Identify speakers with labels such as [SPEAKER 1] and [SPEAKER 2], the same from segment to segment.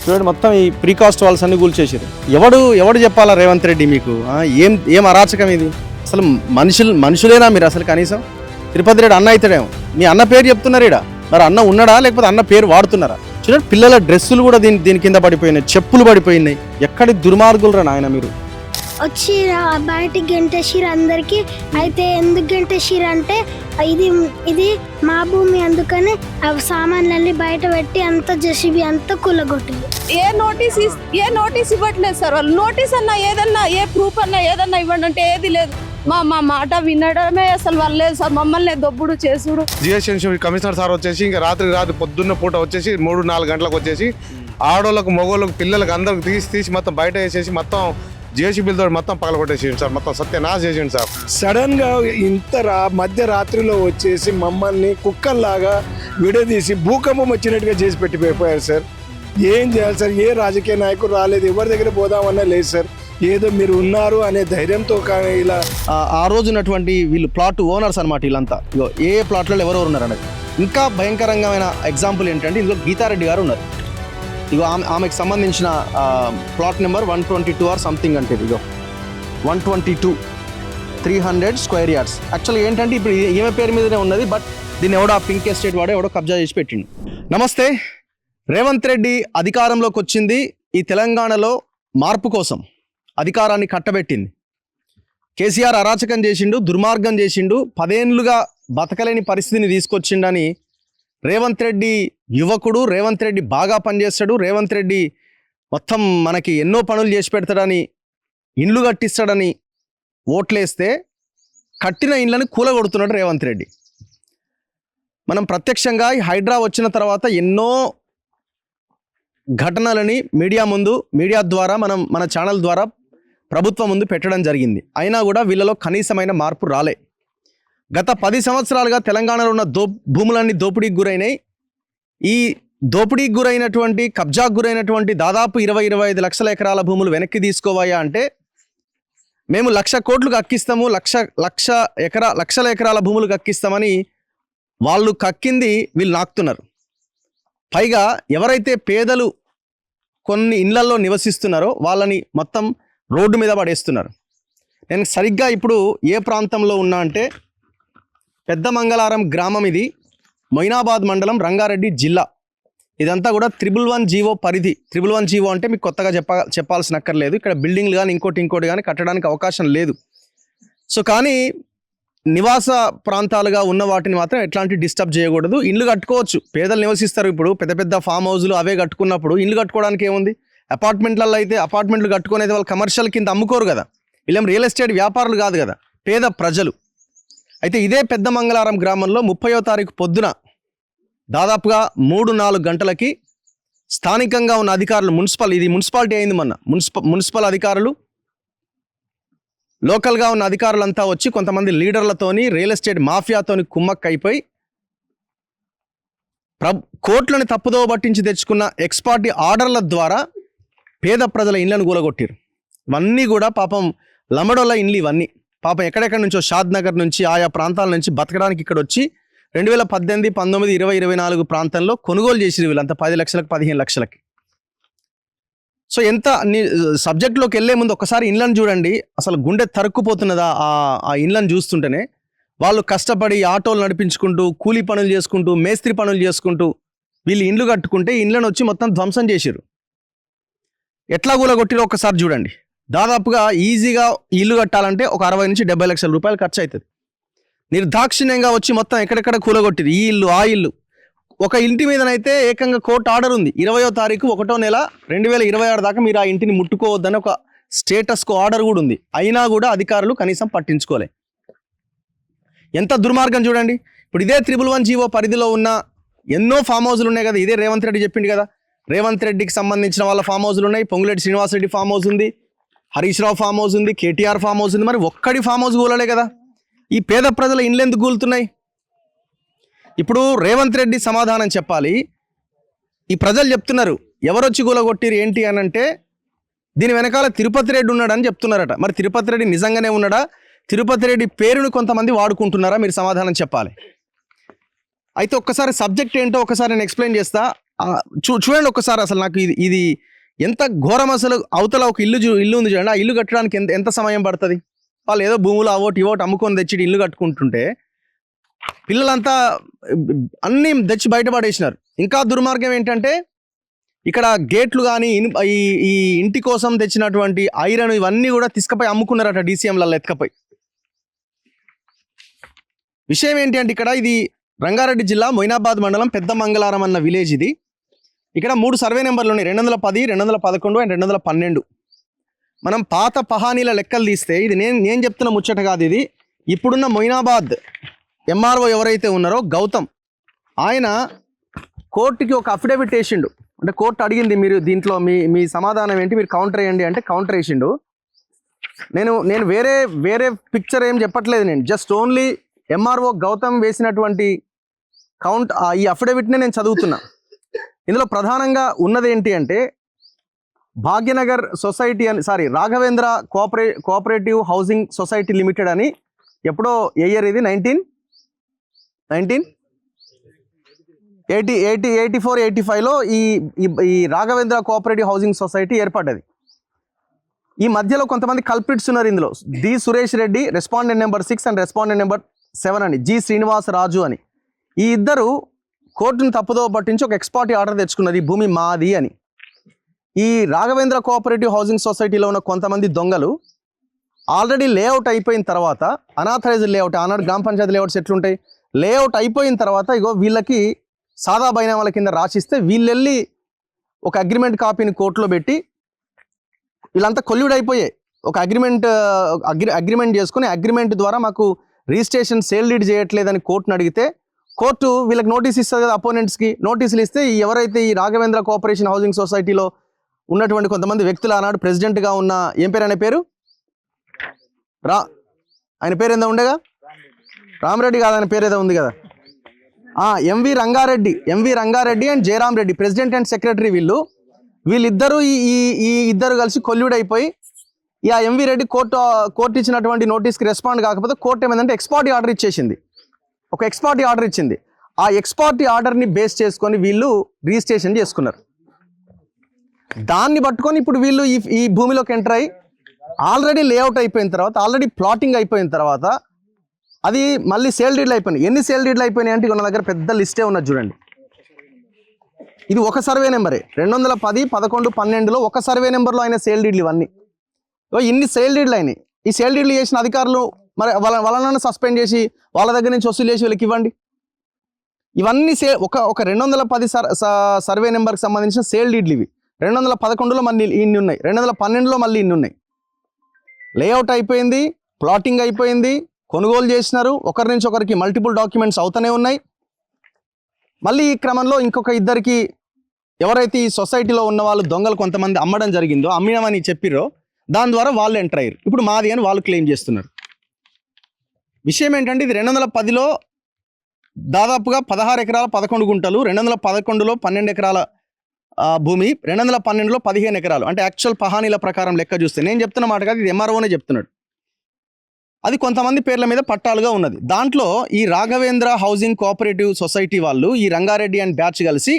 [SPEAKER 1] చూడండి మొత్తం ఈ ప్రీకాస్ట్ వాల్స్ అన్ని కూల్చేసారు. ఎవడు చెప్పాలా రేవంత్ రెడ్డి మీకు? ఏం అరాచకం ఇది అసలు? మనుషులేనా మీరు అసలు? కనీసం తిరుపతి రెడ్డి అన్న అవుతాడేమో. మీ అన్న పేరు చెప్తున్నారు ఇక్కడ, మరి అన్న ఉన్నాడా లేకపోతే అన్న పేరు వాడుతున్నారా? చూడండి పిల్లల డ్రెస్సులు కూడా దీని కింద పడిపోయినాయి, చెప్పులు పడిపోయినాయి. ఎక్కడి దుర్మార్గులు రా నాయన మీరు.
[SPEAKER 2] వచ్చి బయటికి గంటేసిరు అందరికి. అయితే ఎందుకు గంటేసిరు అంటే ఇది మా భూమి, అందుకని సామాన్లన్నీ బయట పెట్టి అంత జెసిబి అంతా కూలగొట్టింది.
[SPEAKER 3] ఏ నోటీస్ ఇవ్వట్లేదు సార్ వాళ్ళు. నోటీస్ అన్నా ఏదన్నా ఏ ప్రూఫ్ అన్నా ఏదన్నా ఇవ్వండి అంటే ఏది లేదు. మా మాట వినడమే అసలు వాళ్ళు లేదు సార్. మమ్మల్ని దొబ్బుడు చేసుడు.
[SPEAKER 4] జిహెచ్ఎంసీ కమిషనర్ సార్ వచ్చేసి ఇంకా రాత్రి పొద్దున్న పూట వచ్చేసి 3-4 గంటలకు వచ్చేసి ఆడోళ్ళకు మగోళ్ళకు పిల్లలకు అందరికి తీసి మొత్తం బయట వేసేసి మొత్తం జేసీబీలతో మొత్తం పగలగొట్టేసింది సార్. మొత్తం సత్యనాశ చేసిండు సార్.
[SPEAKER 5] సడన్ గా మధ్యరాత్రిలో వచ్చేసి మమ్మల్ని కుక్కల్లాగా విడదీసి భూకంపం వచ్చినట్టుగా చేసి పెట్టిపోయారు సార్. ఏం చేయాలి సార్? ఏ రాజకీయ నాయకుడు రాలేదు, ఎవరి దగ్గర పోదామన్నా లేదు సార్. ఏదో మీరు ఉన్నారు అనే ధైర్యంతో కానీ ఇలా
[SPEAKER 1] ఆ రోజు ఉన్నటువంటి వీళ్ళు ప్లాట్ ఓనర్స్ అనమాట వీళ్ళంతా. ఇగో ఏ ప్లాట్లలో ఎవరెవరు ఉన్నారు అనేది. ఇంకా భయంకరంగా ఎగ్జాంపుల్ ఏంటంటే ఇందులో గీతారెడ్డి గారు ఉన్నారు. ఇగో ఆమెకు సంబంధించిన ప్లాట్ నెంబర్ 122 ఆర్ సంథింగ్ అంటే ఇగో 122 300 స్క్వేర్ యార్డ్స్. యాక్చువల్గా ఏంటంటే ఇప్పుడు ఈమె పేరు మీదనే ఉన్నది, బట్ దీన్ని ఎవడో పింక్ ఎస్టేట్ వాడే ఎవడో కబ్జా చేసి పెట్టిండు. నమస్తే. రేవంత్ రెడ్డి అధికారంలోకి వచ్చింది ఈ తెలంగాణలో మార్పు కోసం, అధికారాన్ని కట్టబెట్టింది. కేసీఆర్ అరాచకం చేసిండు, దుర్మార్గం చేసిండు, 10 ఏళ్ళుగా బతకలేని పరిస్థితిని తీసుకొచ్చిండని రేవంత్ రెడ్డి యువకుడు, రేవంత్ రెడ్డి బాగా పనిచేస్తాడు, రేవంత్ రెడ్డి మొత్తం మనకి ఎన్నో పనులు చేసి పెడతాడని, ఇండ్లు కట్టిస్తాడని ఓట్లేస్తే కట్టిన ఇండ్లను కూలగొడుతున్నాడు రేవంత్ రెడ్డి. మనం ప్రత్యక్షంగా ఈ హైడ్రా వచ్చిన తర్వాత ఎన్నో ఘటనలని మీడియా ద్వారా మన ఛానల్ ద్వారా ప్రభుత్వం ముందు పెట్టడం జరిగింది. అయినా కూడా వీళ్ళలో కనీసమైన మార్పు రాలే. గత 10 సంవత్సరాలుగా తెలంగాణలో ఉన్న భూములన్నీ దోపిడీకి గురైనాయి. ఈ దోపిడీకి గురైనటువంటి, కబ్జాకు గురైనటువంటి దాదాపు 20-25 లక్షల ఎకరాల భూములు వెనక్కి తీసుకోవాయా అంటే మేము 1,00,000 కోట్లకు అక్కిస్తాము, లక్షల ఎకరాల భూములు కక్కిస్తామని వాళ్ళు కక్కింది వీళ్ళు నాకుతున్నారు. పైగా ఎవరైతే పేదలు కొన్ని ఇళ్లలో నివసిస్తున్నారో వాళ్ళని మొత్తం రోడ్డు మీద పడేస్తున్నారు. నేను సరిగ్గా ఇప్పుడు ఏ ప్రాంతంలో ఉన్నా అంటే పెద్ద మంగళారం గ్రామం, ఇది మొయినాబాద్ మండలం, రంగారెడ్డి జిల్లా. ఇదంతా కూడా 111 జీవో పరిధి. 111 జీవో అంటే మీకు కొత్తగా చెప్పాల్సిన అక్కర్లేదు. ఇక్కడ బిల్డింగ్లు కానీ ఇంకోటి కానీ కట్టడానికి అవకాశం లేదు. సో కానీ నివాస ప్రాంతాలుగా ఉన్న వాటిని మాత్రం ఎట్లాంటి డిస్టర్బ్ చేయకూడదు. ఇండ్లు కట్టుకోవచ్చు, పేదలు నివసిస్తారు. ఇప్పుడు పెద్ద ఫామ్ హౌస్లు అవే కట్టుకున్నప్పుడు ఇండ్లు కట్టుకోవడానికి ఏముంది? అపార్ట్మెంట్లలో అయితే అపార్ట్మెంట్లు కట్టుకునేది వాళ్ళు కమర్షియల్ కింద అమ్ముకోరు కదా. వీళ్ళేం రియల్ ఎస్టేట్ వ్యాపారులు కాదు కదా, పేద ప్రజలు. అయితే ఇదే పెద్ద మంగళారం గ్రామంలో 30వ తారీఖు పొద్దున దాదాపుగా 3-4 గంటలకి స్థానికంగా ఉన్న అధికారులు, మున్సిపాలిటీ అయింది మొన్న, మున్సిపల్ అధికారులు, లోకల్గా ఉన్న అధికారులంతా వచ్చి కొంతమంది లీడర్లతోని, రియల్ ఎస్టేట్ మాఫియాతోని కుమ్మక్కైపోయి కోట్లను తప్పుదోవ పట్టించి తెచ్చుకున్న ఎక్స్పార్టీ ఆర్డర్ల ద్వారా పేద ప్రజల ఇండ్లను కూలగొట్టారు. ఇవన్నీ కూడా పాపం లమడోళ్ళ ఇండ్లు. ఇవన్నీ పాపం ఎక్కడెక్కడి నుంచో షాద్ నగర్ నుంచి, ఆయా ప్రాంతాల నుంచి బతకడానికి ఇక్కడ వచ్చి 2018, 19, 20, 24 ప్రాంతంలో కొనుగోలు చేసిరు వీళ్ళంతా 10 లక్షలకు, 15 లక్షలకి. సో ఎంత సబ్జెక్ట్లోకి వెళ్ళే ముందు ఒకసారి ఇండ్లను చూడండి. అసలు గుండె తరుక్కుపోతున్నదా ఆ ఇండ్లను చూస్తుంటేనే. వాళ్ళు కష్టపడి ఆటోలు నడిపించుకుంటూ, కూలీ పనులు చేసుకుంటూ, మేస్త్రి పనులు చేసుకుంటూ వీళ్ళు ఇండ్లు కట్టుకుంటే ఇండ్లను వచ్చి మొత్తం ధ్వంసం చేసిరు. ఎట్లా కూలగొట్టిరో ఒకసారి చూడండి. దాదాపుగా ఈజీగా ఇల్లు కట్టాలంటే ఒక 60 నుంచి 70 లక్షల రూపాయలు ఖర్చు అవుతుంది. నిర్దాక్షిణ్యంగా వచ్చి మొత్తం ఎక్కడెక్కడ కూలగొట్టిరు. ఈ ఇల్లు, ఆ ఇల్లు. ఒక ఇంటి మీదనైతే ఏకంగా కోర్టు ఆర్డర్ ఉంది. 20వ తారీఖు 1వ నెల 2026 దాకా మీరు ఆ ఇంటిని ముట్టుకోవద్దని ఒక స్టేటస్కు ఆర్డర్ కూడా ఉంది. అయినా కూడా అధికారులు కనీసం పట్టించుకోలే. ఎంత దుర్మార్గం చూడండి. ఇప్పుడు ఇదే 111 జీవో పరిధిలో ఉన్న ఎన్నో ఫామ్ హౌస్లు ఉన్నాయి కదా. ఇదే రేవంత్ రెడ్డి చెప్పిండు కదా, రేవంత్ రెడ్డికి సంబంధించిన వాళ్ళ ఫామ్ హౌస్లు ఉన్నాయి. పొంగులేటి శ్రీనివాసరెడ్డి ఫామ్ హౌస్ ఉంది, హరీష్ రావు ఫామ్ హౌస్ ఉంది, కేటీఆర్ ఫామ్ హౌస్ ఉంది. మరి ఒక్కడి ఫామ్ హౌస్ కూలలే కదా. ఈ పేద ప్రజల ఇండ్లు ఎందుకు కూలుతున్నాయి? ఇప్పుడు రేవంత్ రెడ్డి సమాధానం చెప్పాలి. ఈ ప్రజలు చెప్తున్నారు ఎవరొచ్చి కూలగొట్టిరు ఏంటి అని అంటే దీని వెనకాల తిరుపతి రెడ్డి ఉన్నాడని చెప్తున్నారట. మరి తిరుపతి రెడ్డి నిజంగానే ఉన్నాడా? తిరుపతి రెడ్డి పేరును కొంతమంది వాడుకుంటున్నారా? మీరు సమాధానం చెప్పాలి. అయితే ఒక్కసారి సబ్జెక్ట్ ఏంటో ఒకసారి నేను ఎక్స్ప్లెయిన్ చేస్తా. చూడండి ఒక్కసారి అసలు నాకు ఇది ఎంత ఘోరం అసలు. అవతల ఒక ఇల్లు ఉంది చూడండి, ఆ ఇల్లు కట్టడానికి ఎంత సమయం పడుతుంది? వాళ్ళు ఏదో భూములు ఇవోటి అమ్ముకొని తెచ్చి ఇల్లు కట్టుకుంటుంటే పిల్లలంతా అన్నీ తెచ్చి బయటపడేసినారు. ఇంకా దుర్మార్గం ఏంటంటే ఇక్కడ గేట్లు కానీ ఈ ఇంటి కోసం తెచ్చినటువంటి ఐరన్ ఇవన్నీ కూడా తీసుకుపోయి అమ్ముకున్నారట డీసీఎంలలో ఎత్తుకపోయి. విషయం ఏంటి అంటే ఇక్కడ ఇది రంగారెడ్డి జిల్లా మొయినాబాద్ మండలం పెద్ద మంగళారం అన్న విలేజ్ ఇది. ఇక్కడ 3 సర్వే నెంబర్లు ఉన్నాయి, 210, 211 అండ్ 212. మనం పాత పహానీల లెక్కలు తీస్తే ఇది నేను చెప్తున్న ముచ్చట కాదు, ఇది ఇప్పుడున్న మొయినాబాద్ ఎంఆర్ఓ ఎవరైతే ఉన్నారో గౌతమ్, ఆయన కోర్టుకి ఒక అఫిడవిట్ వేసిండు. అంటే కోర్టు అడిగింది మీరు దీంట్లో మీ సమాధానం ఏంటి, మీరు కౌంటర్ వేయండి అంటే కౌంటర్ వేసిండు. నేను వేరే పిక్చర్ ఏం చెప్పట్లేదు, నేను జస్ట్ ఓన్లీ ఎంఆర్ఓ గౌతమ్ వేసినటువంటి ఈ అఫిడవిట్నే నేను చదువుతున్నా. ఇందులో ప్రధానంగా ఉన్నది ఏంటి అంటే భాగ్యనగర్ సొసైటీ అని Raghavendra cooperative housing society limited అని ఎప్పుడో ఏ ఇయర్ ఇది 1984-85లో ఈ రాఘవేంద్ర కోఆపరేటివ్ హౌసింగ్ సొసైటీ ఏర్పడ్డది. ఈ మధ్యలో కొంతమంది కల్ప్రిట్స్ ఉన్నారు ఇందులో. D Suresh Reddy respondent number 6 and respondent number 7 అని, జి శ్రీనివాస్ రాజు అని. ఈ ఇద్దరు కోర్టును తప్పుదో పట్టించి ఒక ఎక్స్పార్టీ ఆర్డర్ తెచ్చుకున్నారు, ఈ భూమి మాది అని. ఈ రాఘవేంద్ర కోఆపరేటివ్ హౌసింగ్ సొసైటీలో ఉన్న కొంతమంది దొంగలు ఆల్రెడీ లేఅవుట్ అయిపోయిన తర్వాత, అనాథరైజ్డ్ లేఅవుట్, ఆనాడు గ్రామ పంచాయతీ లేఅవుట్స్ ఎట్లుంటాయి, లేఅవుట్ అయిపోయిన తర్వాత ఇగో వీళ్ళకి సాదా బైనామాల కింద రాసిస్తే వీళ్ళెళ్ళి ఒక అగ్రిమెంట్ కాపీని కోర్టులో పెట్టి వీళ్ళంతా కొల్యూడ్ అయిపోయాయి. ఒక అగ్రిమెంట్ చేసుకుని అగ్రిమెంట్ ద్వారా మాకు రిజిస్ట్రేషన్ సేల్ డీడ్ చేయట్లేదని కోర్టును అడిగితే కోర్టు వీళ్ళకి నోటీస్ ఇస్తుంది కదా, అపోనెంట్స్కి నోటీసులు ఇస్తే ఎవరైతే ఈ రాఘవేంద్ర కోఆపరేషన్ హౌసింగ్ సొసైటీలో ఉన్నటువంటి కొంతమంది వ్యక్తులు ఆనాడు ప్రెసిడెంట్గా ఉన్న ఏం పేరు ఆయన పేరు ఆయన పేరు ఏందో ఉండేగా, రామరెడ్డి కాదు, ఆయన పేరు ఏదో ఉంది కదా, MV Rangareddy and Jayaram Reddy president and secretary. వీళ్ళిద్దరూ ఈ ఇద్దరు కలిసి కొల్యూడ్ అయిపోయి ఆ ఎంవి రెడ్డి కోర్టు ఇచ్చినటువంటి నోటీస్కి రెస్పాండ్ కాకపోతే కోర్టు ఏమైందంటే ఎక్స్పార్టీ ఆర్డర్ ఇచ్చేసింది. ఒక ఎక్స్పార్టీ ఆర్డర్ ఇచ్చింది. ఆ ఎక్స్పార్టీ ఆర్డర్ని బేస్ చేసుకొని వీళ్ళు రిజిస్ట్రేషన్ చేసుకున్నారు. దాన్ని పట్టుకొని ఇప్పుడు వీళ్ళు ఈ భూమిలోకి ఎంటర్ అయ్యి ఆల్రెడీ లేఅవుట్ అయిపోయిన తర్వాత, ఆల్రెడీ ప్లాటింగ్ అయిపోయిన తర్వాత అది మళ్ళీ సేల్ డీడ్లు అయిపోయినాయి. ఎన్ని సేల్ డీడ్లు అయిపోయినాయి అంటే ఉన్న దగ్గర పెద్ద లిస్టే ఉన్నది చూడండి. ఇది ఒక సర్వే నెంబరే, 210, 11, 12లో ఒక సర్వే నెంబర్లో అయిన సేల్ డీడ్లు ఇవన్నీ. ఇన్ని సేల్ డీడ్లు అయినాయి. ఈ సేల్ డీడ్లు చేసిన అధికారులు మరి వాళ్ళని సస్పెండ్ చేసి వాళ్ళ దగ్గర నుంచి వసూలు చేసి వీళ్ళకి ఇవ్వండి. ఇవన్నీ ఒక 210 సర్వే నెంబర్కి సంబంధించిన సేల్ డీడ్లు ఇవి. 211లో మళ్ళీ ఇన్ని ఉన్నాయి, 212లో మళ్ళీ ఇన్ని ఉన్నాయి. లేఅవుట్ అయిపోయింది, ప్లాటింగ్ అయిపోయింది, కొనుగోలు చేసినారు, ఒకరి నుంచి ఒకరికి మల్టిపుల్ డాక్యుమెంట్స్ అవుతూనే ఉన్నాయి. మళ్ళీ ఈ క్రమంలో ఇంకొక ఇద్దరికి ఎవరైతే ఈ సొసైటీలో ఉన్న వాళ్ళు దొంగలు కొంతమంది అమ్మడం జరిగిందో, అమ్మినామని చెప్పిరో దాని ద్వారా వాళ్ళు ఎంటర్ అయ్యారు. ఇప్పుడు మాది అని వాళ్ళు క్లెయిమ్ చేస్తున్నారు. విషయం ఏంటంటే ఇది 210లో దాదాపుగా 16 ఎకరాల 11 గుంటలు, 211లో 12 ఎకరాల భూమి, 212లో 15 ఎకరాలు. అంటే యాక్చువల్ పహానీల ప్రకారం లెక్క చూస్తే, నేను చెప్తున్న మాట కాదు, ఇది ఎంఆర్ఓనే చెప్తున్నాడు. అది కొంతమంది పేర్ల మీద పట్టాలుగా ఉన్నది. దాంట్లో ఈ రాఘవేంద్ర హౌసింగ్ కోఆపరేటివ్ సొసైటీ వాళ్ళు ఈ రంగారెడ్డి అండ్ బ్యాచ్ కలిసి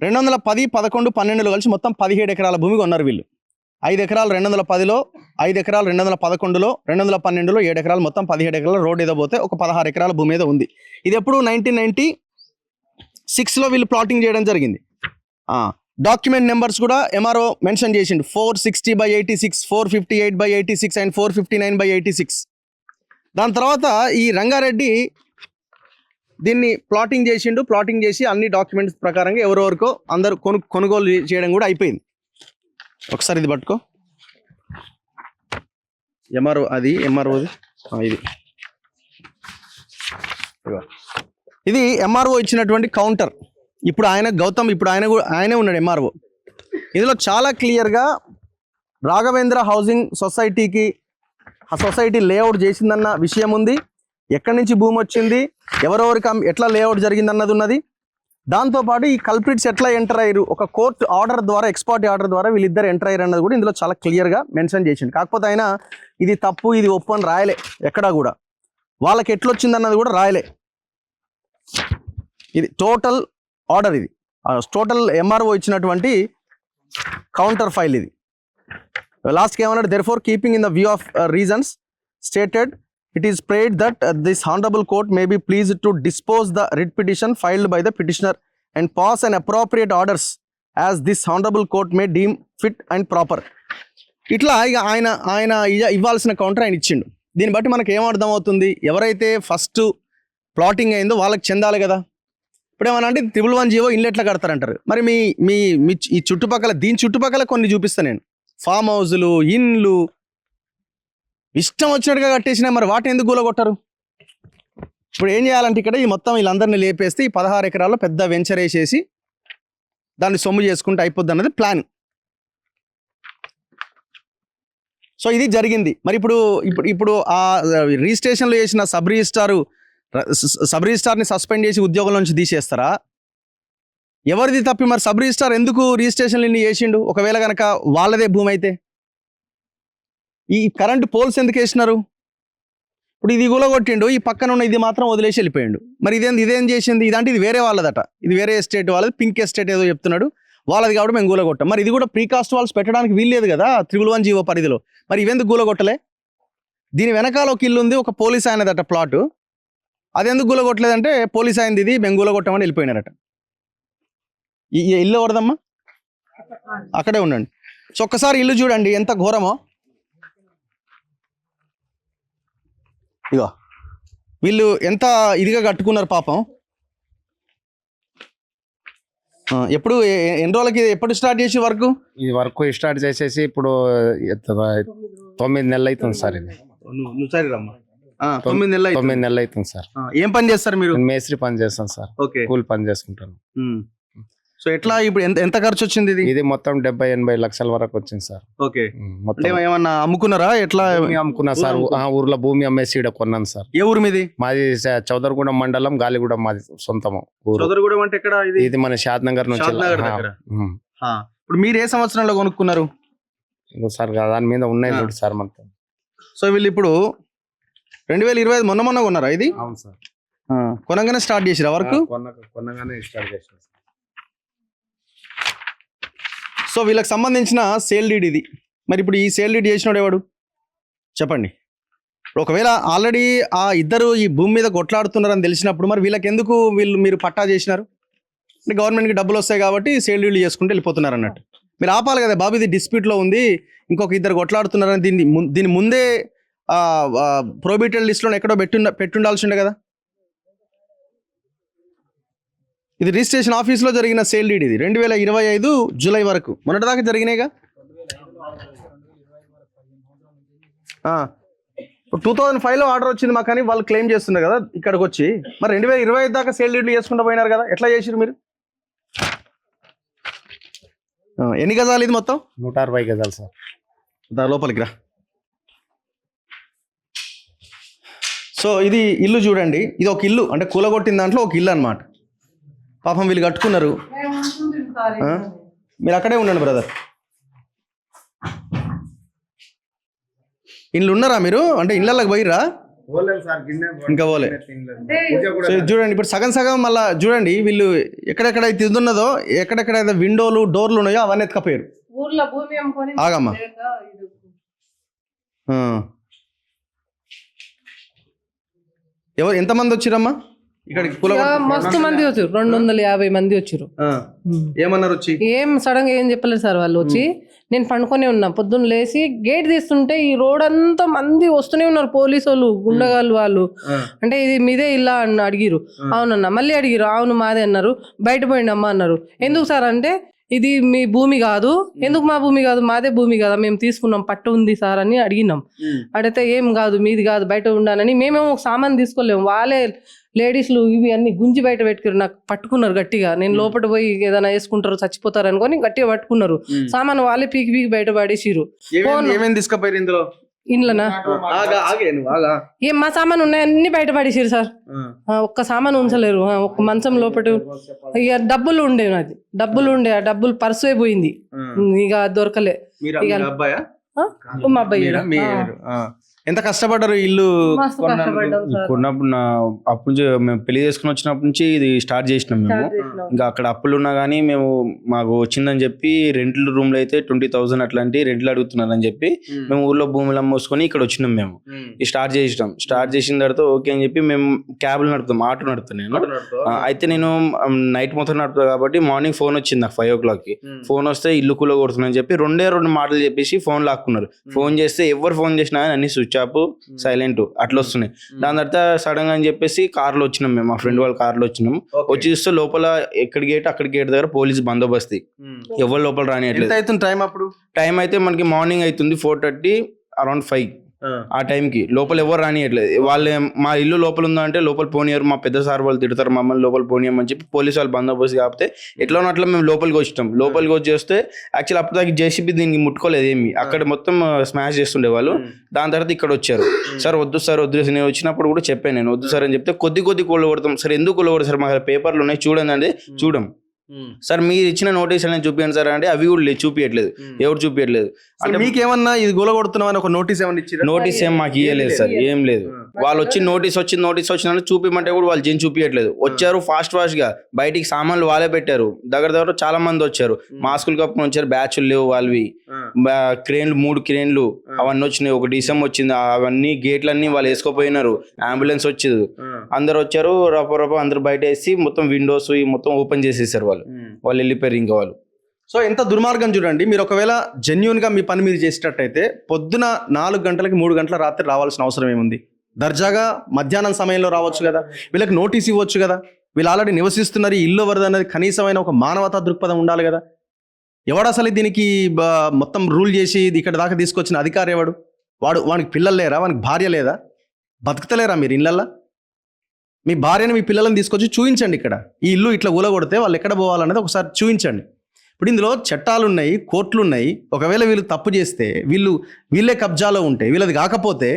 [SPEAKER 1] 210, 11, 12లో కలిసి మొత్తం 17 ఎకరాల భూమి కొన్నారు వీళ్ళు. 5 ఎకరాలు 210లో, 5 ఎకరాలు 211లో, 212లో 7 ఎకరాలు, మొత్తం 17 ఎకరాల రోడ్ ఏదో పోతే ఒక 16 ఎకరాల భూమి ఏదో ఉంది. ఇది ఎప్పుడు 1996లో వీళ్ళు ప్లాటింగ్ చేయడం జరిగింది. డాక్యుమెంట్ నెంబర్స్ కూడా ఎంఆర్ఓ మెన్షన్ చేసిండు, 460/86, 458/86 అండ్ 459/86. దాని తర్వాత ఈ రంగారెడ్డి దీన్ని ప్లాటింగ్ చేసి అన్ని డాక్యుమెంట్స్ ప్రకారంగా ఎవరెవరికో అందరూ కొనుగోలు చేయడం కూడా అయిపోయింది. ఒకసారి ఇది పట్టుకో, ఎంఆర్ఓది ఇది ఎంఆర్ఓ ఇచ్చినటువంటి కౌంటర్. ఇప్పుడు గౌతమ్ ఆయనే ఉన్నాడు ఎంఆర్ఓ. ఇందులో చాలా క్లియర్గా రాఘవేంద్ర హౌసింగ్ సొసైటీకి ఆ సొసైటీ లేఅవుట్ చేసిందన్న విషయం ఉంది, ఎక్కడి నుంచి భూమి వచ్చింది, ఎవరెవరికి ఎట్లా లేఅవుట్ జరిగిందన్నది ఉన్నది. దాంతోపాటు ఈ కల్ప్రిట్స్ ఎట్లా ఎంటర్ అయ్యారు, ఒక కోర్టు ఆర్డర్ ద్వారా, ఎక్స్పార్టీ ఆర్డర్ ద్వారా వీళ్ళిద్దరు ఎంటర్ అయ్యారు అన్నది కూడా ఇందులో చాలా క్లియర్గా మెన్షన్ చేసింది. కాకపోతే ఆయన ఇది తప్పు ఇది ఒప్పు అని రాయలే, ఎక్కడా కూడా వాళ్ళకి ఎట్లొచ్చిందన్నది కూడా రాయలే. ఇది టోటల్ ఆర్డర్ ఇది, టోటల్ ఎంఆర్ఓ ఇచ్చినటువంటి కౌంటర్ ఫైల్ ఇది. లాస్ట్కి ఏమన్నాడు, therefore keeping in the view of reasons stated it is prayed that this honourable court may be pleased to dispose the writ petition filed by the petitioner and pass and appropriate orders as this honourable court may deem fit and proper. ఇట్లా ఇక ఆయన ఇవ్వాల్సిన counter ఆయన ఇచ్చిండు. దీన్ని బట్టి మనకు ఏం అర్థం అవుతుంది, ఎవరైతే ఫస్ట్ ప్లాటింగ్ అయిందో వాళ్ళకి చెందాలి కదా. ఇప్పుడు ఏమన్నా అంటే 111 ఇల్లు ఎట్లా కడతారంటారు. మరి మీ మీ మీ ఈ చుట్టుపక్కల, దీని చుట్టుపక్కల కొన్ని చూపిస్తాను నేను, ఫామ్ హౌజులు, ఇండ్లు ఇష్టం వచ్చినట్టుగా కట్టేసినా, మరి వాటిని ఎందుకు కూలగొట్టరు? ఇప్పుడు ఏం చేయాలంటే ఇక్కడ ఈ మొత్తం వీళ్ళందరినీ లేపేస్తే ఈ 16 ఎకరాల్లో పెద్ద వెంచర్ వేసేసి దాన్ని సొమ్ము చేసుకుంటే అయిపోద్ది అన్నది ప్లాన్. సో ఇది జరిగింది. మరి ఇప్పుడు ఆ రిజిస్ట్రేషన్లో చేసిన సబ్ రిజిస్ట్రార్ని సస్పెండ్ చేసి ఉద్యోగం నుంచి తీసేస్తారా? ఎవరిది తప్పి? మరి సబ్ రిజిస్ట్రార్ ఎందుకు రిజిస్ట్రేషన్లు ఇన్ని చేసిండు ఒకవేళ కనుక వాళ్ళదే భూమి అయితే? ఈ కరెంటు పోల్స్ ఎందుకు వేసినారు? ఇప్పుడు ఇది కూలగొట్టిండు, ఈ పక్కన ఉన్న ఇది మాత్రం వదిలేసి వెళ్ళిపోయిండు. మరి ఇదేం చేసింది? ఇదంటే ఇది వేరే వాళ్ళదట, ఇది వేరే ఎస్టేట్ వాళ్ళది, పింక్ ఎస్టేట్ ఏదో చెప్తున్నాడు వాళ్ళది కాబట్టి మేము కూలగొట్టాం. మరి ఇది కూడా ప్రీకాస్ట్ వాల్స్ పెట్టడానికి వీల్లేదు కదా 111 పరిధిలో. మరి ఇవెందుకు కూలగొట్టలే? దీని వెనకాల ఒక ఇల్లు ఉంది, ఒక పోలీస్ ఆయనదట ప్లాటు, అది ఎందుకు కూలగొట్టలేదంటే పోలీస్ అయింది ఇది, మేము కూలగొట్టామని వెళ్ళిపోయినారట. ఈ ఇల్లు ఎవరిదమ్మా? అక్కడే ఉండండి. సో ఒక్కసారి ఇల్లు చూడండి ఎంత ఘోరమో. ఇగో వీళ్ళు ఎంత ఇదిగా కట్టుకున్నారు పాపం. ఎప్పుడు ఎన్ని రోజులకి ఎప్పుడు స్టార్ట్ చేసి వర్క్?
[SPEAKER 6] ఈ వర్క్ స్టార్ట్ చేసేసి ఇప్పుడు 9 నెలలు అవుతుంది సార్. ఇది
[SPEAKER 1] 9 నెలలు
[SPEAKER 6] 9 నెలలు అవుతుంది సార్.
[SPEAKER 1] ఏం పని చేస్తారు మీరు?
[SPEAKER 6] మేస్త్రి పని చేస్తాను సార్,
[SPEAKER 1] ఓకే,
[SPEAKER 6] కూలి పని చేసుకుంటాను.
[SPEAKER 1] సో ఎట్లా ఇప్పుడు ఎంత ఖర్చు వచ్చింది ఇది?
[SPEAKER 6] ఇది మొత్తం 70-80 లక్షల వరకు వచ్చింది సార్.
[SPEAKER 1] ఓకే,
[SPEAKER 6] మొత్తం
[SPEAKER 1] ఏమన్నా అమ్ముకున్నారా ఎట్లా?
[SPEAKER 6] భూమి అమ్ముకున్నా సార్, ఊర్లో భూమి అమ్మేసి ఇక్కడ కొన్నాను సార్.
[SPEAKER 1] ఏ ఊరు మీది?
[SPEAKER 6] మాది చౌదరగూడెం మండలం, గాలిగూడెం మాది సొంతము ఊరు.
[SPEAKER 1] చౌదరగూడెం అంటే ఎక్కడ ఇది?
[SPEAKER 6] ఇది మన షాద్నగర్ నుంచి.
[SPEAKER 1] ఇప్పుడు మీరు ఏ సంవత్సరంలో కొనుక్కున్నారు
[SPEAKER 6] సార్? దాని మీద ఉన్నాయి చూడు సార్ మొత్తం.
[SPEAKER 1] సో వీళ్ళు ఇప్పుడు 2025 మొన్న కొన్నారా ఇది?
[SPEAKER 6] అవును సార్.
[SPEAKER 1] కొనగానే స్టార్ట్ చేసిరా వర్క్?
[SPEAKER 6] కొనగానే స్టార్ట్ చేసిన.
[SPEAKER 1] సో వీళ్ళకి సంబంధించిన సేల్ డీడ్ ఇది. మరి ఇప్పుడు ఈ సేల్ డీడ్ చేసినాడు ఎవడు చెప్పండి? ఇప్పుడు ఒకవేళ ఆల్రెడీ ఆ ఇద్దరు ఈ భూమి మీద కొట్లాడుతున్నారని తెలిసినప్పుడు మరి వీళ్ళకి ఎందుకు మీరు పట్టా చేసినారు? అంటే గవర్నమెంట్కి డబ్బులు వస్తాయి కాబట్టి సేల్ డీడ్ చేసుకుంటూ వెళ్ళిపోతున్నారు అన్నట్టు. మీరు ఆపాలి కదా బాబు, ఇది డిస్ప్యూట్లో ఉంది, ఇంకొక ఇద్దరు కొట్లాడుతున్నారని దీని ముందే ప్రోబిటెడ్ లిస్ట్లో ఎక్కడో పెట్టుండాల్సి ఉండే కదా. ఇది రిజిస్ట్రేషన్ ఆఫీస్లో జరిగిన సేల్ డీడ్ ఇది 2025 జూలై వరకు, మొన్నటిదాకా జరిగినాయిగా. 2005లో ఆర్డర్ వచ్చింది మాకు, కానీ వాళ్ళు క్లెయిమ్ చేస్తున్నారు కదా ఇక్కడికి వచ్చి. మరి 2025 దాకా సేల్ డీడ్లు చేసుకుంటూ పోయినారు కదా, ఎట్లా చేసిరు మీరు? ఎన్ని గజాలు ఇది మొత్తం?
[SPEAKER 6] 160 గజాలు సార్.
[SPEAKER 1] లోపలికి రా. సో ఇది ఇల్లు చూడండి, ఇది ఒక ఇల్లు, అంటే కూలగొట్టిన దాంట్లో ఒక ఇల్లు అన్నమాట. పాపం వీళ్ళు కట్టుకున్నారు. మీరు అక్కడే ఉండండి బ్రదర్. ఇల్లు ఉన్నారా మీరు? అంటే ఇళ్ళకి పోయిరా? ఇంకా పోలే. సో చూడండి ఇప్పుడు సగం సగం మళ్ళా చూడండి, వీళ్ళు ఎక్కడెక్కడైతే ఇది ఉన్నదో, ఎక్కడెక్కడైతే విండోలు డోర్లు ఉన్నాయో అవన్నీ ఎత్తుకపోయారు. ఆగమ్మా, ఎవరు ఎంతమంది వచ్చిరమ్మా ఇక్కడికి?
[SPEAKER 7] మస్తు మంది వచ్చారు, 250 మంది వచ్చారు.
[SPEAKER 1] ఏమన్నారు వచ్చి?
[SPEAKER 7] ఏం సడన్ గా ఏం చెప్పలేదు సార్. వాళ్ళు వచ్చి నేను పండుకొని ఉన్నా, పొద్దున్న లేచి గేట్ తీస్తుంటే ఈ రోడ్ అంతా మంది వస్తూనే ఉన్నారు, పోలీసు వాళ్ళు, గుండగాళ్ళు వాళ్ళు. అంటే ఇది మీదే ఇల్లా అని అడిగిరు. అవునన్నా. మళ్ళీ అడిగిరు, అవును మాదే అన్నారు. బయట పోయిండి అమ్మ అన్నారు. ఎందుకు సార్ అంటే ఇది మీ భూమి కాదు. ఎందుకు మా భూమి కాదు? మాదే భూమి కదా, మేము తీసుకున్నాం, పట్టు ఉంది సార్ అని అడిగినాం. అడిగితే ఏం కాదు, మీది కాదు, బయట ఉండాలని. మేమేమో సామాన్ తీసుకోలేము, వాళ్ళే లేడీస్లు ఇవి అన్ని గుంజి బయట పెట్టుకున్నారు, నాకు పట్టుకున్నారు గట్టిగా. నేను లోపల పోయి ఏదైనా వేసుకుంటారు చచ్చిపోతారు అనుకొని గట్టిగా పట్టుకున్నారు. సామాన్ వాళ్ళే పీకి బయట పడేసిరు.
[SPEAKER 1] తీసుకుపోయారు ఇందులో?
[SPEAKER 7] ఇంట్లోనా ఏం మా సామాన్ ఉన్నాయి అన్ని బయట పడేసారు సార్. ఒక్క సామాన్ ఉంచలేరు. ఒక్క మంచం లోపల ఇక డబ్బులు ఉండే, నాది డబ్బులు ఉండే, ఆ డబ్బులు పర్సు అయిపోయింది, ఇక దొరకలే. ఇక మా అబ్బాయి
[SPEAKER 1] ఎంత కష్టపడ్డారు ఇల్లు
[SPEAKER 7] మస్తు కష్టపడ్డాం సార్.
[SPEAKER 8] కొన్నప్పుడు అప్పుడు మేము పెళ్లి చేసుకుని వచ్చినప్పటి నుంచి ఇది స్టార్ట్ చేసినాం మేము.
[SPEAKER 7] స్టార్ట్ చేసినాం.
[SPEAKER 8] ఇంకా అక్కడ అప్పులు ఉన్నా కానీ మేము మాకు వచ్చిందని చెప్పి రెంట్ల రూమ్లో అయితే 20,000 అట్లాంటి రెంట్లు అడుగుతున్నారని చెప్పి మేము ఊర్లో భూములు అమ్మోసుకొని ఇక్కడ వచ్చినాం మేము. ఇది స్టార్ట్ చేసిన తర్వాత ఓకే అని చెప్పి మేము క్యాబ్లు నడుపుతాం, ఆటో నడుపుతాను నేను. అయితే నేను నైట్ మొత్తం నడుపుతాను కాబట్టి మార్నింగ్ ఫోన్ వచ్చింది నాకు 5 o'clock. ఫోన్ వస్తే ఇల్లు కూల కొడుతుందని చెప్పి రెండు మాటలు చెప్పేసి ఫోన్ లాక్కున్నారు. ఫోన్ చేస్తే ఎవరు ఫోన్ చేసినా అన్ని స్విచ్ ఆఫ్, సైలెంట్ అట్లా వస్తున్నాయి. దాని తర్వాత సడన్ గా అని చెప్పేసి కార్లో వచ్చినాం మేము, మా ఫ్రెండ్ వాళ్ళ కార్లో వచ్చినాం. వచ్చి చూస్తే లోపల ఎక్కడి గేట్ అక్కడి గేట్ దగ్గర పోలీస్ బందోబస్తీ, ఎవరు లోపల రానియట్లేదు. టైం అయితే మనకి మార్నింగ్ అవుతుంది 4:30 అరౌండ్ 5 ఆ టైంకి లోపల ఎవరు రానియట్లేదు. వాళ్ళు మా ఇల్లు లోపల ఉందా అంటే లోపల పోనీయరు, మా పెద్ద సార్ వాళ్ళు తిడతారు మమ్మల్ని లోపల పోనీయమని చెప్పి పోలీసు వాళ్ళు బందోబస్తు కాకపోతే ఎట్లా ఉన్నట్లు మేము లోపలికి వచ్చాం. లోపలికి వచ్చి చేస్తే యాక్చువల్ అప్పుడు దాకా జేసీబీ దీనికి ముట్టుకోలేదు ఏమి, అక్కడ మొత్తం స్మాష్ చేస్తుండే వాళ్ళు. దాని తర్వాత ఇక్కడ వచ్చారు, సార్ వద్దు నేను వచ్చినప్పుడు కూడా చెప్పాను, నేను వద్దు సార్ అని చెప్తే కొద్ది కూల కొడతాం. సార్ ఎందుకు కూల కొడతారు సార్, మా పేపర్లు ఉన్నాయి చూడండి అంటే చూడం. సార్ మీరు ఇచ్చిన నోటీస్ అనేది చూపించండి సార్ అంటే అవి కూడా చూపించట్లేదు, ఎవరు చూపించట్లేదు.
[SPEAKER 1] అంటే మీకేమన్నా ఇది గొలగొడుతున్నామని ఒక నోటీస్ ఏమన్నా ఇచ్చారు?
[SPEAKER 8] నోటీస్ ఏం మాకు ఇవ్వలేదు సార్, ఏం లేదు. వాళ్ళు వచ్చి నోటీస్ వచ్చిందని చూపిమంటే కూడా వాళ్ళు జైన్ చూపించట్లేదు. వచ్చారు ఫాస్ట్ గా బయటికి సామాన్లు వాళ్ళే పెట్టారు. దగ్గర చాలా మంది వచ్చారు, మాస్కులు కప్పుకొని వచ్చారు, బ్యాచ్లు లేవు వాళ్ళవి, క్రేన్లు 3 క్రేన్లు అవన్నీ వచ్చినాయి. ఒక డిసెం వచ్చింది, అవన్నీ గేట్లన్నీ వాళ్ళు వేసుకోపోయినారు. అంబులెన్స్ వచ్చింది, అందరు వచ్చారు, రప అందరు బయట వేసి మొత్తం విండోస్ మొత్తం ఓపెన్ చేసేసారు. వాళ్ళు వెళ్ళిపోయారు ఇంకా వాళ్ళు.
[SPEAKER 1] సో ఎంత దుర్మార్గం చూడండి. మీరు ఒకవేళ జెన్యున్ గా మీ పని మీరు చేసేటట్టయితే పొద్దున 4 గంటలకి 3 గంటల రాత్రి రావాల్సిన అవసరం ఏముంది? దర్జాగా మధ్యాహ్నం సమయంలో రావచ్చు కదా, వీళ్ళకి నోటీస్ ఇవ్వచ్చు కదా. వీళ్ళు ఆల్రెడీ నివసిస్తున్నారు, ఈ ఇల్లు వరద అనేది కనీసమైన ఒక మానవతా దృక్పథం ఉండాలి కదా. ఎవడు అసలు దీనికి మొత్తం రూల్ చేసి ఇక్కడ దాకా తీసుకొచ్చిన అధికారి ఎవడు? వానికి పిల్లలు లేరా, వానికి భార్య లేదా, బతుకుతలేరా మీరు ఇళ్ళల్లో? మీ భార్యని మీ పిల్లలను తీసుకొచ్చి చూపించండి. ఇక్కడ ఈ ఇల్లు ఇట్లా ఊలగొడితే వాళ్ళు ఎక్కడ పోవాలనేది ఒకసారి చూపించండి. ఇప్పుడు ఇందులో చట్టాలు ఉన్నాయి, కోర్టులు ఉన్నాయి. ఒకవేళ వీళ్ళు తప్పు చేస్తే వీళ్ళే కబ్జాలో ఉంటే, వీళ్ళది కాకపోతే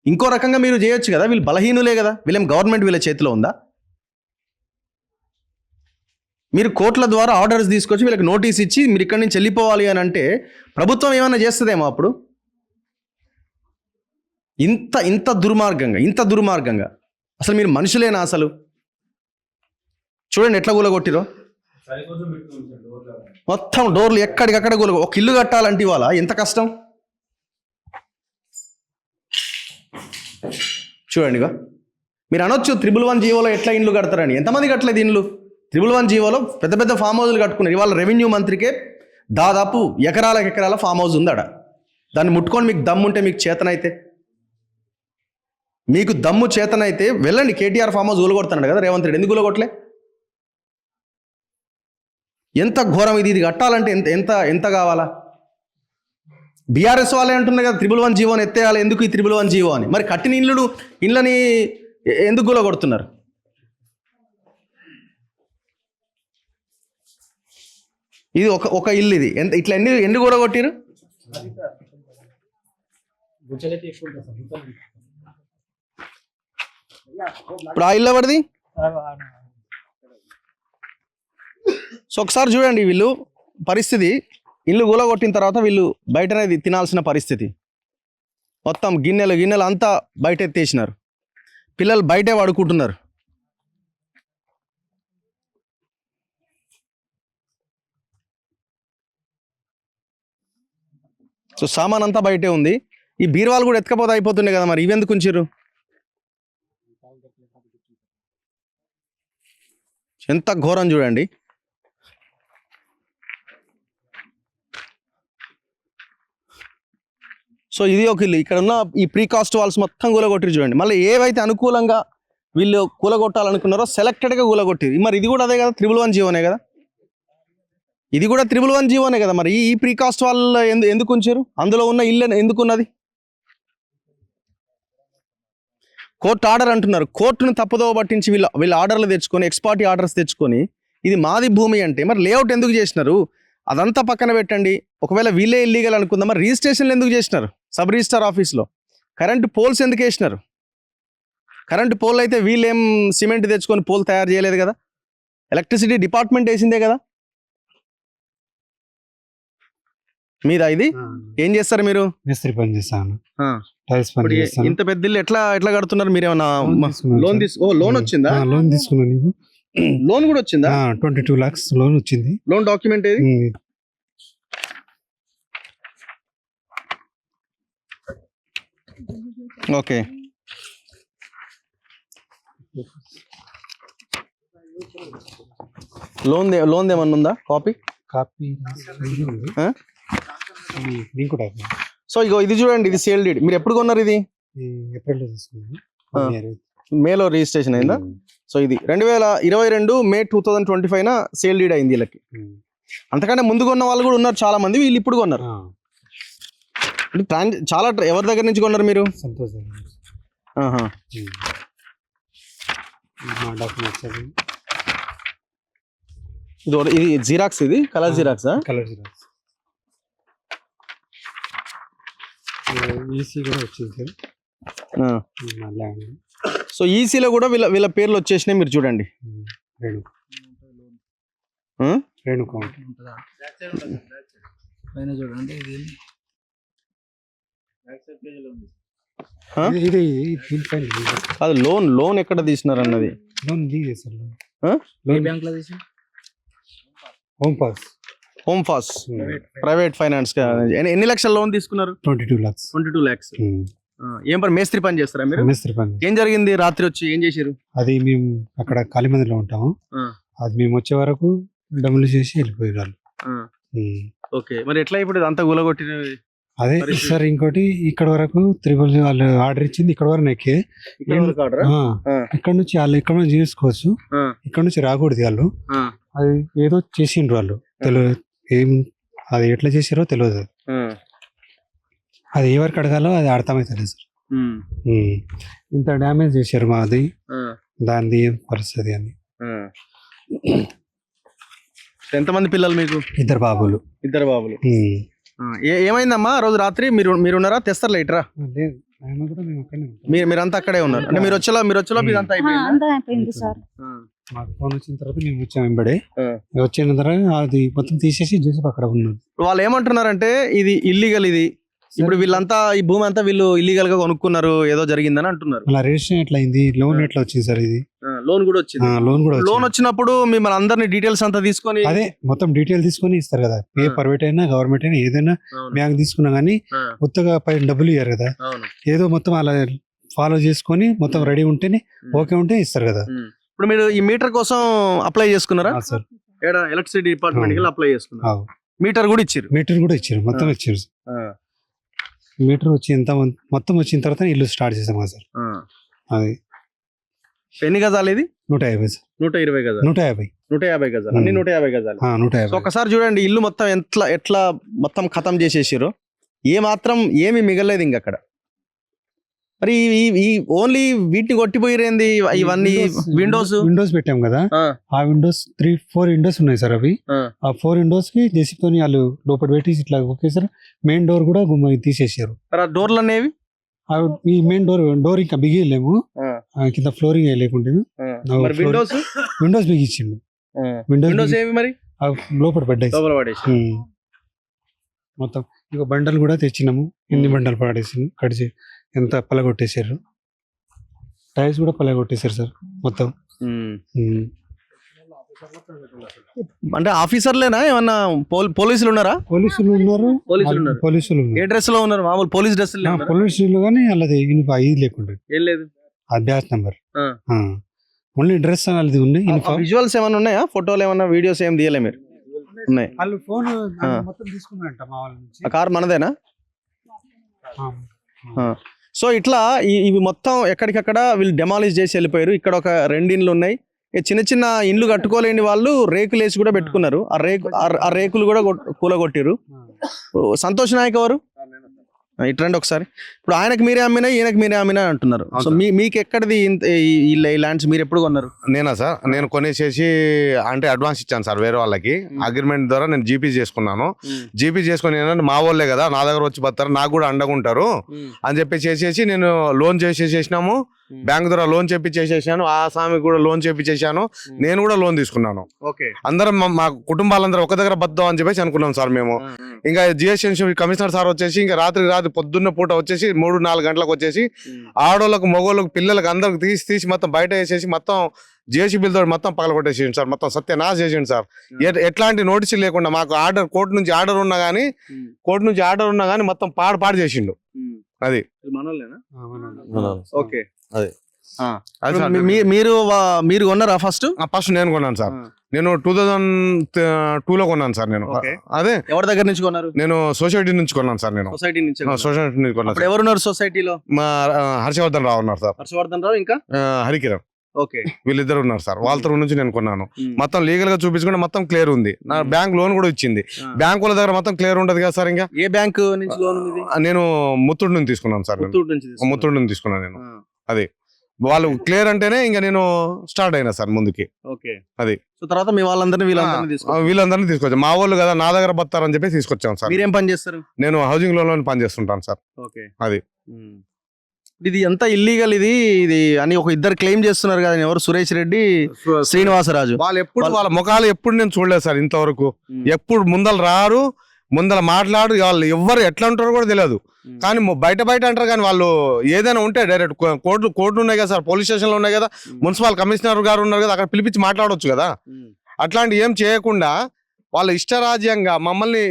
[SPEAKER 1] ఇంకో రకంగా మీరు చేయొచ్చు కదా. వీళ్ళు బలహీనులే కదా, వీళ్ళేం గవర్నమెంట్ వీళ్ళ చేతిలో ఉందా? మీరు కోర్టుల ద్వారా ఆర్డర్స్ తీసుకొచ్చి వీళ్ళకి నోటీస్ ఇచ్చి మీరు ఇక్కడి నుంచి వెళ్ళిపోవాలి అని అంటే ప్రభుత్వం ఏమైనా చేస్తుందేమో అప్పుడు? ఇంత దుర్మార్గంగా అసలు మీరు మనుషులేనా? అసలు చూడండి ఎట్లా కూలగొట్టిరో. మొత్తం డోర్లు ఎక్కడికక్కడ ఒక ఇల్లు కట్టాలంటే ఇవాళ ఎంత కష్టం చూడండి. మీరు అనొచ్చు 111 జీవోలో ఎట్లా ఇండ్లు కడతారని. ఎంతమంది కట్టలేదు ఇండ్లు? 111 జీవోలో పెద్ద పెద్ద ఫామ్ హౌస్లు కట్టుకున్నారు. ఇవాళ రెవెన్యూ మంత్రికే దాదాపు ఎకరాల ఫామ్ హౌస్ ఉంది. దాన్ని ముట్టుకొని మీకు దమ్ముంటే, మీకు చేతనైతే, మీకు దమ్ము చేతనైతే వెళ్ళండి. కేటీఆర్ ఫామ్ హౌస్ కూలగొడుతున్నాడు కదా రేవంత్ రెడ్డి, ఎందుకు కూలగొట్టలే? ఎంత ఘోరం ఇది కట్టాలంటే ఎంత కావాలా? బీఆర్ఎస్ వాళ్ళే అంటున్నారు కదా 111 జీవోని ఎత్తేయాలి, ఎందుకు ఈ 111 జీవో అని. మరి కట్టిన ఇళ్ళని ఎందుకు కూలగొడుతున్నారు? ఇది ఒక ఇల్లు, ఇది ఇట్లా ఎన్ని కూలగొట్టిరు? ఇప్పుడు ఆ ఇల్లు ఎవరిది? సో ఒకసారి చూడండి వీళ్ళు పరిస్థితి. ఇల్లు కూలగొట్టిన తర్వాత వీళ్ళు బయటనే తినాల్సిన పరిస్థితి. మొత్తం గిన్నెలు అంతా బయట ఎత్తేసినారు. పిల్లలు బయటే పడుకుంటున్నారు. సో సామాన్ అంతా బయటే ఉంది. ఈ బీరువాలు కూడా ఎత్తుకపోతే అయిపోతుండే కదా, మరి ఇవెందుకు ఉంచారు? ఎంత ఘోరం చూడండి. సో ఇది ఒక ఇల్లు. ఇక్కడ ఉన్న ఈ ప్రీకాస్ట్ వాల్స్ మొత్తం కూలగొట్టిరు చూడండి. మళ్ళీ ఏవైతే అనుకూలంగా వీళ్ళు కూలగొట్టాలనుకున్నారో సెలెక్టెడ్గా కూలగొట్టిరు. మరి ఇది కూడా అదే కదా, 111 జీవోనే కదా, ఇది కూడా 111 జీవోనే కదా. మరి ఈ ప్రీకాస్ట్ వాళ్ళు ఎందుకు ఉంచారు? అందులో ఉన్న ఇల్లు ఎందుకున్నది? కోర్టు ఆర్డర్ అంటున్నారు. కోర్టును తప్పుదోవ పట్టించి వీళ్ళు ఆర్డర్లు తెచ్చుకొని, ఎక్స్పార్టీ ఆర్డర్స్ తెచ్చుకొని ఇది మాది భూమి అంటే మరి లేఅవుట్ ఎందుకు చేసినారు? అదంతా పక్కన పెట్టండి. ఒకవేళ వీళ్ళే ఇల్లీగల్ అనుకుందాం, మరి రిజిస్ట్రేషన్లు ఎందుకు చేసినారు? సబ్ రిజిస్టార్ ఆఫీస్లో కరెంటు పోల్స్ ఎందుకు వేసినారు? కరెంటు పోల్ అయితే వీళ్ళేం సిమెంట్ తెచ్చుకొని పోల్ తయారు చేయలేదు కదా, ఎలక్ట్రిసిటీ డిపార్ట్మెంట్ వేసిందే కదా. మీదా ఇది? ఏం చేస్తారు మీరు?
[SPEAKER 9] మిస్త్రీ పని చేస్తాను,
[SPEAKER 1] ఆ.
[SPEAKER 9] టైల్స్
[SPEAKER 1] ఇప్పుడు
[SPEAKER 9] పని చేస్తాను.
[SPEAKER 1] ఇంత పెద్ద ఇల్లు ఎట్లా కడుతున్నారు మీరు? ఏమన్నా లోన్ లోన్ వచ్చిందా?
[SPEAKER 9] లోన్ తీసుకున్నాను నీకు.
[SPEAKER 1] లోన్ కూడా వచ్చిందా?
[SPEAKER 9] 22 lakhs లోన్ వచ్చింది.
[SPEAKER 1] లోన్ డాక్యుమెంట్ ఏది? ఓకే. లోన్ ఏమన్నా ఉందా? కాపీ ఆ?
[SPEAKER 9] దీనికి కూడా
[SPEAKER 1] సో ఇగో ఇది చూడండి, ఇది సేల్ డీడ్. మీరు ఎప్పుడు కొన్నారు ఇది?
[SPEAKER 9] ఏప్రిల్లో తీసుకున్నాను.
[SPEAKER 1] మేలో రిజిస్ట్రేషన్ అయిందా? సో ఇది 2022 మే 2025 సేల్ డీడ్ అయింది వీళ్ళకి. అంతకంటే ముందు కొన్న వాళ్ళు కూడా ఉన్నారు చాలా మంది, వీళ్ళు ఇప్పుడు కొన్నారు. అంటే చాలా ఎవరి దగ్గర నుంచి కొన్నారు మీరు?
[SPEAKER 9] సంతోష్
[SPEAKER 1] ఆహా.
[SPEAKER 9] డాక్యుమెంట్స్
[SPEAKER 1] ఇది జిరాక్స్, ఇది colour xerox.
[SPEAKER 9] Colour xerox. EC కూడా వచ్చింది సార్.
[SPEAKER 1] సో ఈసీలో కూడా వీళ్ళ పేర్లు వచ్చేసినాయి, మీరు చూడండి.
[SPEAKER 9] రేణుకా ఇది
[SPEAKER 1] అది లోన్ ఎక్కడ తీసినారు అన్నది.
[SPEAKER 9] Loan sir.
[SPEAKER 1] హోమ్ ఫాస్ ప్రైవేట్ ఫైనాన్స్. ఎన్ని లక్షల లోన్ తీసుకున్నారు?
[SPEAKER 9] 22 lakhs.
[SPEAKER 1] 22 lakhs. ఏం పని? మేస్త్రి పని చేస్తారా మీరు?
[SPEAKER 9] మేస్త్రి పని.
[SPEAKER 1] ఏం జరిగింది రాత్రి వచ్చి ఏం చేశారు?
[SPEAKER 9] అది మేము అక్కడ కాళీమందిలో ఉంటాము. అది మేము వచ్చే వరకు డబ్బులు చేసి వెళ్ళిపోయారు.
[SPEAKER 1] ఓకే, మరి ఎట్లా ఇప్పుడు అంతా గులగొట్టిన?
[SPEAKER 9] అదే సార్, ఇంకోటి ఇక్కడ వరకు త్రిబుల్ వాళ్ళు ఆర్డర్ ఇచ్చింది, ఇక్కడ వరకు నెక్కే. ఇక్కడ నుంచి వాళ్ళు ఇక్కడ నుంచి చేసుకోవచ్చు, ఇక్కడ నుంచి రాకూడదు వాళ్ళు. అది ఏదో చేసిండ్రు వాళ్ళు, తెలియదు ఏం, అది ఎట్లా చేసారో తెలియదు. అది ఎవరికి అడగాలో అది అర్థమైతలేదు సార్. ఇంత డ్యామేజ్ చేశారు మాది, దాని పరిస్థితి అని.
[SPEAKER 1] ఎంతమంది పిల్లలు మీకు?
[SPEAKER 9] 2 బాబులు.
[SPEAKER 1] 2 బాబులు. ఏమైందమ్మా ఆ రోజు రాత్రి? మీరున్నారా? తెస్తారు లేటరా? మీరంతా అక్కడే ఉన్నారు అంటే మీరు వచ్చేలా ఇదంతా
[SPEAKER 3] అయిపోయింది సార్.
[SPEAKER 9] మాకు ఫోన్ వచ్చిన తర్వాత మేము వచ్చాము వెంబడే. వచ్చిన తర్వాత అది మొత్తం తీసేసి చేసి అక్కడ ఉన్నారు.
[SPEAKER 1] వాళ్ళు ఏమంటున్నారంటే ఇది ఇల్లీగల్, ఇది ఇప్పుడు వీళ్ళంతా ఈ భూమి అంతా వీళ్ళు ఇల్లీగల్ గా కొనుక్కున్నారు, ఏదో జరిగిందని అంటున్నారు.
[SPEAKER 9] అలా రిజిస్ట్రేషన్ ఎట్లా అయింది? లోన్ ఎట్లా వచ్చింది సార్? ఇది
[SPEAKER 1] లోన్ కూడా వచ్చింది. లోన్ వచ్చినప్పుడు మిమ్మల్ని అందరినీ డీటెయిల్స్ అంతా తీసుకొని,
[SPEAKER 9] అదే మొత్తం డీటెయిల్ తీసుకొని ఇస్తారు కదా. ఏ ప్రైవేట్ అయినా గవర్నమెంట్ అయినా ఏదైనా బ్యాంక్ తీసుకున్నా గానీ కొత్తగా పైన డబ్బులు ఇయ్యారు కదా. ఏదో మొత్తం అలా ఫాలో చేసుకొని మొత్తం రెడీ ఉంటేనే ఓకే ఉంటే ఇస్తారు కదా.
[SPEAKER 1] ఇప్పుడు మీరు ఈ మీటర్ కోసం అప్లై చేసుకున్నారా
[SPEAKER 9] సార్?
[SPEAKER 1] ఎలక్ట్రిసిటీ డిపార్ట్మెంట్ కి అప్లై చేసుకున్నారు. మీటర్ కూడా ఇచ్చారు?
[SPEAKER 9] మీటర్ కూడా ఇచ్చారు, మొత్తం ఇచ్చారు. మీటర్ వచ్చి ఎంత మొత్తం వచ్చిన తర్వాత ఇల్లు స్టార్ట్ చేసాం కదా సార్. అది
[SPEAKER 1] ఎన్ని గజాలు? ఇది
[SPEAKER 9] 150 సార్.
[SPEAKER 1] 120 గజాలు. 150 గజాలు. అన్ని 150 గజాలు.
[SPEAKER 9] 150.
[SPEAKER 1] ఒకసారి చూడండి ఇల్లు మొత్తం ఎట్లా మొత్తం ఖతం చేసేసారు. ఏమి మిగలేదు ఇంక అక్కడ. మరి ఈ ఓన్లీ వీటిని కొట్టిపోయిరేంది? ఇవన్నీ
[SPEAKER 9] విండోస్ పెట్టాం కదా, ఆ విండోస్ 3-4 విండోస్ ఉన్నాయి సార్. అవి ఆ 4 విండోస్ కి జెసితో వాళ్ళు లోపల పెట్టి ఇట్లా ఓకే సార్. మెయిన్ డోర్ కూడా తీసేసారు.
[SPEAKER 1] డోర్లు అనేవి
[SPEAKER 9] ఈ మెయిన్ డోర్ ఇంకా బిగిలేము, కింద ఫ్లోరింగ్ లేకుంటే విండోస్ బిగించిండు.
[SPEAKER 1] విండోస్ ఏవి మరి
[SPEAKER 9] లోపల పడ్డాయి మొత్తం. ఇక బండలు కూడా తెచ్చినాము, ఎన్ని బండలు పడేసి కడిచి ఎంత పలగొట్టేసారు. టైల్స్ కూడా పలగొట్టేసారు సార్ మొత్తం.
[SPEAKER 1] అంటే ఆఫీసర్లేనా ఏమన్నా? పోలీసులు ఉన్నారా?
[SPEAKER 9] పోలీసులు ఉన్నారు.
[SPEAKER 1] ఏ డ్రెస్ లో ఉన్నారు? మామూలు పోలీస్ డ్రెస్?
[SPEAKER 9] పోలీసులు కానీ వాళ్ళది ఇది లేకుండా
[SPEAKER 1] ఏం లేదు.
[SPEAKER 9] ఆ బ్యాచ్ నెంబర్ ఓన్లీ డ్రెస్ వాళ్ళది ఉంది.
[SPEAKER 1] విజువల్స్ ఏమైనా ఉన్నాయా? ఫోటోలు ఏమన్నా, వీడియోస్ ఏం తీయలే మీరు? ఉన్నాయి.
[SPEAKER 9] వాళ్ళు ఫోన్ మొత్తం తీసుకున్నారంట మా వాళ్ళ నుంచి.
[SPEAKER 1] ఆ కార్ మనదేనా? సో ఇట్లా ఇవి మొత్తం ఎక్కడికక్కడ వీళ్ళు డెమాలిష్ చేసి వెళ్ళిపోయారు. ఇక్కడ ఒక 2 ఇండ్లు ఉన్నాయి. చిన్న ఇండ్లు కట్టుకోలేని వాళ్ళు రేకులు వేసి కూడా పెట్టుకున్నారు. ఆ రేకులు కూడా కూలగొట్టిరు. సంతోష్ నాయక్ ఎవరు? ఇట్రండి ఒకసారి. ఇప్పుడు ఆయనకు మీరే అమ్మినా, ఈయనకు మీరే అమ్మినా అంటున్నారు. సో మీకు ఎక్కడిది ఈ ల్యాండ్స్? మీరు ఎప్పుడు కొన్నారు?
[SPEAKER 4] నేనా సార్, నేను కొనేసేసి అంటే అడ్వాన్స్ ఇచ్చాను సార్ వేరే వాళ్ళకి. అగ్రిమెంట్ ద్వారా నేను జీపీ చేసుకున్నాను. జీపీ చేసుకుని ఏంటంటే మా వాళ్ళే కదా నా దగ్గర వచ్చి బతారు, నాకు కూడా అండగా ఉంటారు అని చెప్పి చేసేసి నేను లోన్ చేసేసినాము. బ్యాంక్ ద్వారా లోన్ చేపించేసేసాను, ఆ స్వామికి కూడా లోన్ చేపించేసాను, నేను కూడా లోన్ తీసుకున్నాను.
[SPEAKER 1] ఓకే.
[SPEAKER 4] అందరం మా కుటుంబాలందరూ ఒక దగ్గర బద్దాం అని చెప్పేసి అనుకున్నాం సార్ మేము. ఇంకా జిఎస్టీ కమిషనర్ సార్ వచ్చేసి ఇంకా రాత్రి పొద్దున్న పూట వచ్చేసి 3-4 గంటలకు వచ్చేసి ఆడోళ్ళకు మగోళ్ళకు పిల్లలకు అందరికి తీసి మొత్తం బయట వేసేసి మొత్తం జేసీబీలతో మొత్తం పగలగొట్టేసిండు సార్. మొత్తం సత్యనాశ చేసిండు సార్. ఎట్లాంటి నోటీసులు లేకుండా మాకు కోర్టు నుంచి ఆర్డర్ ఉన్నా కానీ మొత్తం పాడు చేసిండు. అది
[SPEAKER 1] ఓకే.
[SPEAKER 4] అది
[SPEAKER 1] మీరు కొన్నారా ఫస్ట్?
[SPEAKER 4] ఫస్ట్ నేను కొన్నాను సార్. నేను 2002లో కొన్నాను సార్. నేను అదే
[SPEAKER 1] ఎవరి దగ్గర నుంచి కొన్నారు?
[SPEAKER 4] నేను సొసైటీ నుంచి కొన్నాను సార్. నేను
[SPEAKER 1] సొసైటీ నుంచి
[SPEAKER 4] కొన్నాను.
[SPEAKER 1] ఎవరున్నారు సొసైటీలో?
[SPEAKER 4] మా హర్షవర్ధన్ రావు ఉన్నారు సార్.
[SPEAKER 1] హర్షవర్ధన్ రావు ఇంకా
[SPEAKER 4] హరికిరణ్.
[SPEAKER 1] ఓకే.
[SPEAKER 4] వీళ్ళిద్దరు ఉన్నారు సార్. వాళ్ళ తరఫు నుంచి నేను కొన్నాను. మొత్తం లీగల్ గా చూపించుకుంటే మొత్తం క్లియర్ ఉంది. నా బ్యాంక్ లోన్ కూడా ఇచ్చింది. బ్యాంక్ వాళ్ళ దగ్గర మొత్తం క్లియర్ ఉంటది కదా సార్. ఇంకా
[SPEAKER 1] ఏ బ్యాంక్ నుంచి లోన్?
[SPEAKER 4] నేను ముత్తూరు నుంచి తీసుకున్నాను సార్. ముత్తూరు నుంచి తీసుకున్నాను నేను. అది వాళ్ళు క్లియర్ అంటేనే ఇంకా నేను స్టార్ట్ అయినా సార్ ముందుకి.
[SPEAKER 1] ఓకే.
[SPEAKER 4] అది
[SPEAKER 1] తర్వాత మీ
[SPEAKER 4] వీళ్ళందరినీ తీసుకొచ్చాం. మా వాళ్ళు కదా నా దగ్గర బతారని చెప్పి తీసుకొచ్చాం సార్.
[SPEAKER 1] మీరేం పని చేస్తారు?
[SPEAKER 4] నేను హౌసింగ్ లోన్ లో పని చేస్తుంటాను సార్.
[SPEAKER 1] ఓకే.
[SPEAKER 4] అది
[SPEAKER 1] ఇది ఎంత ఇల్లీగల్ ఇది అని ఒక ఇద్దరు క్లెయిమ్ చేస్తున్నారు కదా. ఎవరు? సురేష్ రెడ్డి, శ్రీనివాసరాజు.
[SPEAKER 4] వాళ్ళ ముఖాలు ఎప్పుడు నేను చూడలేదు సార్ ఇంతవరకు. ఎప్పుడు ముందలు రారు, ముందల మాట్లాడు. వాళ్ళు ఎవరు ఎట్లా ఉంటారో కూడా తెలియదు. కానీ బయట అంటారు. కానీ వాళ్ళు ఏదైనా ఉంటే డైరెక్ట్ కోర్టు ఉన్నాయి కదా సార్, పోలీస్ స్టేషన్ లో ఉన్నాయి కదా, మున్సిపల్ కమిషనర్ గారు ఉన్నారు కదా, అక్కడ పిలిపించి మాట్లాడవచ్చు కదా. అట్లాంటి ఏం చేయకుండా వాళ్ళ ఇష్టరాజ్యంగా మమ్మల్ని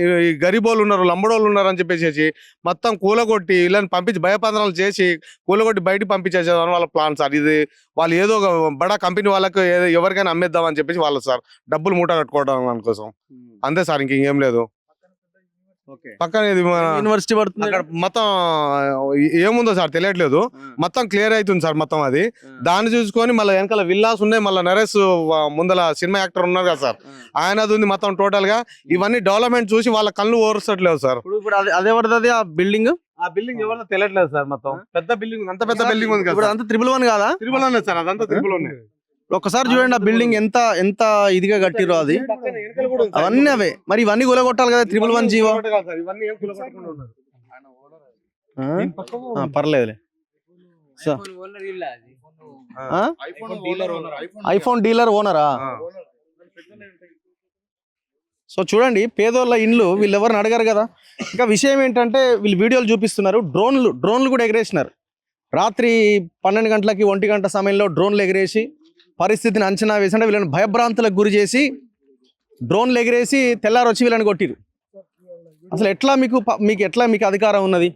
[SPEAKER 4] గరీబోళ్ళు ఉన్నారు, లంబడోళ్ళు ఉన్నారు అని చెప్పేసి మొత్తం కూలగొట్టి వీళ్ళని పంపించి భయపందనాలు చేసి కూలగొట్టి బయటికి పంపించేసేదాన్ని వాళ్ళ ప్లాన్ సార్. ఇది వాళ్ళు ఏదో ఒక బడా కంపెనీ వాళ్ళకు ఎవరికైనా అమ్మేద్దాం అని చెప్పేసి వాళ్ళు సార్ డబ్బులు మూట కట్టుకోవడం దానికోసం. అంతే సార్, ఇంకేం లేదు. పక్కన
[SPEAKER 1] యూనివర్సిటీ పడుతుంది.
[SPEAKER 4] మొత్తం ఏముందో సార్ తెలియట్లేదు. మొత్తం క్లియర్ అవుతుంది సార్ మొత్తం. అది దాన్ని చూసుకొని మళ్ళీ వెనకాల విల్లాస్ ఉన్నాయి. మళ్ళీ నరేష్ ముందల సినిమా యాక్టర్ ఉన్నారు కదా సార్, ఆయనది ఉంది మొత్తం టోటల్ గా. ఇవన్నీ డెవలప్మెంట్ చూసి వాళ్ళ కళ్ళు ఓర్చట్లేదు సార్.
[SPEAKER 1] అదేవరది ఆ బిల్డింగ్?
[SPEAKER 4] ఆ బిల్డింగ్ ఎవరిదో తెలియట్లేదు సార్. మొత్తం పెద్ద బిల్డింగ్, అంత పెద్ద బిల్డింగ్ ఉంది కదా.
[SPEAKER 1] అంతా 111 కాదా?
[SPEAKER 4] 111 సార్, అదంతా 111.
[SPEAKER 1] ఒక్కసారి చూడండి ఆ బిల్డింగ్ ఎంత ఇదిగా కట్టిరో. అది అవన్నీ అవే. మరి ఇవన్నీ కూలగొట్టాలి కదా 111 జీవో. పర్లేదులే. IPhone dealer ఓనరా? సో చూడండి, పేదోళ్ళ ఇండ్లు వీళ్ళు ఎవరిని అడగారు కదా. ఇంకా విషయం ఏంటంటే వీళ్ళు వీడియోలు చూపిస్తున్నారు. డ్రోన్లు కూడా ఎగరేసినారు. రాత్రి 12 గంటలకి 1 గంట సమయంలో డ్రోన్లు ఎగరేసి పరిస్థితిని అంచనా వేసి, అంటే వీళ్ళని భయభ్రాంతులకు గురి చేసి డ్రోన్లు ఎగిరేసి తెల్లారి వచ్చి వీళ్ళని కొట్టిరు. అసలు ఎట్లా మీకు అధికారం ఉన్నది?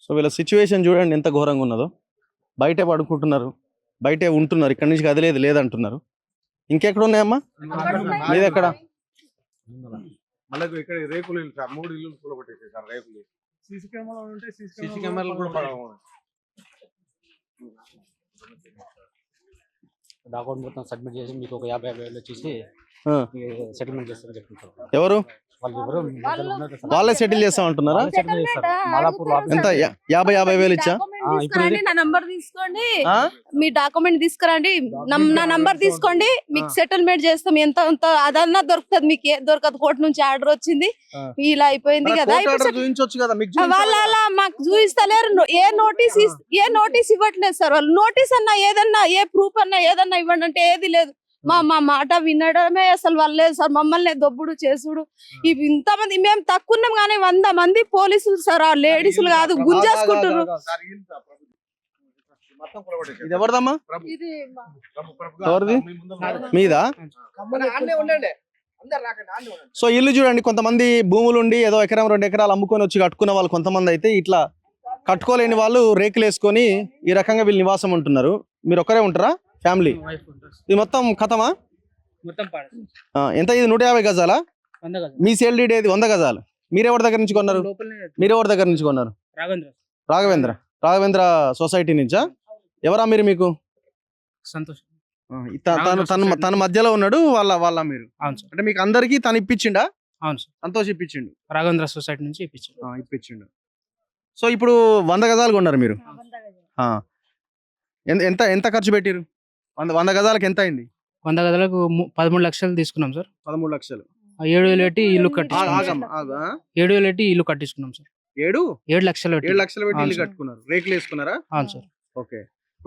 [SPEAKER 1] సో వీళ్ళ సిచ్యువేషన్ చూడండి ఎంత ఘోరంగా ఉన్నదో. బయటే పడుకుంటున్నారు, బయటే ఉంటున్నారు. ఇక్కడి నుంచి కదిలేదు లేదంటున్నారు. ఇంకెక్కడ ఉన్నాయమ్మా? మీది ఎక్కడ?
[SPEAKER 4] ఇక్కడ రేకులు ఇల్లు సార్, 3 ఇల్లు కూలగొట్టేసారు. రేకులు సీసీ కెమెరాలు కూడా
[SPEAKER 10] డాక్యుమెంట్ మొత్తం సబ్మిట్ చేసి మీకు ఒక 50,000 వచ్చేసి సెటిల్మెంట్ చేస్తారని చెప్తున్నారు.
[SPEAKER 1] ఎవరు? వాళ్ళే సెటిల్ చేస్తామంటున్నారా? ఎంత? 50,000 ఇచ్చా?
[SPEAKER 3] నా నంబర్ తీసుకోండి, మీ డాక్యుమెంట్ తీసుకురండి, నా నంబర్ తీసుకోండి, మీకు సెటిల్మెంట్ చేస్తాం. ఎంత అదన్నా దొరుకుతుంది. మీకు ఏ దొరకదు. కోర్టు నుంచి ఆర్డర్ వచ్చింది, ఇలా అయిపోయింది కదా. వాళ్ళు అలా మాకు చూపిస్తలేరు. ఏ నోటీస్ ఇవ్వట్లేదు సార్. వాళ్ళు నోటీస్ అన్నా ఏదన్నా, ఏ ప్రూఫ్ అన్నా ఏదన్నా ఇవ్వండి అంటే ఏది లేదు. మా మాట వినడమే అసలు వాళ్ళు లేదు సార్. మమ్మల్ని దొబ్బుడు చేసుడు. ఇవి ఇంతమంది మేము తక్కువ ఉన్నాం కానీ 100 మంది పోలీసులు సార్. ఆ లేడీసులు కాదు, గుంజేసుకుంటారు.
[SPEAKER 1] ఎవరిదమ్మా? ఎవరిది? మీదా? సో ఇల్లు చూడండి, కొంతమంది భూములు ఉండి ఏదో 1-2 ఎకరాలు అమ్ముకొని వచ్చి కట్టుకున్న వాళ్ళు కొంతమంది అయితే ఇట్లా కట్టుకోలేని వాళ్ళు రేకులు వేసుకొని ఈ రకంగా వీళ్ళు నివాసం ఉంటున్నారు. మీరు ఒక్కరే ఉంటారా? ఫ్యామిలీ? ఇది మొత్తం కథమా? ఎంత ఇది? 150 గజాలా? మీ సేల్ డీడ్ ఏది? 100 గజాలు. మీరెవరి దగ్గర నుంచి కొన్నారు? రాఘవేంద్ర సొసైటీ నుంచా? ఎవరా మీరు? మీకు
[SPEAKER 10] సంతోష్
[SPEAKER 1] తన మధ్యలో ఉన్నాడు. వాళ్ళ మీరు అంటే మీకు అందరికి తను ఇప్పించిండా?
[SPEAKER 10] అవును సార్,
[SPEAKER 1] సంతోష్ ఇప్పించిండు.
[SPEAKER 10] రాఘవేంద్ర సొసైటీ నుంచి
[SPEAKER 1] ఇప్పించిండు. సో ఇప్పుడు 100 గజాలు కొన్నారు మీరు. ఎంత ఖర్చు పెట్టిరు? 100 గజాలకు ఎంత అయింది?
[SPEAKER 10] 100 గజాలకు 13 లక్షలు తీసుకున్నాం సార్.
[SPEAKER 1] 13 లక్షలు.
[SPEAKER 10] ఆ 7,000 పెట్టి ఇల్లు కట్టించుకున్నాం సార్.
[SPEAKER 1] ఆగమ్మ, ఆగు, ఆ?
[SPEAKER 10] 7,000 పెట్టి ఇల్లు కట్టించుకున్నాం సార్.
[SPEAKER 1] 7
[SPEAKER 10] లక్షలు పెట్టి.
[SPEAKER 1] లక్షలు పెట్టి
[SPEAKER 10] అవును
[SPEAKER 1] ఇల్లు
[SPEAKER 10] సార్.
[SPEAKER 1] కట్టుకున్నారు, రేకులు వేసుకున్నారా?
[SPEAKER 10] అవును సార్.
[SPEAKER 1] ఓకే.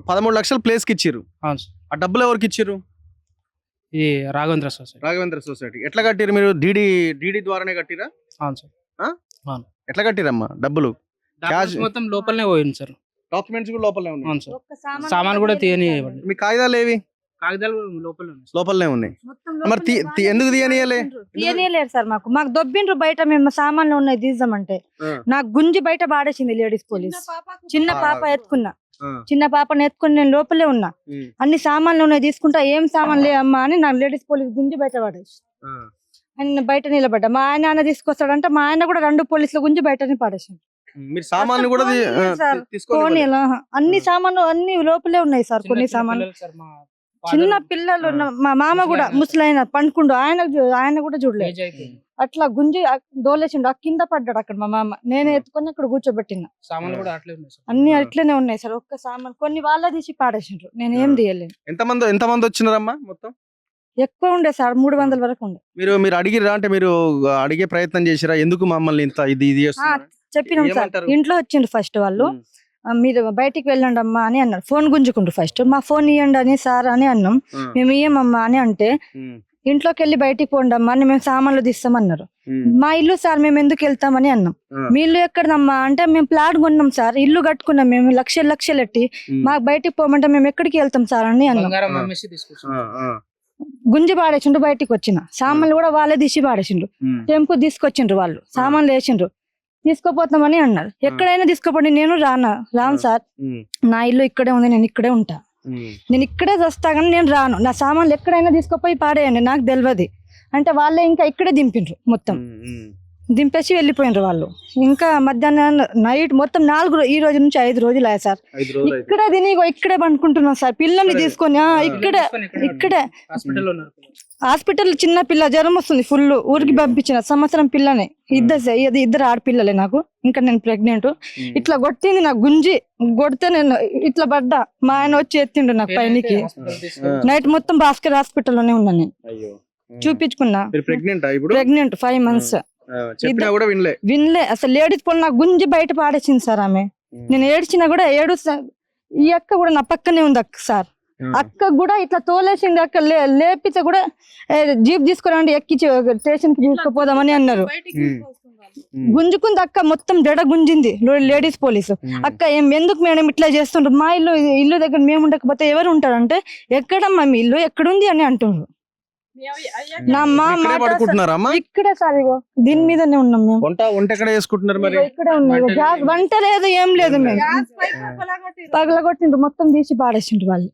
[SPEAKER 1] 13 లక్షలు ప్లేస్ కి ఇచ్చిర్రు.
[SPEAKER 10] అవును సార్.
[SPEAKER 1] ఆ డబ్బులు ఎవరికి ఇచ్చిర్రు?
[SPEAKER 10] ఇది రాఘవేంద్ర సొసైటీ.
[SPEAKER 1] రాఘవేంద్ర సొసైటీ. ఎట్లా కట్టిరు మీరు? డీడీ ద్వారానే కట్టిరా?
[SPEAKER 10] అవును సార్.
[SPEAKER 1] ఎట్లా కట్టిరమ్మా డబ్బులు?
[SPEAKER 10] డాక్యుమెంట్స్ మొత్తం లోపలనే పోయింది సార్.
[SPEAKER 1] డాక్యుమెంట్స్ కూడా లోపలనే ఉన్నాయి.
[SPEAKER 10] అవును సార్. సామాన్ కూడా తీయనివ్వండి.
[SPEAKER 1] మీ కాగితాలు ఏవి?
[SPEAKER 10] కాగితాలు లోపలనే ఉన్నాయి సార్.
[SPEAKER 1] లోపలనే ఉన్నాయి. మరి ఎందుకు తీయనియలే?
[SPEAKER 11] తీయనేలేరు సార్. మాకు దొబ్బిండ్రు బయట. మేము సామాన్లు ఉన్నాయి తీద్దామంటే నాకు గుంజి బయట పాడేసింది లేడీస్ పోలీస్. చిన్న పాప ఎత్తుకున్నా, చిన్న పాపను ఎత్తుకుని నేను లోపలే ఉన్నా. అన్ని సామాన్లు ఉన్నాయి తీసుకుంటా, ఏం సామాన్ లే అమ్మా అని నాకు లేడీస్ పోలీస్ గుంజి బయట పడేసి ఆయన బయట నిలబడ్డా. మా ఆయన తీసుకొస్తాడంటే మా ఆయన కూడా 2 పోలీసుల గుంజి బయటనే పడేసాడు.
[SPEAKER 1] మీరు సామాన్లు కూడా
[SPEAKER 11] పోనీ అన్ని సామాన్లు అన్ని లోపలే ఉన్నాయి సార్. కొన్ని సామాన్లు చిన్న పిల్లలు మా మామ కూడా ముసలైన పండుకుండు, ఆయన కూడా చూడలేదు. అట్లా గుంజి దోలేసిండు. కింద పడ్డాడు అక్కడ మా మామ. నేను ఎత్తుకొని అక్కడ కూర్చోబెట్టిన.
[SPEAKER 10] సామాన్లు కూడా అట్లే ఉన్నాయి సార్.
[SPEAKER 11] అన్ని అట్లనే ఉన్నాయి సార్. ఒక్క సామాన్ కొన్ని వాళ్ళ తీసి పాడేసిండ్రు. నేను ఏం తీయలేను.
[SPEAKER 1] ఎంతమంది వచ్చినారమ్మా మొత్తం?
[SPEAKER 11] ఎక్కువ ఉండే సార్, 300 వరకు ఉండే.
[SPEAKER 1] మీరు అడిగిరా? అంటే మీరు అడిగే ప్రయత్నం చేసిరా? ఎందుకు మమ్మల్ని ఇంత ఇది
[SPEAKER 11] చెప్పినాం సార్. ఇంట్లో వచ్చిండ్రు ఫస్ట్ వాళ్ళు. మీరు బయటికి వెళ్ళండి అమ్మా అని అన్నారు. ఫోన్ గుంజుకుండ్రు ఫస్ట్. మా ఫోన్ ఇవ్వండి అని సార్ అని అన్నాం. మేము ఇయ్యమమ్మా అని అంటే ఇంట్లోకి వెళ్ళి బయటికి పోండి అమ్మా అని మేము సామాన్లు తీస్తామన్నారు. మా ఇల్లు సార్, మేము ఎందుకు వెళ్తామని అన్నాం. మీ ఇల్లు ఎక్కడదమ్మా అంటే మేము ప్లాట్ కొన్నాం సార్, ఇల్లు కట్టుకున్నాం మేము లక్షలు ఎట్టి, మాకు బయటికి పోమంటే మేము ఎక్కడికి వెళ్తాం సార్ అని అన్నాం. గుంజి పాడేసిండ్రు. బయటికి వచ్చిన సామాన్లు కూడా వాళ్ళే తీసి పాడేసిండ్రు. టెంపు తీసుకొచ్చిండ్రు వాళ్ళు, సామాన్లు వేసిండ్రు. తీసుకోపోతామని అన్నారు. ఎక్కడైనా తీసుకోపోండి, నేను రాను సార్, నా ఇల్లు ఇక్కడే ఉంది, నేను ఇక్కడే ఉంటా, నేను ఇక్కడే వస్తా కానీ నేను రాను, నా సామాన్లు ఎక్కడైనా తీసుకుపోయి పాడేయండి, నాకు తెలియదు అంటే వాళ్ళే ఇంకా ఇక్కడే దింపిండ్రు. మొత్తం దింపేసి వెళ్ళిపోయినరు వాళ్ళు. ఇంకా మధ్యాహ్నం నైట్ మొత్తం 4 ఈ రోజు నుంచి 5 రోజులు అయ్యా సార్. ఇక్కడే తిని ఇక్కడే పండుకుంటున్నాం సార్, పిల్లల్ని తీసుకొని. ఇక్కడే హాస్పిటల్ చిన్న పిల్ల జ్వరం వస్తుంది ఫుల్, ఊరికి పంపించిన సంవత్సరం పిల్లనే. ఇద్దరు ఆడపిల్లలే నాకు, ఇంకా నేను ప్రెగ్నెంట్. ఇట్లా కొట్టింది నాకు గుంజి. కొడితే నేను ఇట్లా పడ్డా. మా ఆయన వచ్చి ఎత్తిండు నాకు పైనకి. నైట్ మొత్తం భాస్కర్ హాస్పిటల్లోనే ఉన్నా నేను. చూపించుకున్నా. Pregnant 5 months. వినలే అసలు. లేడీస్ పోల్ నాకు గుంజి బయట పాడేసింది సార్ ఆమె. నేను ఏడ్చినా కూడా ఈ అక్క కూడా నా పక్కనే ఉంది అక్క సార్. అక్క కూడా ఇట్లా తోలేసింది. అక్క లేపితే కూడా జీప్ తీసుకురండి, ఎక్కి స్టేషన్ కి తీసుకుపోదామని అన్నారు. గుంజుకుంది అక్క, మొత్తం దడ గుంజింది లేడీస్ పోలీసు. అక్క ఎందుకు మేడం ఇట్లా చేస్తుండ్రు? మా ఇల్లు దగ్గర మేము ఉండకపోతే ఎవరు ఉంటారంటే, ఎక్కడమ్మా మీ ఇల్లు ఎక్కడుంది అని అంటుండ్రు. ఇక్కడే సార్, ఇగో దీని మీదనే ఉన్నాం మేము. ఇక్కడే ఉన్నాయి. గ్యాస్ వంట లేదు, ఏం లేదు. మేము పగలగొట్టిండ్రు, మొత్తం తీసి పాడేసిండ్రు వాళ్ళు.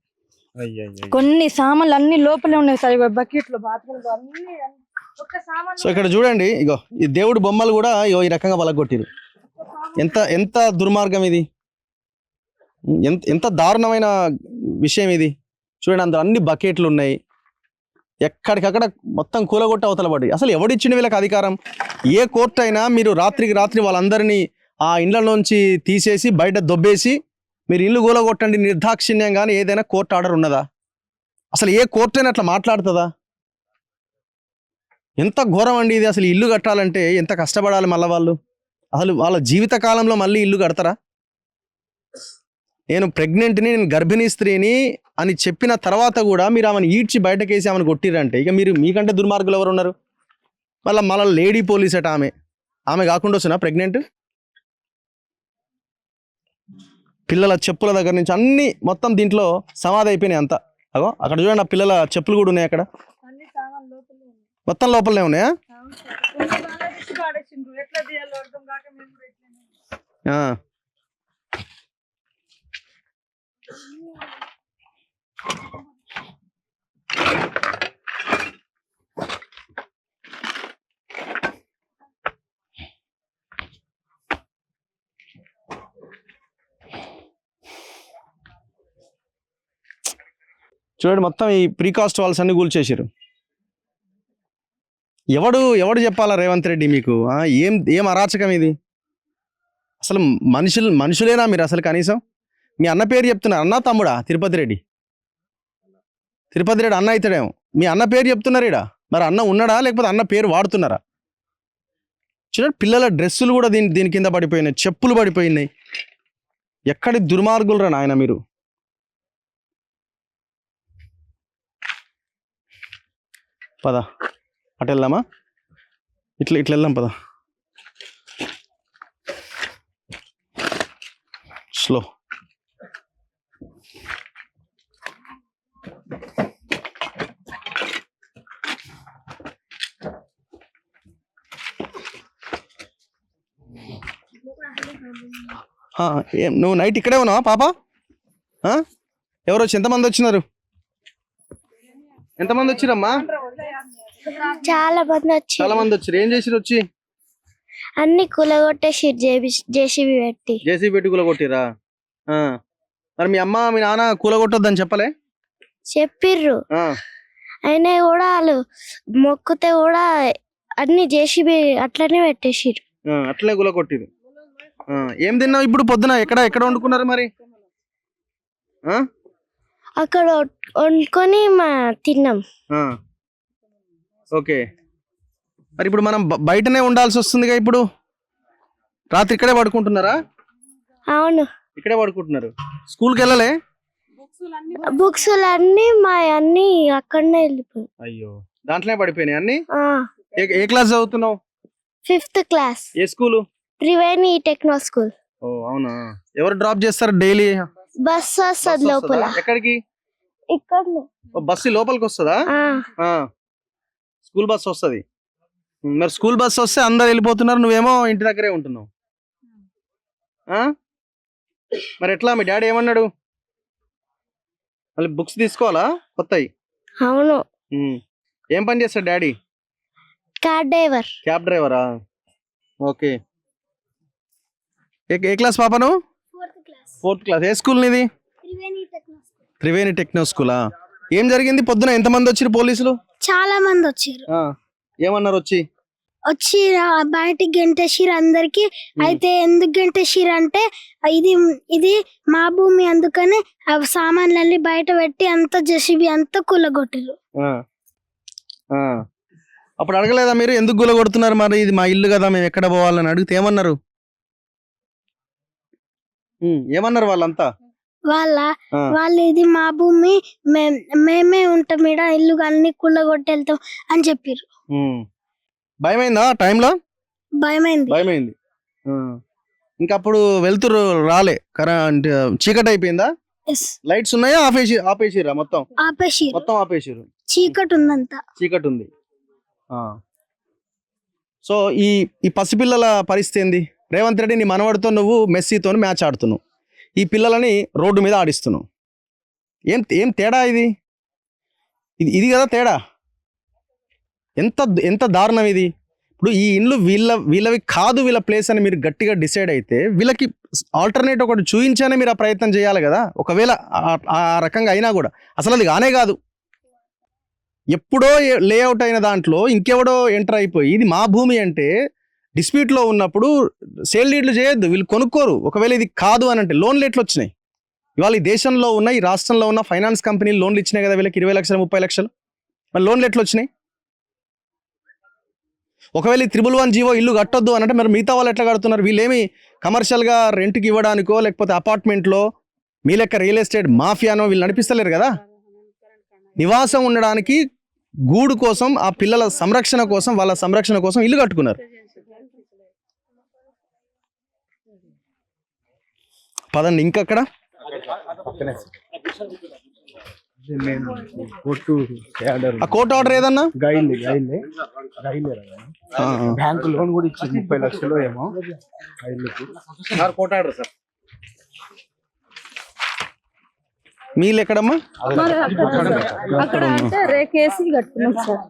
[SPEAKER 11] కొన్ని సామాన్లు అన్ని లోపలే ఉన్నాయి సార్. బకెట్లు, బాత్రూమ్ అన్ని.
[SPEAKER 1] సో ఇక్కడ చూడండి, ఇగో ఈ దేవుడు బొమ్మలు కూడా ఈ రకంగా పలగొట్టిరు. ఎంత దుర్మార్గం ఇది! ఎంత దారుణమైన విషయం ఇది! చూడండి, అందులో అన్ని బకెట్లు ఉన్నాయి. ఎక్కడికక్కడ మొత్తం కూలగొట్ట అవతల పడి. అసలు ఎవడిచ్చిన వీళ్ళకి అధికారం? ఏ కోర్టు అయినా మీరు రాత్రికి రాత్రి వాళ్ళందరినీ ఆ ఇండ్లలోంచి తీసేసి బయట దొబ్బేసి మీరు ఇల్లు కూలగొట్టండి నిర్దాక్షిణ్యం కానీ ఏదైనా కోర్టు ఆర్డర్ ఉన్నదా? అసలు ఏ కోర్టు అయినా అట్లా మాట్లాడుతుందా? ఎంత ఘోరం అండి ఇది! అసలు ఇల్లు కట్టాలంటే ఎంత కష్టపడాలి మళ్ళీ వాళ్ళు. అసలు వాళ్ళ జీవిత కాలంలో మళ్ళీ ఇల్లు కడతారా? నేను ప్రెగ్నెంట్ని, నేను గర్భిణీ స్త్రీని అని చెప్పిన తర్వాత కూడా మీరు ఆమెను ఈడ్చి బయటకేసి ఆమెను కొట్టిరంటే ఇక మీకంటే దుర్మార్గులు ఎవరు ఉన్నారు? మళ్ళీ లేడీ పోలీస్ అట ఆమె కాకుండా వచ్చినా ప్రెగ్నెంట్. పిల్లల చెప్పుల దగ్గర నుంచి అన్ని మొత్తం దీంట్లో సమాధి అయిపోయినాయి అంతా. అగో అక్కడ చూడండి, ఆ పిల్లల చెప్పులు కూడా ఉన్నాయి అక్కడ. మొత్తం లోపలనే ఉన్నాయా? చూడండి, మొత్తం ఈ ప్రీకాస్ట్ వాల్స్ అన్ని కూల్చేసారు. ఎవడు చెప్పాలా రేవంత్ రెడ్డి మీకు? ఏం అరాచకం ఇది! అసలు మనుషులేనా మీరు అసలు? కనీసం మీ అన్న పేరు చెప్తున్నారు. అన్న తమ్ముడా? తిరుపతి రెడ్డి అన్న అవుతాడేమో. మీ అన్న పేరు చెప్తున్నారు ఇడా మరి అన్న ఉన్నాడా లేకపోతే అన్న పేరు వాడుతున్నారా? చూడండి పిల్లల డ్రెస్సులు కూడా దీని కింద పడిపోయినాయి, చెప్పులు పడిపోయినాయి. ఎక్కడి దుర్మార్గులు రా నాయన మీరు. పద అటు వెళ్దామా? ఇట్లా వెళ్దాం పద. స్లో. ఏం నువ్వు నైట్ ఇక్కడే ఉన్నావా పాప? ఎవరు వచ్చి ఎంతమంది వచ్చినారు? ఎంతమంది వచ్చిరమ్మా?
[SPEAKER 2] చాలా మంది వచ్చి
[SPEAKER 1] చాలా మంది వచ్చారు. ఏం చేసిరు వచ్చి?
[SPEAKER 2] అన్ని కూలగొట్టేసి జేసీబీ పెట్టి
[SPEAKER 1] పెట్టి కూలగొట్టిరా? మరి మీ అమ్మ మీ నాన్న కూలగొట్టొద్దని చెప్పలే?
[SPEAKER 2] చెప్పిర్రు. అయినా కూడా వాళ్ళు మొక్కుతే కూడా అన్ని జేసీబీ అట్లనే పెట్టేసిర్రు.
[SPEAKER 1] అట్లనే కూలగొట్టిరు. ఏం తిన్నావు ఇప్పుడు పొద్దున? ఎక్కడ వండుకున్నారు మరి?
[SPEAKER 2] అక్కడ వండుకొని తిన్నాం.
[SPEAKER 1] ఓకే. మరి ఇప్పుడు మనం బయటనే ఉండాల్సి వస్తుందిగా ఇప్పుడు. రాత్రి ఇక్కడే పడుకుంటున్నారా?
[SPEAKER 2] అవును,
[SPEAKER 1] ఇక్కడే పడుకుంటున్నారు. స్కూల్కి వెళ్ళలే?
[SPEAKER 2] బుక్స్ అన్ని మా అన్ని అక్కడనే వెళ్ళిపోయి.
[SPEAKER 1] అయ్యో, దాంట్లోనే పడిపోయినాయి అన్ని. ఏ క్లాస్ చదువుతున్నావు?
[SPEAKER 2] 5th class.
[SPEAKER 1] ఏ స్కూలు?
[SPEAKER 2] Triveni techno school.
[SPEAKER 1] ఓ అవునా. ఎవరు డ్రాప్ చేస్తారు డైలీ?
[SPEAKER 2] బస్ వస్తుంది లోపల.
[SPEAKER 1] ఎక్కడికి?
[SPEAKER 2] ఇక్కడ
[SPEAKER 1] బస్సు లోపలికి వస్తుందా? స్కూల్ బస్ వస్తుంది. మరి స్కూల్ బస్ వస్తే అందరు వెళ్ళిపోతున్నారు, నువ్వేమో ఇంటి దగ్గరే ఉంటున్నావు. మరి ఎట్లా? మీ డాడీ ఏమన్నాడు? మళ్ళీ బుక్స్ తీసుకోవాలా కొత్తవి?
[SPEAKER 2] అవును.
[SPEAKER 1] ఏం పని చేస్తాడు డాడీ?
[SPEAKER 2] క్యాబ్
[SPEAKER 1] డ్రైవరా? ఓకే. ఏ క్లాస్ పాప నువ్వు? 4th class. ఏ స్కూల్ నీది? త్రివేణి టెక్నో స్కూలా? ఏం జరిగింది పొద్దున? ఎంతమంది వచ్చారు పోలీసులు?
[SPEAKER 2] చాలా మంది వచ్చారు.
[SPEAKER 1] ఏమన్నారు వచ్చి?
[SPEAKER 2] బయటికి గెంటేసిరు అందరికి. అయితే ఎందుకు గెంటేసిరు అంటే ఇది మా భూమి, అందుకని సామాన్లన్నీ బయట పెట్టి అంత జేసీబీ అంతా కూలగొట్టారు.
[SPEAKER 1] అప్పుడు అడగలేదా మీరు ఎందుకు కూలగొడుతున్నారు? మరి ఇది మా ఇల్లు కదా, మేము ఎక్కడ పోవాలని అడిగితే ఏమన్నారు? ఏమన్నారు వాళ్ళంతా?
[SPEAKER 2] వాళ్ళు ఇది మా భూమి, మేమే ఉంటాం ఈడ, ఇల్లు అన్ని కూలగొట్టి వెళ్తాం అని చెప్పారు.
[SPEAKER 1] భయమైందా టైంలో?
[SPEAKER 2] భయమైంది.
[SPEAKER 1] ఇంకా అప్పుడు వెళ్తురు రాలే? కరెంట్ చీకటి అయిపోయిందా? లైట్స్ ఉన్నాయా? ఆపేసిరా? మొత్తం ఆపేసిరు.
[SPEAKER 2] చీకటి ఉందంతా.
[SPEAKER 1] చీకటి ఉంది. సో ఈ పసిపిల్లల పరిస్థితి ఏంది? రేవంత్ రెడ్డి నీ మనవడితో నువ్వు మెస్సీతో మ్యాచ్ ఆడుతున్నావు, ఈ పిల్లలని రోడ్డు మీద ఆడిస్తున్నావు. ఏం తేడా ఇది? ఇది కదా తేడా. ఎంత దారుణం ఇది. ఇప్పుడు ఈ ఇండ్లు వీళ్ళవి కాదు, వీళ్ళ ప్లేస్ అని మీరు గట్టిగా డిసైడ్ అయితే వీళ్ళకి ఆల్టర్నేట్ ఒకటి చూయించానే మీరు ఆ ప్రయత్నం చేయాలి కదా. ఒకవేళ ఆ రకంగా అయినా కూడా అసలు అది కానే కాదు. ఎప్పుడో లేఅవుట్ అయిన దాంట్లో ఇంకెవడో ఎంటర్ అయిపోయి ఇది మా భూమి అంటే డిస్ప్యూట్లో ఉన్నప్పుడు సేల్ డీడ్లు చేయొద్దు, వీళ్ళు కొనుక్కోరు. ఒకవేళ ఇది కాదు అని అంటే లోన్లు ఎట్లు వచ్చినాయి? ఇవాళ ఈ దేశంలో ఉన్న, ఈ రాష్ట్రంలో ఉన్న ఫైనాన్స్ కంపెనీలు లోన్లు ఇచ్చినాయి కదా వీళ్ళకి, 20 లక్షలు 30 లక్షలు. మరి లోన్లు ఎట్లు వచ్చినాయి? ఒకవేళ 111 జీవో ఇల్లు కట్టొద్దు అని అంటే మరి మిగతా వాళ్ళు ఎట్లా కడుతున్నారు? వీళ్ళేమి కమర్షియల్గా రెంట్కి ఇవ్వడానికో లేకపోతే అపార్ట్మెంట్లో మీ లెక్క రియల్ ఎస్టేట్ మాఫియానో వీళ్ళు నడిపిస్తలేరు కదా. నివాసం ఉండడానికి గూడు కోసం, ఆ పిల్లల సంరక్షణ కోసం, వాళ్ళ సంరక్షణ కోసం ఇల్లు కట్టుకున్నారు. పదండి ఇంకక్కడ. ఆ కోర్టు ఆర్డర్ ఏదన్నా?
[SPEAKER 9] బ్యాంకు లోన్ కూడా ఇచ్చింది 30 లక్షలు ఏమో.
[SPEAKER 1] Court order sir. మీలు ఎక్కడమ్మా?
[SPEAKER 3] అక్కడ అంటే రేకేసి కట్టుకున్నాం సార్.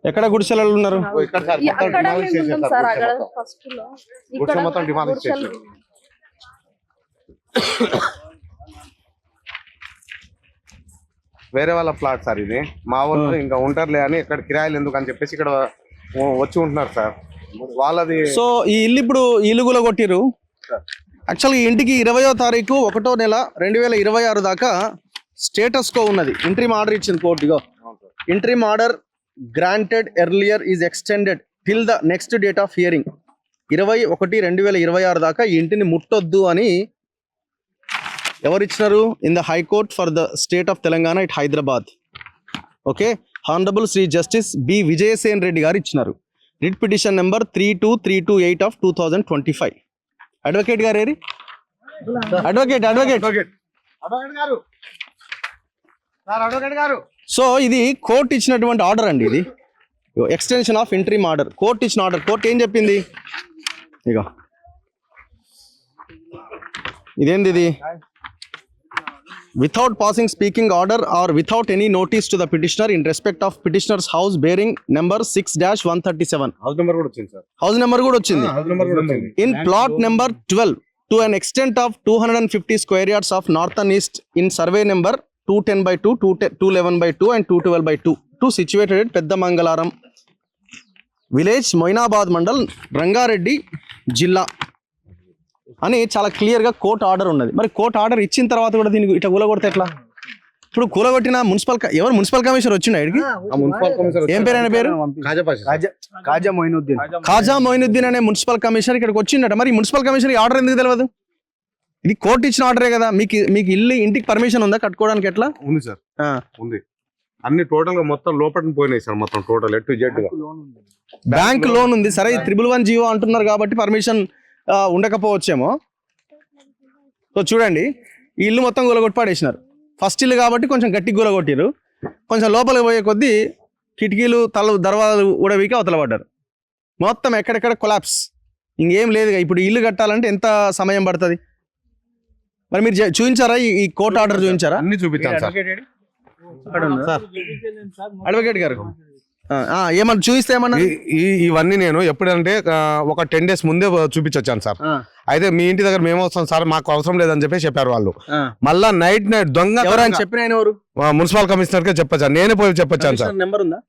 [SPEAKER 1] ఎక్కడ గుడిసెలు ఉన్నారు?
[SPEAKER 3] అక్కడ మేము ఉన్నాం సార్. అక్కడ ఫస్ట్ లో ఇక్కడ
[SPEAKER 4] మొత్తం డిమాలిష్ చేశారు. వేరే వాళ్ళ ఫ్లాట్ సార్ ఇది. మా వాళ్ళు ఇంకా ఉంటారులే అని ఇక్కడ కిరాయిలు ఎందుకు అని చెప్పేసి ఇక్కడ వచ్చి ఉంటున్నారు సార్ వాళ్ళది.
[SPEAKER 1] సో ఈ ఇల్లు ఇప్పుడు ఇల్లుగుల కొట్టిరు. యాక్చువల్గా ఇంటికి 20వ తారీఖు 1వ నెల 2026 దాకా స్టేటస్ కో ఉన్నది. ఇంట్రీమ్ ఆర్డర్ ఇచ్చింది కోర్టు. ఇగో interim order granted earlier is extended till the next date of hearing 21/2026 దాకా ఈ ఇంటిని ముట్టొద్దు అని ఎవరు ఇచ్చినారు? In the high court for the state of Telangana at Hyderabad. Okay, honourable Shri justice B Vijayasen Reddy గారు ఇచ్చినారు. Writ petition number 32328 of 2025. Advocate గారు ఏరి? అడ్వకేట్ సో ఇది కోర్టు ఇచ్చినటువంటి ఆర్డర్ అండి. ఇది extension of interim order. Court ఇచ్చిన ఆర్డర్. కోర్టు ఏం చెప్పింది? ఇక ఇదేంది ఇది? Without passing speaking order or without any notice to the petitioner in respect of petitioners house bearing number 6-137.
[SPEAKER 4] House number కూడా వచ్చింది సార్.
[SPEAKER 1] హౌస్ నెంబర్ కూడా వచ్చింది. In plot number 12 to an extent of 250 square yards of north and east in survey number 210/2, 211/2 and 212/2 situated at Peddamangalaram village, Moinabad mandal, Rangareddy జిల్లా అని చాలా క్లియర్గా court order ఉన్నది. మరి కోర్టు ఆర్డర్ ఇచ్చిన తర్వాత కూడా దీనికి ఇట్లా కూలగొడితే ఎట్లా? ఇప్పుడు కూలగొట్టిన ఎవరు మున్సిపల్ కమిషనర్ వచ్చిండ ఇక్కడికి? ఏం పేరు ఆయన పేరు? ఖాజా మొయినుద్దీన్ అనే మున్సిపల్ కమిషనర్ ఇక్కడికి వచ్చిండట. మరి మున్సిపల్ కమిషనర్ ఆర్డర్ ఎందుకు తెలియదు? ఇది కోర్టు ఇచ్చిన ఆర్డరే కదా. మీకు ఇంటికి పర్మిషన్ ఉందా కట్టుకోవడానికి? ఎట్లా
[SPEAKER 4] ఉంది సార్? ఉంది. అన్ని టోటల్ గా మొత్తం లోపల పోయినాయి సార్. మొత్తం టోటల్ ఎటు జెడ్
[SPEAKER 1] బ్యాంక్ లోన్ ఉంది. సరే 311 జీవో అంటున్నారు కాబట్టి పర్మిషన్ ఉండకపోవచ్చేమో. సో చూడండి, ఈ ఇల్లు మొత్తం గులగొట్టి పాడేసినారు. ఫస్ట్ ఇల్లు కాబట్టి కొంచెం గట్టిగా గులగొట్టారు. కొంచెం లోపలికి పోయే కొద్దీ కిటికీలు దర్వాజాలు ఉడవికి అవతల పడ్డారు. మొత్తం ఎక్కడెక్కడ కొలాప్స్. ఇంకేం లేదు. ఇప్పుడు ఇల్లు కట్టాలంటే ఎంత సమయం పడుతుంది? మరి మీరు చూపించారా? ఈ కోర్టు ఆర్డర్ చూపించారా?
[SPEAKER 4] అన్ని చూపించాను సార్.
[SPEAKER 1] అడ్వకేట్ గారు ఏమన్నా చూపిస్తే ఏమన్నా?
[SPEAKER 4] ఇవన్నీ నేను ఎప్పుడంటే ఒక 10 days ముందే చూపించొచ్చాను సార్. అయితే మీ ఇంటి దగ్గర మేము వస్తాం సార్, మాకు అవసరం లేదని చెప్పి చెప్పారు వాళ్ళు. మళ్ళా నైట్ దొంగ
[SPEAKER 1] చెప్పిన ఎవరు?
[SPEAKER 4] మున్సిపల్ కమిషనర్ కే చెప్పొచ్చాను. నేనే పోయి చెప్పొచ్చాను సార్.
[SPEAKER 1] నెంబర్ ఉందా?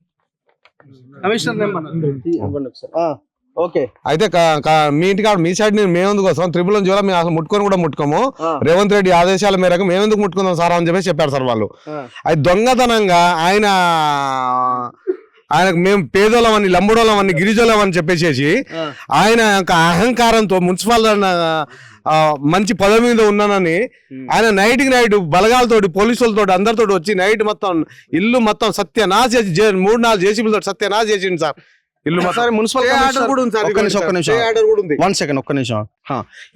[SPEAKER 1] Commissioner number. ఓకే.
[SPEAKER 4] అయితే మీ ఇంటికాడ మీ సైడ్ నేను మేమెందుకు వస్తాం? 311 జీవో మేము అసలు ముట్టుకొని కూడా ముట్టుకోము. రేవంత్ రెడ్డి ఆదేశాల మేరకు మేమెందుకు ముట్టుకుందాం సార్ అని చెప్పి చెప్పారు సార్ వాళ్ళు. అది దొంగతనంగా ఆయనకు మేము పేదోళ్ళమని, లంబడోళ్ళమని, గిరిజోళ్ళమని చెప్పేసి ఆయన యొక్క అహంకారంతో మున్సిపల్ మంచి పదవి మీద ఉన్నానని ఆయన నైట్ బలగాలతోటి, పోలీసులతోటి, అందరితో వచ్చి నైట్ మొత్తం ఇల్లు మొత్తం సత్యనాశ చేసి 3-4 జేసీబీలతో సత్యనాశ చేసింది సార్. ఇల్లు మున్సిపల్
[SPEAKER 1] ఒక్క నిమిషం.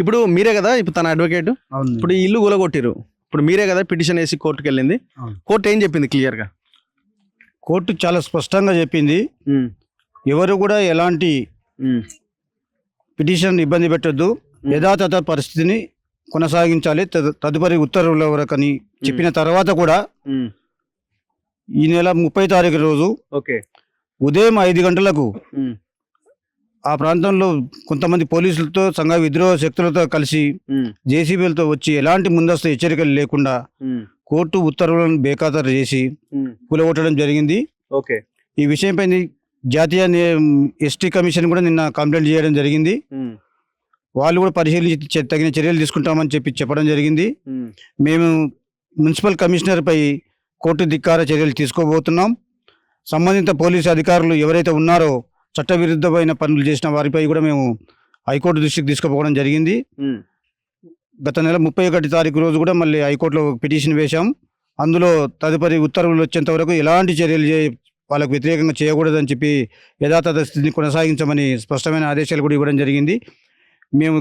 [SPEAKER 1] ఇప్పుడు మీరే కదా ఇప్పుడు తన అడ్వకేట్. ఇప్పుడు ఈ ఇల్లు కూలగొట్టిరు. ఇప్పుడు మీరే కదా పిటిషన్ వేసి కోర్టుకు వెళ్ళింది. కోర్టు ఏం చెప్పింది క్లియర్ గా?
[SPEAKER 12] కోర్టు చాలా స్పష్టంగా చెప్పింది, ఎవరు కూడా ఎలాంటి పిటిషన్ ఇబ్బంది పెట్టొద్దు, యథాతథ పరిస్థితిని కొనసాగించాలి, తదుపరి ఉత్తర్వుల వరకు అని చెప్పిన తర్వాత కూడా ఈ నెల 30 తారీఖు రోజు ఉదయం 5 గంటలకు ఆ ప్రాంతంలో కొంతమంది పోలీసులతో, సంఘ విద్రోహ శక్తులతో కలిసి జేసీబీలతో వచ్చి ఎలాంటి ముందస్తు హెచ్చరికలు లేకుండా కోర్టు ఉత్తర్వులను బేఖాతరు చేసి కూలగొట్టడం జరిగింది. ఈ విషయంపై జాతీయ ఎస్టీ కమిషన్ కూడా నిన్న కంప్లైంట్ చేయడం జరిగింది. వాళ్ళు కూడా పరిశీలించి తగిన చర్యలు తీసుకుంటామని చెప్పడం జరిగింది. మేము మున్సిపల్ కమిషనర్ పై కోర్టు ధిక్కార చర్యలు తీసుకోబోతున్నాం. సంబంధిత పోలీసు అధికారులు ఎవరైతే ఉన్నారో చట్టవిరుద్ధమైన పనులు చేసిన వారిపై కూడా మేము హైకోర్టు దృష్టికి తీసుకుపోవడం జరిగింది. గత నెల 31 తారీఖు రోజు కూడా మళ్ళీ హైకోర్టులో పిటిషన్ వేశాం. అందులో తదుపరి ఉత్తర్వులు వచ్చేంత వరకు ఎలాంటి చర్యలు వాళ్ళకు వ్యతిరేకంగా చేయకూడదని చెప్పి యథాతథ స్థితిని కొనసాగించమని స్పష్టమైన ఆదేశాలు కూడా ఇవ్వడం జరిగింది. మేము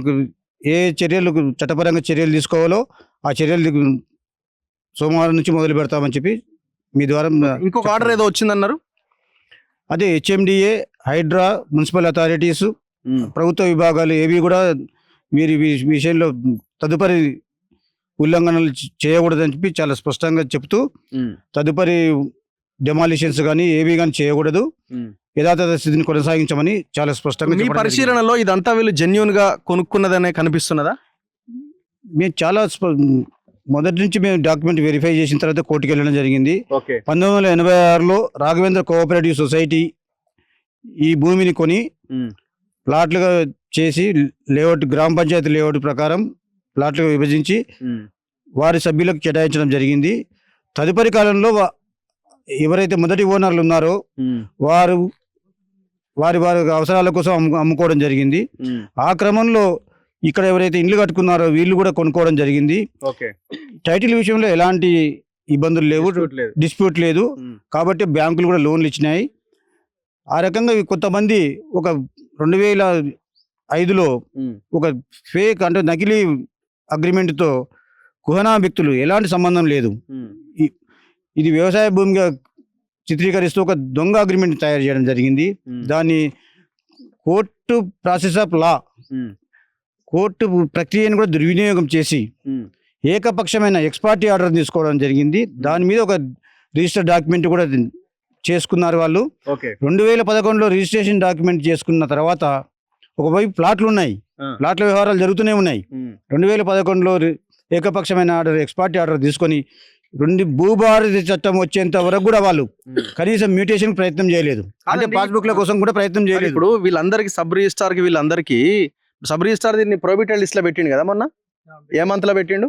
[SPEAKER 12] ఏ చర్యలు చట్టపరంగా చర్యలు తీసుకోవాలో ఆ చర్యలు సోమవారం నుంచి మొదలు పెడతామని చెప్పి మీ ద్వారా.
[SPEAKER 1] ఇంకొక ఆర్డర్ ఏదో వచ్చిందన్నారు.
[SPEAKER 12] అదే హెచ్ఎండిఏ, హైడ్రా, మున్సిపల్ అథారిటీస్, ప్రభుత్వ విభాగాలు ఏవి కూడా వీరి విషయంలో తదుపరి ఉల్లంఘనలు చేయకూడదని చెప్పి చాలా స్పష్టంగా చెప్తూ తదుపరి డెమాలిషన్స్ కానీ ఏవి కానీ చేయకూడదు, యథాతథ స్థితిని కొనసాగించమని చాలా స్పష్టంగా.
[SPEAKER 1] మీ పరిశీలనలో ఇదంతా వీళ్ళు జెన్యూన్ గా కొనుక్కున్నదనే కనిపిస్తున్నదా?
[SPEAKER 12] మేము చాలా మొదటి నుంచి మేము డాక్యుమెంట్ వెరిఫై చేసిన తర్వాత కోర్టుకు వెళ్ళడం జరిగింది. 1986లో రాఘవేంద్ర కోఆపరేటివ్ సొసైటీ ఈ భూమిని కొని ప్లాట్లుగా చేసి లేఅవుట్, గ్రామ పంచాయతీ లేఅవుట్ ప్రకారం ప్లాట్లుగా విభజించి వారి సభ్యులకు కేటాయించడం జరిగింది. తదుపరి కాలంలో ఎవరైతే మొదటి ఓనర్లు ఉన్నారో వారు వారి అవసరాల కోసం అమ్ముకోవడం జరిగింది. ఆ క్రమంలో ఇక్కడ ఎవరైతే ఇండ్లు కట్టుకున్నారో వీళ్ళు కూడా కొనుక్కోవడం జరిగింది. టైటిల్ విషయంలో ఎలాంటి ఇబ్బందులు లేవు, డిస్ప్యూట్ లేదు. కాబట్టి బ్యాంకులు కూడా లోన్లు ఇచ్చినాయి. ఆ రకంగా కొంతమంది ఒక 2005లో ఒక ఫేక్ అంటే నకిలీ అగ్రిమెంట్తో కుహనా వ్యక్తులు ఎలాంటి సంబంధం లేదు, ఇది వ్యవసాయ భూమిగా చిత్రీకరిస్తూ ఒక దొంగ అగ్రిమెంట్ తయారు చేయడం జరిగింది. దాన్ని court process of law, court ప్రక్రియను కూడా దుర్వినియోగం చేసి ఏకపక్షమైన ఎక్స్పార్టీ ఆర్డర్ తీసుకోవడం జరిగింది. దాని మీద ఒక రిజిస్టర్ డాక్యుమెంట్ కూడా చేసుకున్నారు వాళ్ళు. 2011లో రిజిస్ట్రేషన్ డాక్యుమెంట్ చేసుకున్న తర్వాత ఒకవైపు ప్లాట్లు ఉన్నాయి, ప్లాట్ల వ్యవహారాలు జరుగుతూనే ఉన్నాయి. 2011లో ఏకపక్షమైన ఆర్డర్, ఎక్స్పార్టీ ఆర్డర్ తీసుకొని భూభారతి చట్టం వచ్చేంత వరకు కూడా వాళ్ళు కనీసం మ్యూటేషన్ ప్రయత్నం చేయలేదు, అంటే పాస్బుక్ల కోసం కూడా ప్రయత్నం చేయలేదు.
[SPEAKER 1] ఇప్పుడు వీళ్ళందరికీ సబ్ రిజిస్ట్రార్కి వీళ్ళందరికీ సబ్ రిజిస్ట్రార్ దీన్ని ప్రొహిబిటెడ్ లిస్ట్ లో పెట్టిండు కదా మొన్న, ఏ మంత్ లో పెట్టిండు?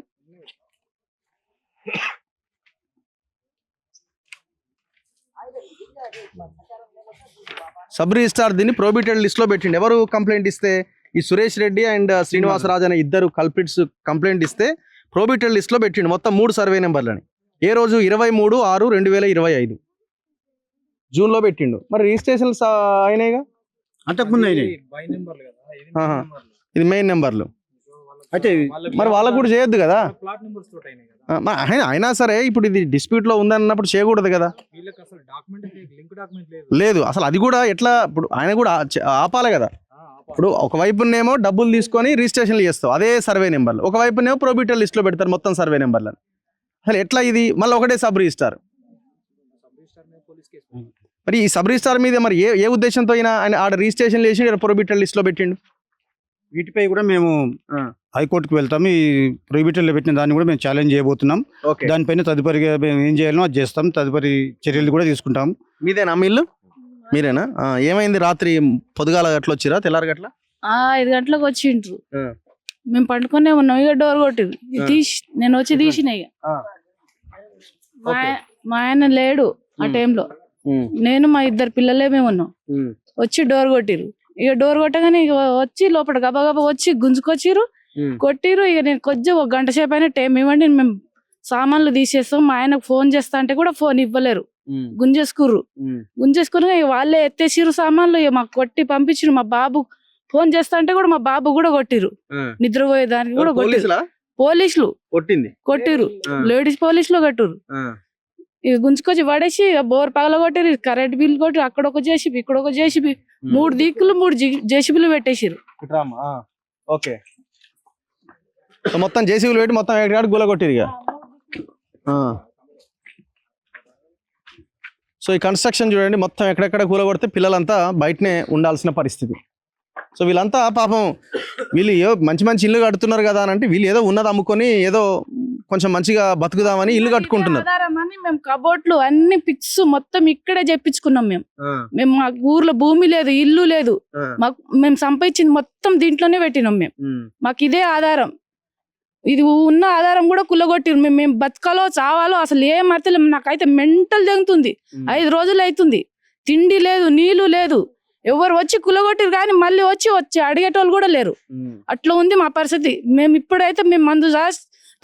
[SPEAKER 1] సబ్ రిజిస్ట్రార్ దీన్ని ప్రొహిబిటెడ్ లిస్ట్ లో పెట్టిండు. ఎవరు కంప్లైంట్ ఇస్తే? ఈ సురేష్ రెడ్డి అండ్ శ్రీనివాసరాజు అనే ఇద్దరు కల్పిట్స్ కంప్లైంట్ ఇస్తే ప్రొహిబిటెడ్ లిస్ట్ లో పెట్టిండు మొత్తం 3 సర్వే నెంబర్లని. ఏ రోజు? 23/6/2025 జూన్ లో పెట్టిండు. మరి రిజిస్ట్రేషన్స్ అయినాయిగా
[SPEAKER 12] అంతకుముందు అయినాయి.
[SPEAKER 1] ఇది మెయిన్ నెంబర్లు అయితే మరి వాళ్ళకు కూడా చేయొద్దు కదా. అయినా సరే ఇప్పుడు ఇది డిస్ప్యూట్ లో ఉందన్నప్పుడు చేయకూడదు కదా. లేదు అసలు అది కూడా ఎట్లా? ఇప్పుడు ఆయన కూడా ఆపాలి కదా. ఇప్పుడు ఒకవైపునేమో డబ్బులు తీసుకొని రిజిస్ట్రేషన్లు చేస్తావు అదే సర్వే నెంబర్లు, ఒకవైపునేమో ప్రొహిబిటెడ్ లిస్ట్ లో పెడతారు మొత్తం సర్వే నెంబర్లను. అసలు ఎట్లా ఇది? మళ్ళీ ఒకటే సబ్ రిజిస్టార్. మరి ఈ సబ్ రిజిస్టార్ మీద మరి ఏ ఉద్దేశంతో అయినా ఆయన ఆడ రిజిస్ట్రేషన్ చేసి ప్రొహిబిటెడ్ లిస్ట్ లో పెట్టిండు?
[SPEAKER 12] వీటిపై కూడా మేము హైకోర్టుకు వెళ్తాం. ఈ ప్రొహిబిటెడ్లో పెట్టిన దాన్ని కూడా మేము ఛాలెంజ్ చేయబోతున్నాం. దానిపైన తదుపరిగా మేము ఏం చేయాలో అది చేస్తాం, తదుపరి చర్యలు కూడా తీసుకుంటాం.
[SPEAKER 1] మీదేనా మీ ఇల్లు? మీరేనా? ఏమైంది? రాత్రి పొద్దుగాల గట్ల వచ్చిరా? తెల్లారి గట్ల
[SPEAKER 3] 5 గంటలకు వచ్చిండ్రు. మేము పండుకునే ఉన్నాం, ఇక డోర్ కొట్టింది. నేను వచ్చి తీసిన. ఇక మా ఆయన లేడు ఆ టైంలో, నేను మా 2 పిల్లలే మేము ఉన్నాం. వచ్చి డోర్ కొట్టిరు. ఇక డోర్ కొట్టగానే ఇక వచ్చి లోపల గబగబా వచ్చి గుంజుకొచ్చిరు, కొట్టిరు. ఇక నేను కొంచెం 1 గంట సేపు అయినా టైం ఇవ్వండి, మేము సామాన్లు తీసేస్తాం. మా ఆయనకు ఫోన్ చేస్తా అంటే కూడా ఫోన్ ఇవ్వలేరు, గుంజేసుకుర్రు. ఇక వాళ్ళే ఎత్తేసిరు సామాన్లు. ఇక మాకు కొట్టి పంపించిరు. మా బాబు ఫోన్ చేస్తా అంటే కూడా మా బాబు కూడా కొట్టిరు, నిద్రపోయేదానికి కూడా కొట్టిరు. పోలీసులు కొట్టిరు, లేడీస్ పోలీసులు కొట్టిరు. ఇక గుంజుకొచ్చి పడేసి బోర్ పగల కొట్టిరు, కరెంట్ బిల్ కొట్టి అక్కడ ఒక జేసీబీ ఇక్కడ ఒక జేసీబీ 3 దిక్కులు 3 జేసీబీలు పెట్టేసిరు.
[SPEAKER 1] ఓకే, మొత్తం జేసీబీలు పెట్టి మొత్తం ఎక్కడికాడ గుల కొట్టిరు. ఇక సో ఈ కన్స్ట్రక్షన్ చూడండి, మొత్తం ఎక్కడెక్కడ కూల కొడితే పిల్లలంతా బయటనే ఉండాల్సిన పరిస్థితి. సో వీళ్ళంతా పాపం వీళ్ళు మంచి మంచి ఇల్లు కడుతున్నారు కదా అని అంటే వీళ్ళు ఏదో ఉన్నది అమ్ముకొని ఏదో కొంచెం మంచిగా బతుకుదామని ఇల్లు కట్టుకుంటున్నారు.
[SPEAKER 3] మేము కబోర్డ్లు అన్ని పిక్స్ మొత్తం ఇక్కడే చెప్పించుకున్నాం. మేము మా ఊర్లో భూమి లేదు, ఇల్లు లేదు, మాకు మేము సంపాదించింది మొత్తం దీంట్లోనే పెట్టినాం. మాకు ఇదే ఆధారం, ఇది ఉన్న ఆధారం కూడా కుల్లగొట్టిరు. మేము బతకాలో చావాలో అసలు ఏం అర్థం. నాకైతే మెంటల్ జరుగుతుంది. 5 రోజులు అవుతుంది, తిండి లేదు, నీళ్లు లేదు. ఎవరు వచ్చి కుల్లగొట్టిరు కానీ మళ్ళీ వచ్చి అడిగేటోళ్ళు కూడా లేరు. అట్లా ఉంది మా పరిస్థితి. మేము ఇప్పుడైతే మేము మందు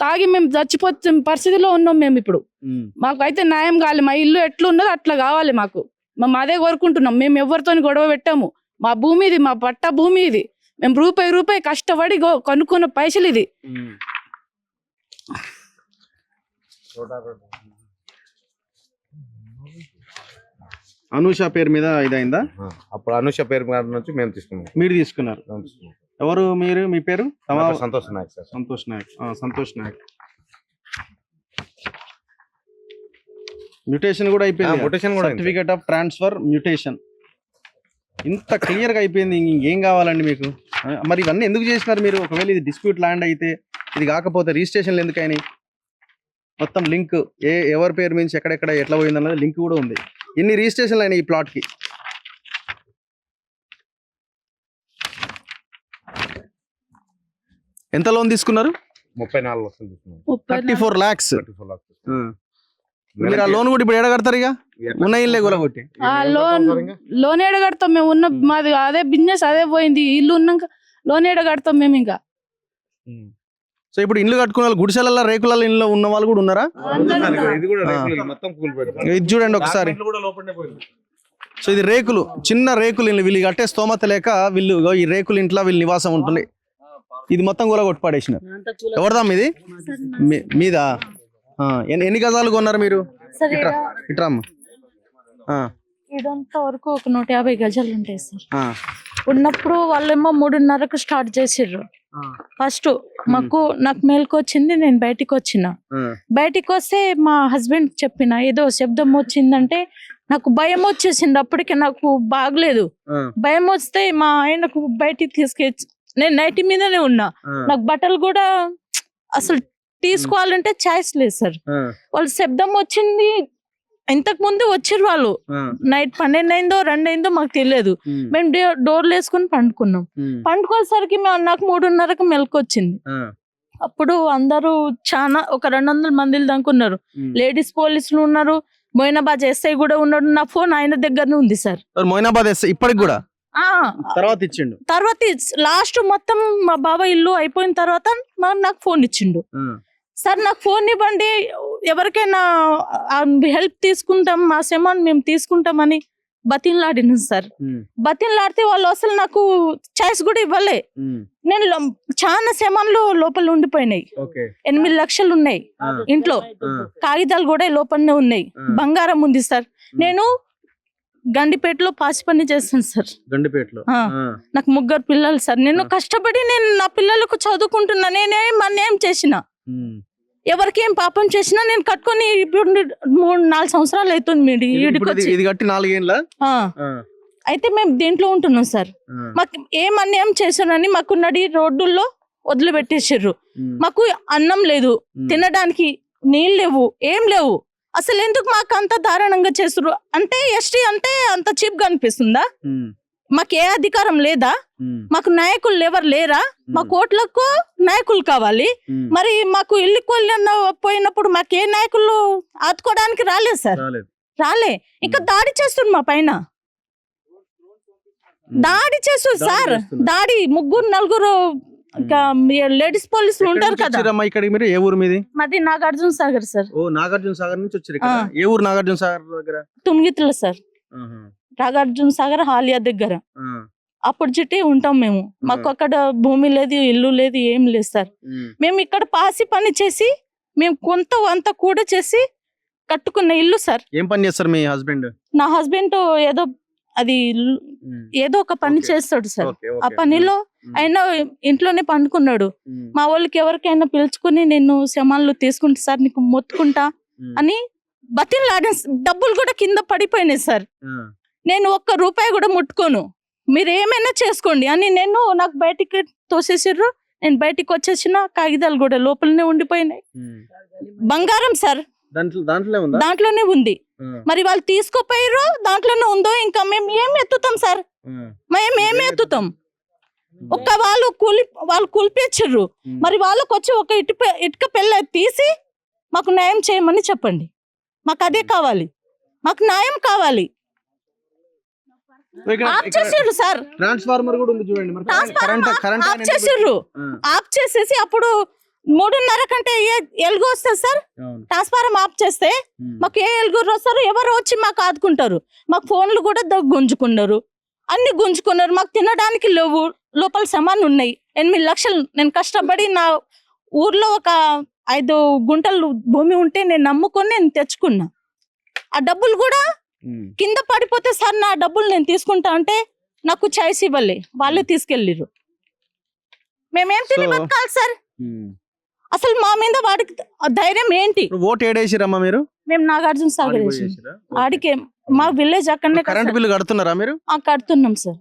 [SPEAKER 3] తాగి మేము చచ్చిపోతే పరిస్థితిలో ఉన్నాం. మేము ఇప్పుడు మాకైతే న్యాయం కావాలి. మా ఇల్లు ఎట్లా ఉన్నదో అట్లా కావాలి మాకు. మేము అదే కోరుకుంటున్నాం. మేము ఎవరితో గొడవ పెట్టాము. మా భూమి ఇది, మా పట్ట భూమి ఇది. మేము రూపాయి కష్టపడి కొనుక్కున్న పైసలు ఇది.
[SPEAKER 1] అనూష పేరు మీద ఇదైందా?
[SPEAKER 4] అప్పుడు అనూష పేరు నుంచి మేము తీసుకున్నాం.
[SPEAKER 1] మీరు తీసుకున్నారు? ఎవరు మీరు? మీ పేరు?
[SPEAKER 4] సంతోష్ నాయక్ సార్.
[SPEAKER 1] సంతోష్ నాయక్. మ్యూటేషన్ కూడా అయిపోయింది. సర్టిఫికేట్ ఆఫ్ ట్రాన్స్ఫర్ మ్యూటేషన్ ఇంత క్లియర్ గా అయిపోయింది. ఇంకేం కావాలండి మీకు? మరి ఇవన్నీ ఎందుకు చేసినారు మీరు? ఒకవేళ ఇది డిస్ప్యూట్ ల్యాండ్ అయితే, ఇది కాకపోతే రిజిస్ట్రేషన్లు ఎందుకు అయినాయి? మొత్తం లింక్ ఎవరి పేరు నుంచి ఎక్కడెక్కడ ఎట్లా పోయిందన్నది లింక్ కూడా ఉంది. ఎన్ని రిజిస్ట్రేషన్లు అయినాయి ఈ ప్లాట్ కి? ఎంత లోన్ తీసుకున్నారు?
[SPEAKER 4] 34 లక్షలు తీసుకున్నాం.
[SPEAKER 1] 34 lakhs. మీరు ఆ లోన్ కూడా ఇప్పుడు ఎడగడతారు ఇక ఉన్న ఇల్లే కూలగొట్టి.
[SPEAKER 3] లోన్ ఏడ కడతాం మేము, ఉన్న మాది అదే బిజినెస్ అదే పోయింది, ఇల్లు ఉన్నాక లోన్ ఏడ కడతాం మేము ఇంకా.
[SPEAKER 1] సో ఇప్పుడు ఇల్లు కట్టుకున్న వాళ్ళు గుడిసెల రేకుల ఇల్లు ఉన్న వాళ్ళు కూడా ఉన్నారా?
[SPEAKER 4] ఇది కూడా రేకులు మొత్తం కూలిపోయింది.
[SPEAKER 1] ఇది చూడండి ఒకసారి. సో ఇది రేకులు, చిన్న రేకులు ఇల్లు, వీళ్ళు కట్టే స్తోమత లేక వీళ్ళు ఈ రేకులు ఇంట్లో వీళ్ళు నివాసం ఉంటుంది. ఇది మొత్తం కూడా కొట్టి పడేసినారు. ఎవరిదా మీది? మీదా? ఎన్ని గజాలు కొన్నారు మీరు? ఇట్రామ్మ.
[SPEAKER 13] ఇదంతా వరకు ఒక 150 గజాలు ఉంటాయి సార్. ఉన్నప్పుడు వాళ్ళేమో 3:30కు స్టార్ట్ చేసిర్రు. ఫస్ట్ నాకు మేలుకు వచ్చింది, నేను బయటికి వచ్చిన. బయటికి వస్తే మా హస్బెండ్ చెప్పిన ఏదో శబ్దం వచ్చిందంటే నాకు భయం వచ్చేసింది. అప్పటికే నాకు బాగలేదు. భయం వస్తే మా ఆయనకు బయటికి తీసుకెచ్చి, నేను నైట్ మీదనే ఉన్నా. నాకు బట్టలు కూడా అసలు తీసుకోవాలంటే ఛాయిస్ లేదు సార్. వాళ్ళు శబ్దం వచ్చింది, ఇంతకు ముందు వచ్చారు వాళ్ళు. నైట్ 12 అయిందో 2 అయిందో మాకు తెలియదు. మేము డోర్లు వేసుకుని పండుకున్నాం. పండుకోసరికి నాకు 3:30కు మెలకు వచ్చింది. అప్పుడు అందరూ చాలా ఒక 200 మంది దాకా ఉన్నారు. లేడీస్ పోలీసులు ఉన్నారు, మొయినాబాద్ ఎస్ఐ కూడా ఉన్నాడు. నా ఫోన్ ఆయన దగ్గరనే ఉంది సార్.
[SPEAKER 1] మొయినాబాద్ ఎస్ఐ ఇప్పటికి కూడా తర్వాత ఇచ్చిండు.
[SPEAKER 13] తర్వాత లాస్ట్ మొత్తం మా బాబా ఇల్లు అయిపోయిన తర్వాత నాకు ఫోన్ ఇచ్చిండు. సార్ నాకు ఫోన్ ఇవ్వండి, ఎవరికైనా హెల్ప్ తీసుకుంటాం, మా సెమాన్ మేము తీసుకుంటామని బతిన్లాడినాను సార్. బతిన్లాడితే వాళ్ళు అసలు నాకు ఛాయిస్ కూడా ఇవ్వలే. నేను చాలా సెమాన్లు లోపల ఉండిపోయినాయి. 8 లక్షలు ఉన్నాయి ఇంట్లో, కాగితాలు కూడా లోపలనే ఉన్నాయి, బంగారం ఉంది సార్. నేను గండిపేటలో పాసి పని చేస్తాను సార్.
[SPEAKER 1] గండిపేటలో
[SPEAKER 13] నాకు 3 పిల్లలు సార్. నేను కష్టపడి నేను నా పిల్లలకు చదువుకుంటున్నా. నేనేం చేసిన, ఎవరికేం పాపం చేసినా నేను కట్టుకొని 3-4 సంవత్సరాలు అవుతుంది.
[SPEAKER 1] ఇది కట్టి 4 ఏళ్ళ
[SPEAKER 13] అయితే మేము దీంట్లో ఉంటున్నాం సార్. మాకు ఏం అన్యాయం చేశారని మాకు నడి రోడ్డుల్లో వదిలిపెట్టేసారు. మాకు అన్నం లేదు, తినడానికి నీళ్ళు లేవు, ఏం లేవు. అసలు ఎందుకు మాకు అంత దారుణంగా చేస్తారు? అంటే ఎస్టీ అంటే అంత చీప్ గా అనిపిస్తుందా? మాకు ఏ అధికారం లేదా? మాకు నాయకులు ఎవరు లేరా? మా కోట్లకు నాయకులు కావాలి. మరి మాకు ఇల్లు పోయినప్పుడు మాకు ఏ నాయకులు ఆదుకోవడానికి రాలేదు సార్. రాలే. ఇంకా దాడి చేస్తుంది మా పైన, దాడి చేస్తుంది సార్. దాడి 3-4 లేడీస్ పోలీసులు ఉంటారు కదా.
[SPEAKER 1] ఇక్కడ మీరు ఏ ఊరు మీది?
[SPEAKER 13] మాది నాగార్జున సాగర్ సార్.
[SPEAKER 1] ఓ నాగార్జున సాగర్ నుంచి వచ్చారు ఇక్కడ. ఏ ఊరు నాగార్జున సాగర్ దగ్గర?
[SPEAKER 13] తుంగితుల సార్. నాగార్జున సాగర్ హాలియా దగ్గర. అప్పుడు చుట్టి ఉంటాం మేము. మాకు అక్కడ భూమి లేదు, ఇల్లు లేదు, ఏం లేదు సార్. మేము ఇక్కడ పాసి పని చేసి మేము కొంత అంత కూడా చేసి కట్టుకున్న ఇల్లు సార్.
[SPEAKER 1] ఏం పని చేస్తారు మీ హస్బెండ్?
[SPEAKER 13] నా హస్బెండ్ ఏదో ఒక పని చేస్తాడు సార్. ఆ పనిలో ఆయన ఇంట్లోనే పండుకున్నాడు. మా వాళ్ళకి ఎవరికైనా పిలుచుకుని నేను శమాన్లు తీసుకుంటా సార్, నీకు మొత్తుకుంటా అని బతిలాడే. డబ్బులు కూడా కింద పడిపోయినాయి సార్. నేను 1 రూపాయి కూడా ముట్టుకోను, మీరు ఏమైనా చేసుకోండి అని నాకు బయటికి తోసేసారు. నేను బయటికి వచ్చేసిన, కాగితాలు కూడా లోపలనే ఉండిపోయినాయి. బంగారం సార్ దాంట్లోనే ఉంది. మరి వాళ్ళు తీసుకోపోయారు, దాంట్లోనే ఉందో. ఇంకా మేము ఏం ఎత్తుతాం సార్? మేము ఏమి ఎత్తుతాం? వాళ్ళు కూల్పేచ్చారు. మరి వాళ్ళకి వచ్చి ఒక ఇటుక పెళ్ళ తీసి మాకు న్యాయం చేయమని చెప్పండి. మాకు అదే కావాలి, మాకు న్యాయం కావాలి. ఆఫ్ చేసారు సార్,
[SPEAKER 1] ట్రాన్స్ఫార్మర్ కూడా ఉంది చూడండి.
[SPEAKER 13] ఆఫ్ చేసారు. ఆఫ్ చేసేసి అప్పుడు 3:30 కంటే ఎలుగు వస్తుంది సార్. ట్రాన్స్ఫార్మర్ ఆఫ్ చేస్తే మాకు ఏ ఎలుగురు వస్తారు? ఎవరు వచ్చి మాకు ఆదుకుంటారు? మాకు ఫోన్లు కూడా గుంజుకున్నారు, అన్ని గుంజుకున్నారు. మాకు తినడానికి లేవు, లోపల సామాన్ ఉన్నాయి. 8 లక్షలు నేను కష్టపడి నా ఊర్లో ఒక 5 గుంటలు భూమి ఉంటే నేను నమ్ముకొని నేను తెచ్చుకున్నా. ఆ డబ్బులు కూడా కింద పడిపోతే సార్ నా డబ్బులు నేను తీసుకుంటా అంటే నాకు ఛాయిస్ ఇవ్వలే, వాళ్ళే తీసుకెళ్ళిర్రు. మేమేం తిని బతకాలి సార్? అసలు మా మీద వాడికి ధైర్యం ఏంటి?
[SPEAKER 1] ఓటు ఏడేసిరమ్మా మీరు?
[SPEAKER 13] మేము నాగార్జున సాగర్ ఆడికే, మా విలేజ్ అక్కడనే.
[SPEAKER 1] కరెంట్ బిల్లు కడుతున్నారా మీరు?
[SPEAKER 13] కడుతున్నాం సార్,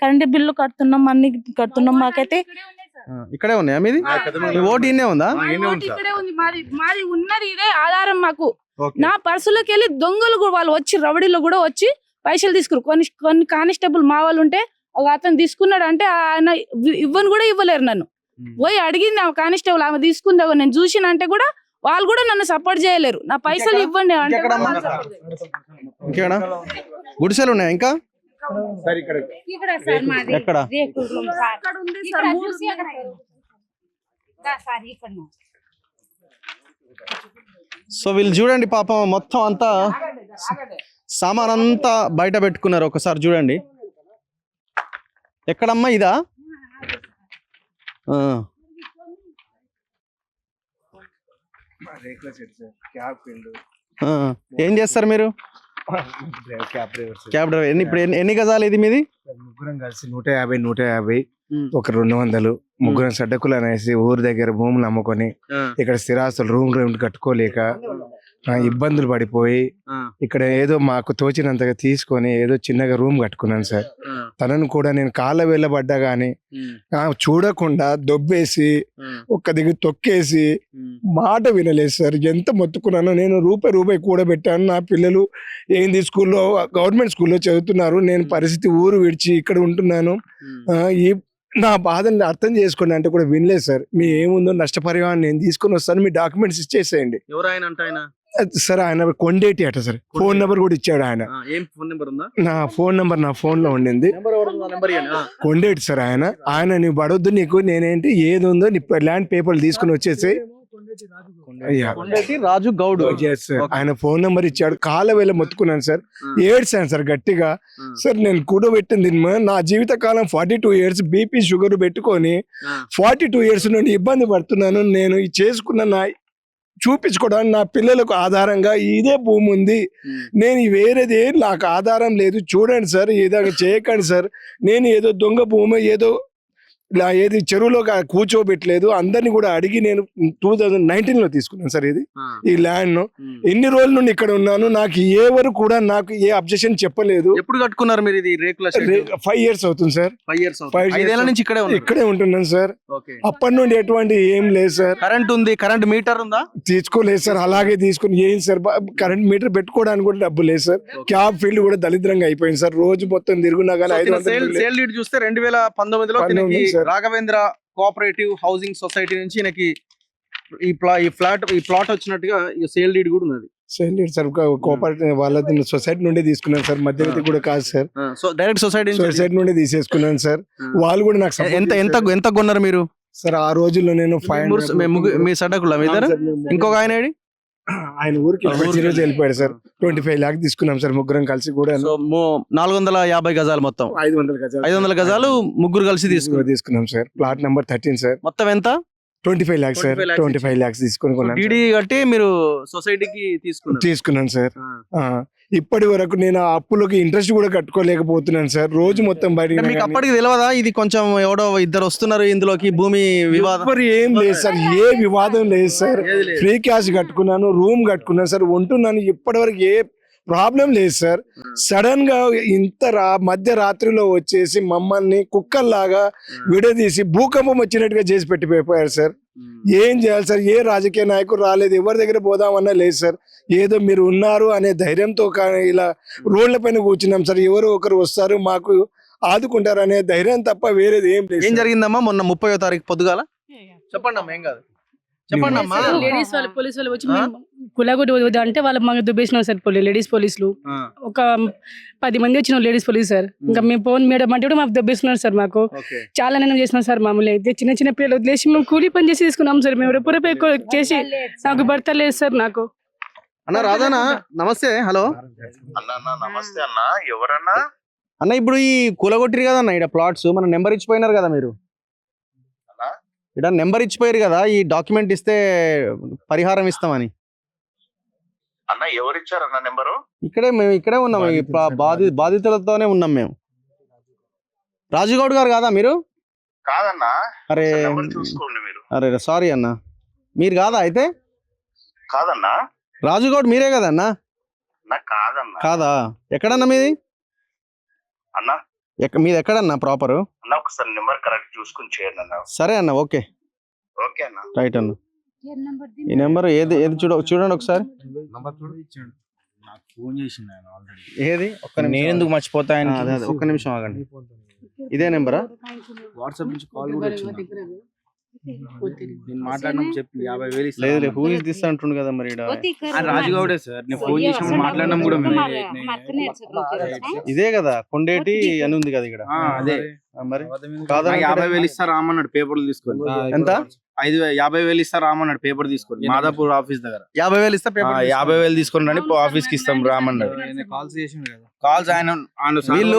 [SPEAKER 13] కరెంట్ బిల్లు కడుతున్నాం, అన్ని కడుతున్నాం. మాకైతే
[SPEAKER 1] ఇక్కడే ఉన్నాయా మీది? ఓటు ఇన్నే ఉందా?
[SPEAKER 3] ఇక్కడే ఉంది మాది ఉన్నది ఇదే ఆధారం మాకు. నా పర్సులోకి వెళ్ళి దొంగలు కూడా వాళ్ళు వచ్చి రవడీలో కూడా వచ్చి పైసలు తీసుకురు. కొన్ని కానిస్టేబుల్ మా వాళ్ళు ఉంటే ఒక అతను తీసుకున్నాడు అంటే ఆయన ఇవ్వను కూడా ఇవ్వలేరు. నన్ను పోయి అడిగింది ఆ కానిస్టేబుల్, ఆమె తీసుకుందా నేను చూసిన అంటే కూడా
[SPEAKER 13] వాళ్ళు కూడా నన్ను సపోర్ట్ చేయలేరు. నా పైసలు ఇవ్వండి అంటే
[SPEAKER 1] ఇంకేనా గుడిసెలు ఉన్నాయా ఇంకా ఎక్కడ? సో వీళ్ళు చూడండి పాపం మొత్తం అంతా సామాన్ అంతా బయట పెట్టుకున్నారు. ఒకసారి చూడండి. ఎక్కడమ్మా ఇదా? ఏం చేస్తారు మీరు? Cab driver. ఇప్పుడు ఎన్ని గజాలు ఇది మీది?
[SPEAKER 5] ముగ్గురం కలిసి 150 ఒక 200 ముగ్గురం సడ్డకులు అనేసి ఊరి దగ్గర భూములు అమ్ముకొని ఇక్కడ స్థిరాస్తులు రూమ్ కట్టుకోలేక ఇబ్బందులు పడిపోయి ఇక్కడ ఏదో మాకు తోచినంతగా తీసుకొని ఏదో చిన్నగా రూమ్ కట్టుకున్నాను సార్. తనను కూడా నేను కాళ్ళ వెళ్ళబడ్డా గానీ చూడకుండా దొబ్బేసి ఒక్క దగ్గర తొక్కేసి మాట వినలేదు సార్. ఎంత మొత్తుకున్నానో నేను రూపాయి కూడబెట్టాను. నా పిల్లలు ఏంది స్కూల్లో గవర్నమెంట్ స్కూల్లో చదువుతున్నారు. నేను పరిస్థితి ఊరు విడిచి ఇక్కడ ఉంటున్నాను. ఈ నా బాధని అర్థం చేసుకోండి అంటే కూడా వినలేదు సార్. మీ ఏముందో నష్టపరిహారం నేను తీసుకొని వస్తాను, మీ డాక్యుమెంట్స్ ఇచ్చేసేయండి. సార్ ఆయన కొండేటి అట సార్. ఫోన్ నెంబర్ కూడా ఇచ్చాడు ఆయన. నా ఫోన్ నెంబర్ నా ఫోన్ లో ఉండింది. కొండేటి సార్ ఆయన నీవు పడొద్దు, నీకు నేనేంటి ఏది ఉందో నీ ల్యాండ్ పేపర్లు తీసుకుని వచ్చేసి
[SPEAKER 1] రాజు గౌడ్
[SPEAKER 5] ఆయన ఫోన్ నెంబర్ ఇచ్చాడు. కాళ్ళ వేళ మొత్తుకున్నాను సార్. ఏడ్చాను సార్ గట్టిగా. సార్ నేను కూడబెట్టింది నా జీవిత కాలం 42 years బీపీ షుగర్ పెట్టుకొని 42 years నుండి ఇబ్బంది పడుతున్నాను. నేను చేసుకున్న నా చూపించుకోవడానికి నా పిల్లలకు ఆధారంగా ఇదే భూమి ఉంది. నేను వేరేది నాకు ఆధారం లేదు. చూడండి సార్, ఏదో చేయకండి సార్. నేను ఏదో దొంగ భూమి ఏదో ఏది చెరువులో కూర్చోబెట్టలేదు. అందరినీ కూడా అడిగి నేను 2019లో తీసుకున్నాను సార్ ఇది ఈ ల్యాండ్ ను. ఎన్ని రోజుల నుండి ఇక్కడ ఉన్నాను. నాకు ఏ వరకు కూడా నాకు ఏ అబ్జెక్షన్ చెప్పలేదు.
[SPEAKER 1] ఎప్పుడు కట్టుకున్నారు మీరు ఇది?
[SPEAKER 5] 5 years అవుతుంది సార్. 5 years నుంచి ఇక్కడే ఉంటున్నాను సార్. అప్పటి నుండి ఎటువంటి ఏం లేదు సార్.
[SPEAKER 1] కరెంట్ ఉంది? కరెంట్ మీటర్ ఉందా?
[SPEAKER 5] తీసుకోలేదు సార్. అలాగే తీసుకుని ఏం సార్ కరెంట్ మీటర్ పెట్టుకోవడానికి కూడా డబ్బు లేదు సార్. క్యాబ్ ఫీల్డ్ కూడా దళిద్రంగా అయిపోయింది సార్. రోజు మొత్తం తిరుగునా కానీ
[SPEAKER 1] 500 చూస్తే 2019లో రాఘవేంద్ర కోఆపరేటివ్ హౌసింగ్ సొసైటీ నుంచి ఈయనకి ఈ ప్లాట్ వచ్చినట్టుగా సేల్ డీడ్ కూడా ఉన్నది.
[SPEAKER 5] సేల్ డీడ్ సార్ కోఆపరేటివ్ వాళ్ళ సొసైటీ నుండి తీసుకున్నాను సార్. మధ్యవర్తి కూడా కాదు సార్.
[SPEAKER 1] సో డైరెక్ట్ సొసైటీ
[SPEAKER 5] నుండి తీసేసుకున్నాను సార్. వాళ్ళు కూడా నాకు
[SPEAKER 1] ఎంత కొన్నారు మీరు
[SPEAKER 5] సార్? ఆ రోజుల్లో నేను
[SPEAKER 1] మీ సడకులా మీ ఇంకొక ఆయన
[SPEAKER 5] ఆయన ఊరికి రోజు వెళ్ళిపోయాడు సార్. 25 lakhs తీసుకున్నాం సార్ ముగ్గురం కలిసి కూడా.
[SPEAKER 1] 450 గజాలు మొత్తం 500 గజాలు ముగ్గురు కలిసి
[SPEAKER 5] తీసుకున్నాం సార్. Plot number 13 sir.
[SPEAKER 1] మొత్తం ఎంత?
[SPEAKER 5] 25 lakhs సార్. 25 lakhs తీసుకుని
[SPEAKER 1] డీడీ కట్టి మీరు సొసైటీకి
[SPEAKER 5] తీసుకున్నాను సార్. ఇప్పటి వరకు నేను ఆ అప్పులకి ఇంట్రెస్ట్ కూడా కట్టుకోలేకపోతున్నాను సార్. రోజు మొత్తం బయట.
[SPEAKER 1] మీకు అప్పటికి తెలియదా ఇది కొంచెం ఎవడో ఇద్దరు వస్తున్నారు ఇందులోకి భూమి వివాదం?
[SPEAKER 5] ఏం లేదు సార్. ఏ వివాదం లేదు సార్. ఫ్రీ క్యాష్ కట్టుకున్నాను, రూమ్ కట్టుకున్నాను సార్. ఉంటున్నాను. ఇప్పటి వరకు ఏ ప్రాబ్లం లేదు సార్. సడన్ గా ఇంత మధ్యరాత్రిలో వచ్చేసి మమ్మల్ని కుక్కల్లాగా విడదీసి భూకంపం వచ్చినట్టుగా చేసి పెట్టిపోయారు సార్. ఏం చేయాలి సార్? ఏ రాజకీయ నాయకుడు రాలేదు, ఎవరి దగ్గర పోదామన్నా లేదు సార్. ఏదో మీరు ఉన్నారు అనే ధైర్యంతో ఇలా రోడ్ల పైన కూర్చున్నాం సార్. ఎవరో ఒకరు వస్తారు మాకు ఆదుకుంటారు అనే ధైర్యం తప్ప వేరేది ఏం లేదు.
[SPEAKER 1] ఏం జరిగిందమ్మా మొన్న 30వ తారీఖు పొద్దుగాల? చెప్పండి అమ్మా. ఏం కాదు చెప్పండి అమ్మా.
[SPEAKER 14] లేడీస్ వాళ్ళు పోలీసు వాళ్ళు వచ్చి కులగొడ్డు అంటే వాళ్ళు మాకు దుబ్బేసినారు సార్. లేడీస్ పోలీసులు ఒక 10 మంది వచ్చిన లేడీస్ పోలీసు సార్. ఇంకా మేము ఫోన్ మేడం అంటే కూడా మాకు దెబ్బేస్తున్నారు సార్. మాకు చాలా నేను చేసినాం సార్. మామూలు అయితే చిన్న పిల్లలు వదిలేసి మేము కూలీ పని చేసి తీసుకున్నాం సార్. మేము రెప్ప చేసి నాకు భర్త లేదు సార్. నాకు
[SPEAKER 1] అన్న రాధానా నమస్తే. హలో
[SPEAKER 15] నమస్తే అన్న. ఎవరన్నా
[SPEAKER 1] అన్న? ఇప్పుడు ఈ కూలగొట్టిరు కదా అన్న ఇక్కడ ప్లాట్స్. మన నెంబర్ ఇచ్చిపోయినారు కదా మీరు. ఇక్కడ నెంబర్ ఇచ్చిపోయారు కదా, ఈ డాక్యుమెంట్ ఇస్తే పరిహారం ఇస్తామని.
[SPEAKER 15] అన్న ఎవరు ఇచ్చారన్న నెంబరు?
[SPEAKER 1] మేము ఇక్కడే ఉన్నాం. బాధితులతోనే ఉన్నాం మేము. రాజుగౌడ్ గారు కాదా మీరు?
[SPEAKER 15] కాదన్నా.
[SPEAKER 1] అరే
[SPEAKER 15] చూసుకోండి మీరు.
[SPEAKER 1] అరే సారీ అన్న, మీరు కాదా అయితే?
[SPEAKER 15] కాదన్నా.
[SPEAKER 1] రాజుగౌడ్ మీరే కదన్నా?
[SPEAKER 15] కాదన్నా.
[SPEAKER 1] కాదా? ఎక్కడన్నా మీది?
[SPEAKER 15] అన్నా
[SPEAKER 1] మీది ఎక్కడన్నా ప్రాపర్?
[SPEAKER 15] అన్న ఒకసారి నెంబర్ కరెక్ట్ చూసుకుని చేయండి అన్న.
[SPEAKER 1] సరే అన్న. ఓకే
[SPEAKER 15] ఓకే అన్న.
[SPEAKER 1] రైట్ అన్న. ఈ నెంబర్ ఏది చూడండి ఒకసారి. ఏది?
[SPEAKER 8] నేను ఎందుకు మర్చిపోతా?
[SPEAKER 1] ఒక్క నిమిషం ఆగండి. ఇదే నెంబరా? వాట్సాప్ నుంచి కాల్ కూడా వచ్చింది.
[SPEAKER 8] నేను మాట్లాడడం చెప్పి 50,000 ఇస్తా
[SPEAKER 1] లేదు హూ ఇస్ దిస్ అంటుండు కదా మరి ఈడ.
[SPEAKER 8] రాజుగౌడే సార్, నేను ఫోన్ చేసి మాట్లాడడం కూడా మేము.
[SPEAKER 1] ఇదే కదా కొండేటి అని ఉంది కదా ఇక్కడ.
[SPEAKER 8] అదే
[SPEAKER 1] మరి
[SPEAKER 8] నాకు 50,000 ఇస్తా రామన్నాడు పేపర్లు తీసుకొని.
[SPEAKER 1] ఎంత?
[SPEAKER 8] 50,000 ఇస్తా రామన్నాడు పేపర్ తీసుకొని మాదాపూర్ ఆఫీస్ దగ్గర.
[SPEAKER 1] 50,000 ఇస్తా
[SPEAKER 8] 50,000 తీసుకొని రండి ఆఫీస్ కి ఇస్తాం రామన్నాడు. కాల్స్ ఆయన
[SPEAKER 1] వీళ్ళు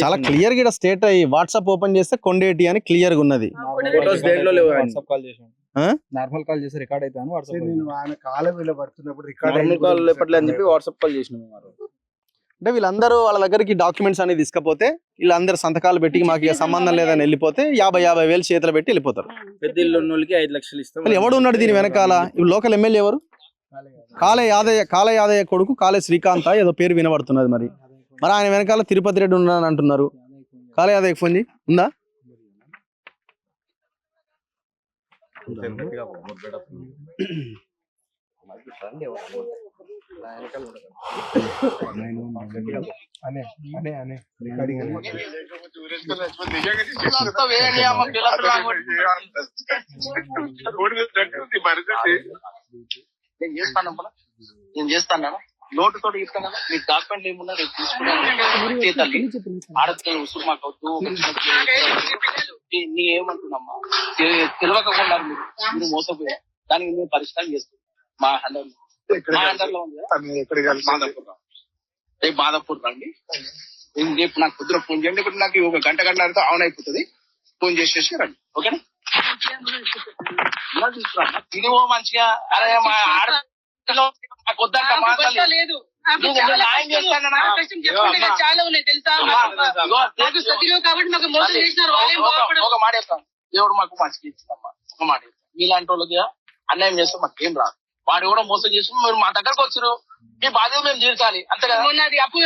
[SPEAKER 1] చాలా క్లియర్ గా స్టేట్ అయ్యి వాట్సాప్ ఓపెన్ చేస్తే కొండేటి అని క్లియర్ గా ఉన్నది.
[SPEAKER 8] ఫోటోస్ దేంట్లో లేవు.
[SPEAKER 10] నార్మల్ కాల్ చేసి రికార్డ్ అయితే వాట్సాప్
[SPEAKER 5] ఆయన కాలం వీళ్ళ పడుతున్నప్పుడు రికార్డ్
[SPEAKER 8] అని చెప్పి వాట్సాప్ కాల్ చేసినాం.
[SPEAKER 1] అంటే వీళ్ళందరూ వాళ్ళ దగ్గరికి డాక్యుమెంట్స్ అనేది తీసుకపోతే వీళ్ళందరూ సంతకాలు పెట్టి మాకు ఇక సంబంధం లేదని వెళ్ళిపోతే 50,000 చేతులు పెట్టి వెళ్ళిపోతారు.
[SPEAKER 8] పెద్ద ఇల్లు ఉన్న వాళ్ళకి 5 లక్షలు ఇస్తాం.
[SPEAKER 1] అసలు ఎవడు ఉన్నాడు దీని వెనకాల? ఇప్పుడు లోకల్ ఎమ్మెల్యే ఎవరు? కాలే యాదయ్య కొడుకు కాలే శ్రీకాంత్ ఏదో పేరు వినబడుతున్నది. మరి ఆయన వెనకాల తిరుపతి రెడ్డి ఉన్నాను అంటున్నారు. కాలే యాదయ్య ఫోన్ చేయి ఉందా?
[SPEAKER 15] నేను చేస్తాను నోటుతో చెప్తాను కదా, మీకు డాక్యుమెంట్లు ఏమున్నా రేపు తీసుకున్నాను. ఆడపిల్లలు ఉసురు మాకు వద్దు. నీ ఏమంటున్నామ్మా తెలియకుండా మీరు మోసపోయారు. దానికి మేము పరిష్కారం చేస్తాం. మా హండర్ లో ఉంది. రేపు మాదాపూర్ రండి. రేపు నాకు పొద్దున ఫోన్ చేయండి. ఇప్పుడు నాకు 1 గంట ఆన్ అయిపోతుంది. ఫోన్ చేసేసి రండి. ఓకేనా? ఇది మంచిగా అరే మా ఆడపిల్ల లేదు చాలా ఉన్నాయి తెలుసా కాబట్టి మాకు ఒక మాట చెప్తాను. దేవుడు మాకు మంచిగా ఇచ్చిందమ్మా. ఒక మాట చెప్తాను, మీలాంటి వాళ్ళకి అన్యాయం చేస్తే మాకు ఏం రాదు. వాడు కూడా మోసం చేసి మీరు మా దగ్గరకు వచ్చారు. మీ బాధ్యత మేము తీర్చాలి అంతే కదా. అప్పు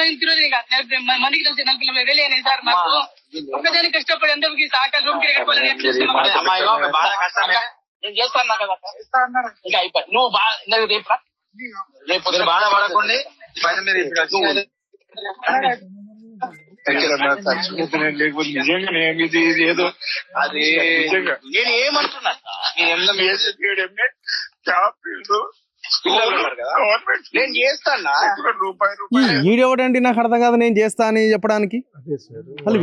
[SPEAKER 15] మనకి తెలిసి 40,000 అయినాయి సార్. మాకు ఒకదానికి కష్టపడి అందరికి సహకారం నేను చేస్తాను కదా. ఇంకా అయిపోయి నువ్వు రేపు బాధపడకండి. ఏదో అది నేను ఏమంటున్నా నేను చేస్తాను.
[SPEAKER 1] ఈడేవడండి నాకు అర్థం కాదు నేను చేస్తా అని చెప్పడానికి.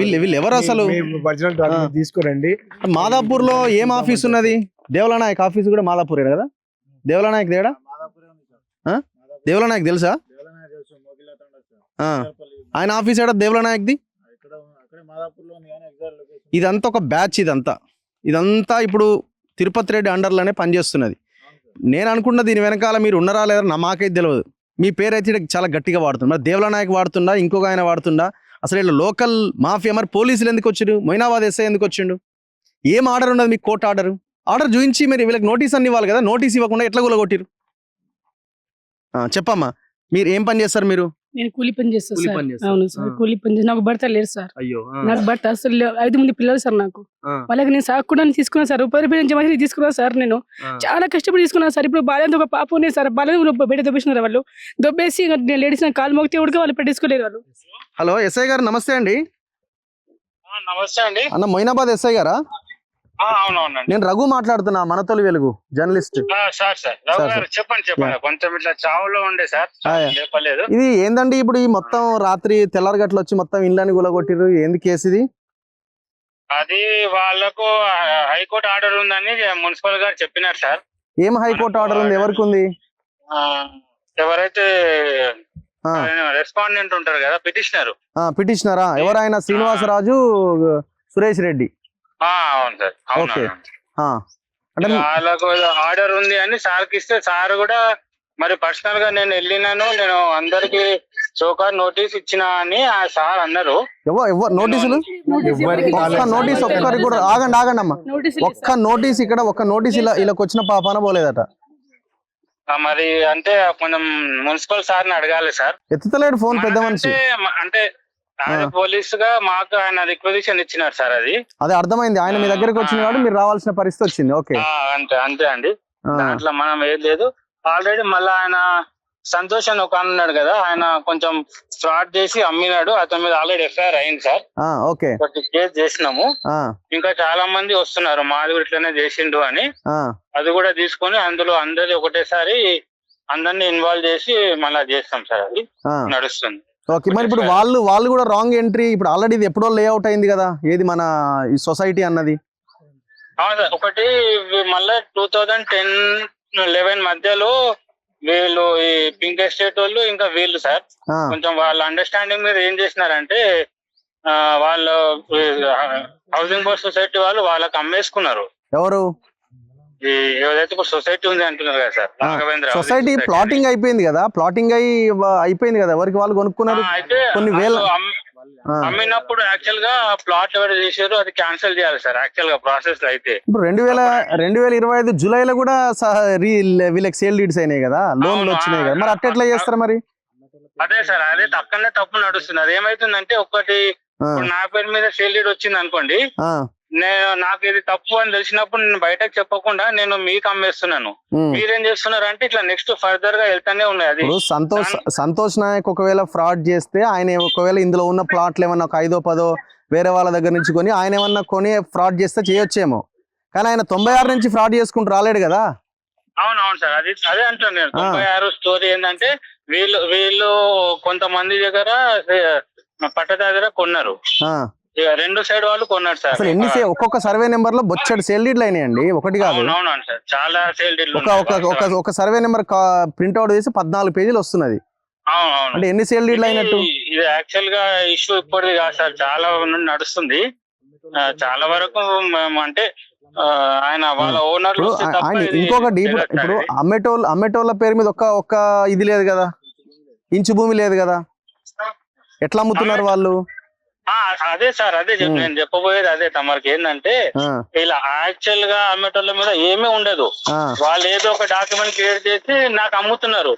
[SPEAKER 1] వీళ్ళు ఎవరు అసలు?
[SPEAKER 5] తీసుకురండి.
[SPEAKER 1] మాదాపూర్ లో ఏం ఆఫీస్ ఉన్నది? దేవుల నాయక్ ఆఫీస్ కూడా మాదాపూర్ కదా. దేవుల నాయక్ దేడా? దేవుల నాయక్ తెలుసా? ఆయన ఆఫీస్ ఏడా దేవుల నాయక్ది? ఇదంతా ఒక బ్యాచ్. ఇదంతా ఇప్పుడు తిరుపతి రెడ్డి అండర్లోనే పనిచేస్తున్నది. నేను అనుకున్న దీని వెనకాల మీరు ఉన్నారా లేదా నాకైతే తెలియదు. మీ పేరు అయితే చాలా గట్టిగా వాడుతుంది. మరి దేవుల నాయక్ వాడుతుండా, ఇంకొక ఆయన వాడుతుండా? అసలు వీళ్ళు లోకల్ మాఫియా. మరి పోలీసులు ఎందుకు వచ్చిండు? మొయినాబాద్ ఎస్ఐ ఎందుకు వచ్చిండు? ఏం ఆర్డర్ ఉన్నది మీకు? కోర్టు ఆర్డర్ చూపించి మీరు వీళ్ళకి నోటీస్ అన్ని ఇవ్వాలి కదా. నోటీస్ ఇవ్వకుండా ఎట్లా కూలగొట్టిరు? చెప్పమ్మా, మీరు ఏం పని చేస్తారు? మీరు?
[SPEAKER 14] నేను కూలి పని చేస్తాను సార్. అవును సార్, కూలి పని చేస్తాను. నాకు భర్త లేరు సార్.
[SPEAKER 1] అయ్యో,
[SPEAKER 14] నాకు భర్త అసలు 5 మంది పిల్లలు సార్. నాకు వాళ్ళకి నేను సాకుండా తీసుకున్నాను సార్. రూపాయలు తీసుకున్నాను సార్. నేను చాలా కష్టపడి తీసుకున్నాను సార్. ఇప్పుడు బాల్యంతో ఒక పాప ఉన్నాయి సార్. బాల్యం బయట దొబ్బేసినారు వాళ్ళు. దొబ్బేసి నేను లేడీస్ కాలు మోగితే ఉడికి వాళ్ళు పెట్టేసుకోలేరు వాళ్ళు.
[SPEAKER 1] హలో ఎస్ఐ గారు, నమస్తే అండి.
[SPEAKER 15] నమస్తే అండి.
[SPEAKER 1] అన్న మొయినాబాద్ ఎస్ఐ గారా?
[SPEAKER 15] అవునవునండి,
[SPEAKER 1] నేను రఘు మాట్లాడుతున్నా, మనతోలి వెలుగు జర్నలిస్ట్.
[SPEAKER 15] చెప్పండి. కొంచెం ఇట్లా చావులో ఉండే సార్, చెప్పలేదు.
[SPEAKER 1] ఇది ఏందండి ఇప్పుడు ఈ మొత్తం రాత్రి తెల్లారగట్లు వచ్చి మొత్తం ఇళ్ళని గులగొట్టిరు? ఏంది కేసు ఇది?
[SPEAKER 15] అది వాళ్ళకు హైకోర్టు ఆర్డర్ ఉందని మున్సిపల్ గారు చెప్పినారు సార్.
[SPEAKER 1] ఏం హైకోర్టు ఆర్డర్ ఉంది? ఎవరికి ఉంది?
[SPEAKER 15] ఎవరైతే రెస్పాండెంట్ ఉంటారు కదా,
[SPEAKER 1] పిటిషనరా? ఎవరైనా శ్రీనివాసరాజు, సురేష్ రెడ్డి.
[SPEAKER 15] అవును సార్.
[SPEAKER 1] ఓకే.
[SPEAKER 15] వాళ్ళకు ఆర్డర్ ఉంది అని సార్కి ఇస్తే సార్ కూడా మరి పర్సనల్ గా నేను వెళ్ళినాను, నేను అందరికి చోకార్ నోటీస్ ఇచ్చిన అని ఆ సార్ అన్నారు.
[SPEAKER 1] నోటీసులు ఒక్క నోటీస్ ఒక్కరికి కూడా ఆగండి అమ్మా. ఒక్క నోటీస్ ఇక్కడ ఒక్క నోటీస్ ఇలా వచ్చిన పాపాన పోలేదట.
[SPEAKER 15] మరి అంటే కొంచెం మున్సిపల్ సార్ ని అడగాలి సార్.
[SPEAKER 1] ఎత్తుతలేడు ఫోన్ పెద్ద మనిషి.
[SPEAKER 15] అంటే పోలీసు గా మాకు ఆయన రిక్వెజిషన్ ఇచ్చినారు సార్. అది
[SPEAKER 1] అర్థమైంది. ఆయన మీ దగ్గరకు వచ్చిన వాడు, మీరు రావాల్సిన పరిస్థితి వచ్చింది. ఓకే,
[SPEAKER 15] అంతే అండి. దాంట్లో మనం ఏం లేదు. ఆల్రెడీ మళ్ళీ ఆయన
[SPEAKER 16] సంతోష్ అని ఒక అన్నాడు కదా, ఆయన కొంచెం ఫ్రాడ్ చేసి అమ్మినాడు. అతని మీద ఆల్రెడీ ఎఫ్ఐఆర్ అయింది సార్.
[SPEAKER 1] ఓకే,
[SPEAKER 16] కేసు చేసినాము. ఇంకా చాలా మంది వస్తున్నారు మాది కూడా ఇట్లనే చేసిండు అని. అది కూడా తీసుకొని అందులో అందరి ఒకటేసారి అందరినీ ఇన్వాల్వ్ చేసి మళ్ళీ చేస్తాం సార్. అది నడుస్తుంది.
[SPEAKER 1] ఓకే, మరి ఇప్పుడు వాళ్ళు కూడా రాంగ్ ఎంట్రీ. ఇప్పుడు ఆల్రెడీ ఇది ఎప్పుడో లేఅవుట్ అయింది కదా, ఏది మన ఈ సొసైటీ అన్నది.
[SPEAKER 16] అవును సార్, ఒకటి మళ్ళీ 2010-11 మధ్యలో వీళ్ళు ఈ పింక్ ఎస్టేట్ వాళ్ళు ఇంకా వీళ్ళు సార్ కొంచెం వాళ్ళ అండర్స్టాండింగ్ మీద ఏం చేసినారంటే వాళ్ళు హౌసింగ్ బోర్డ్ సొసైటీ వాళ్ళు వాళ్ళకి అమ్మేసుకున్నారు.
[SPEAKER 1] ఎవరు?
[SPEAKER 16] ఏదైతే ఇప్పుడు సొసైటీ ఉంది అంటున్నారు కదా సార్, రాఘవేంద్ర
[SPEAKER 1] సొసైటీ ప్లాటింగ్ అయిపోయింది కదా, ప్లాటింగ్ అయిపోయింది కదా, ఎవరికి వాళ్ళు కొనుక్కున్నారు.
[SPEAKER 16] అయితే
[SPEAKER 1] కొన్ని వేల
[SPEAKER 16] అమ్మినప్పుడు యాక్చువల్ గా ప్లాట్ ఎవరు చేశారు అది క్యాన్సిల్ చేయాలి సార్ యాక్చువల్ గా ప్రాసెస్ లో. అయితే
[SPEAKER 1] ఇప్పుడు 2025 జూలైలో కూడా వీళ్ళకి సేల్ డీడ్స్ అయినాయి కదా, లోన్లు వచ్చినాయి కదా, మరి అట్టెట్లా చేస్తారు మరి?
[SPEAKER 16] అదే సార్, అదే అక్కడనే తప్పు నడుస్తుంది. అది ఏమైతుందంటే ఒకటి నా పేరు మీద సేల్ డీడ్ వచ్చింది అనుకోండి, నేను నాకు ఇది తప్పు అని తెలిసినప్పుడు నేను బయటకు చెప్పకుండా నేను మీకు అమ్మేస్తున్నాను. మీరేం చేస్తున్నారు అంటే ఇట్లా నెక్స్ట్ ఫర్దర్ గా వెళ్తానే ఉన్నాయి. అది
[SPEAKER 1] సంతోష్ నాయక్ ఒకవేళ ఫ్రాడ్ చేస్తే ఆయన ఒకవేళ ఇందులో ఉన్న ప్లాట్లు ఏమన్నా ఒక 5-10 వేరే వాళ్ళ దగ్గర నుంచి కొని ఆయన ఏమన్నా కొని ఫ్రాడ్ చేస్తే చేయొచ్చేమో, కానీ ఆయన 96 నుంచి ఫ్రాడ్ చేసుకుంటూ రాలేడు కదా.
[SPEAKER 16] అవునవును సార్, అదే అంటాను నేను. 96 స్టోరీ ఏంటంటే వీళ్ళు కొంతమంది దగ్గర పట్టదారు కొన్నారు, రెండు సైడ్ వాళ్ళు కొన్నారు సార్.
[SPEAKER 1] అసలు ఒక్కొక్క సర్వే నెంబర్ లో బొచ్చడు సేల్ డీడ్లు అయినాయండి, ఒకటి కాదు.
[SPEAKER 16] అవునవును సార్, చాలా సేల్ డీడ్లు.
[SPEAKER 1] ఒక సర్వే నెంబర్ ప్రింట్అవుట్ చేసి 14 పేజీలు వస్తున్నది. అంటే ఎన్ని సేల్ డీడ్లు అయినట్టు?
[SPEAKER 16] ఇది యాక్చువల్ గా ఇష్యూ ఇప్పటిది కాదు సార్, చాలా నుండి నడుస్తుంది. చాలా వరకు అంటే ఆయన వాళ్ళ ఓనర్
[SPEAKER 1] ఇంకొకటి ఇప్పుడు అమ్మేటోళ్ళ పేరు మీద ఒక్క ఇది లేదు కదా, ఇంచు భూమి లేదు కదా, ఎట్లా అమ్ముతున్నారు వాళ్ళు?
[SPEAKER 16] అదే సార్, అదే నేను చెప్పబోయేది అదే. తమరికి ఏంటంటే ఇలా యాక్చువల్ గా అమ్మేటోళ్ళ మీద ఏమీ ఉండదు, వాళ్ళు ఏదో ఒక డాక్యుమెంట్ క్రియేట్ చేసి నాకు అమ్ముతున్నారు.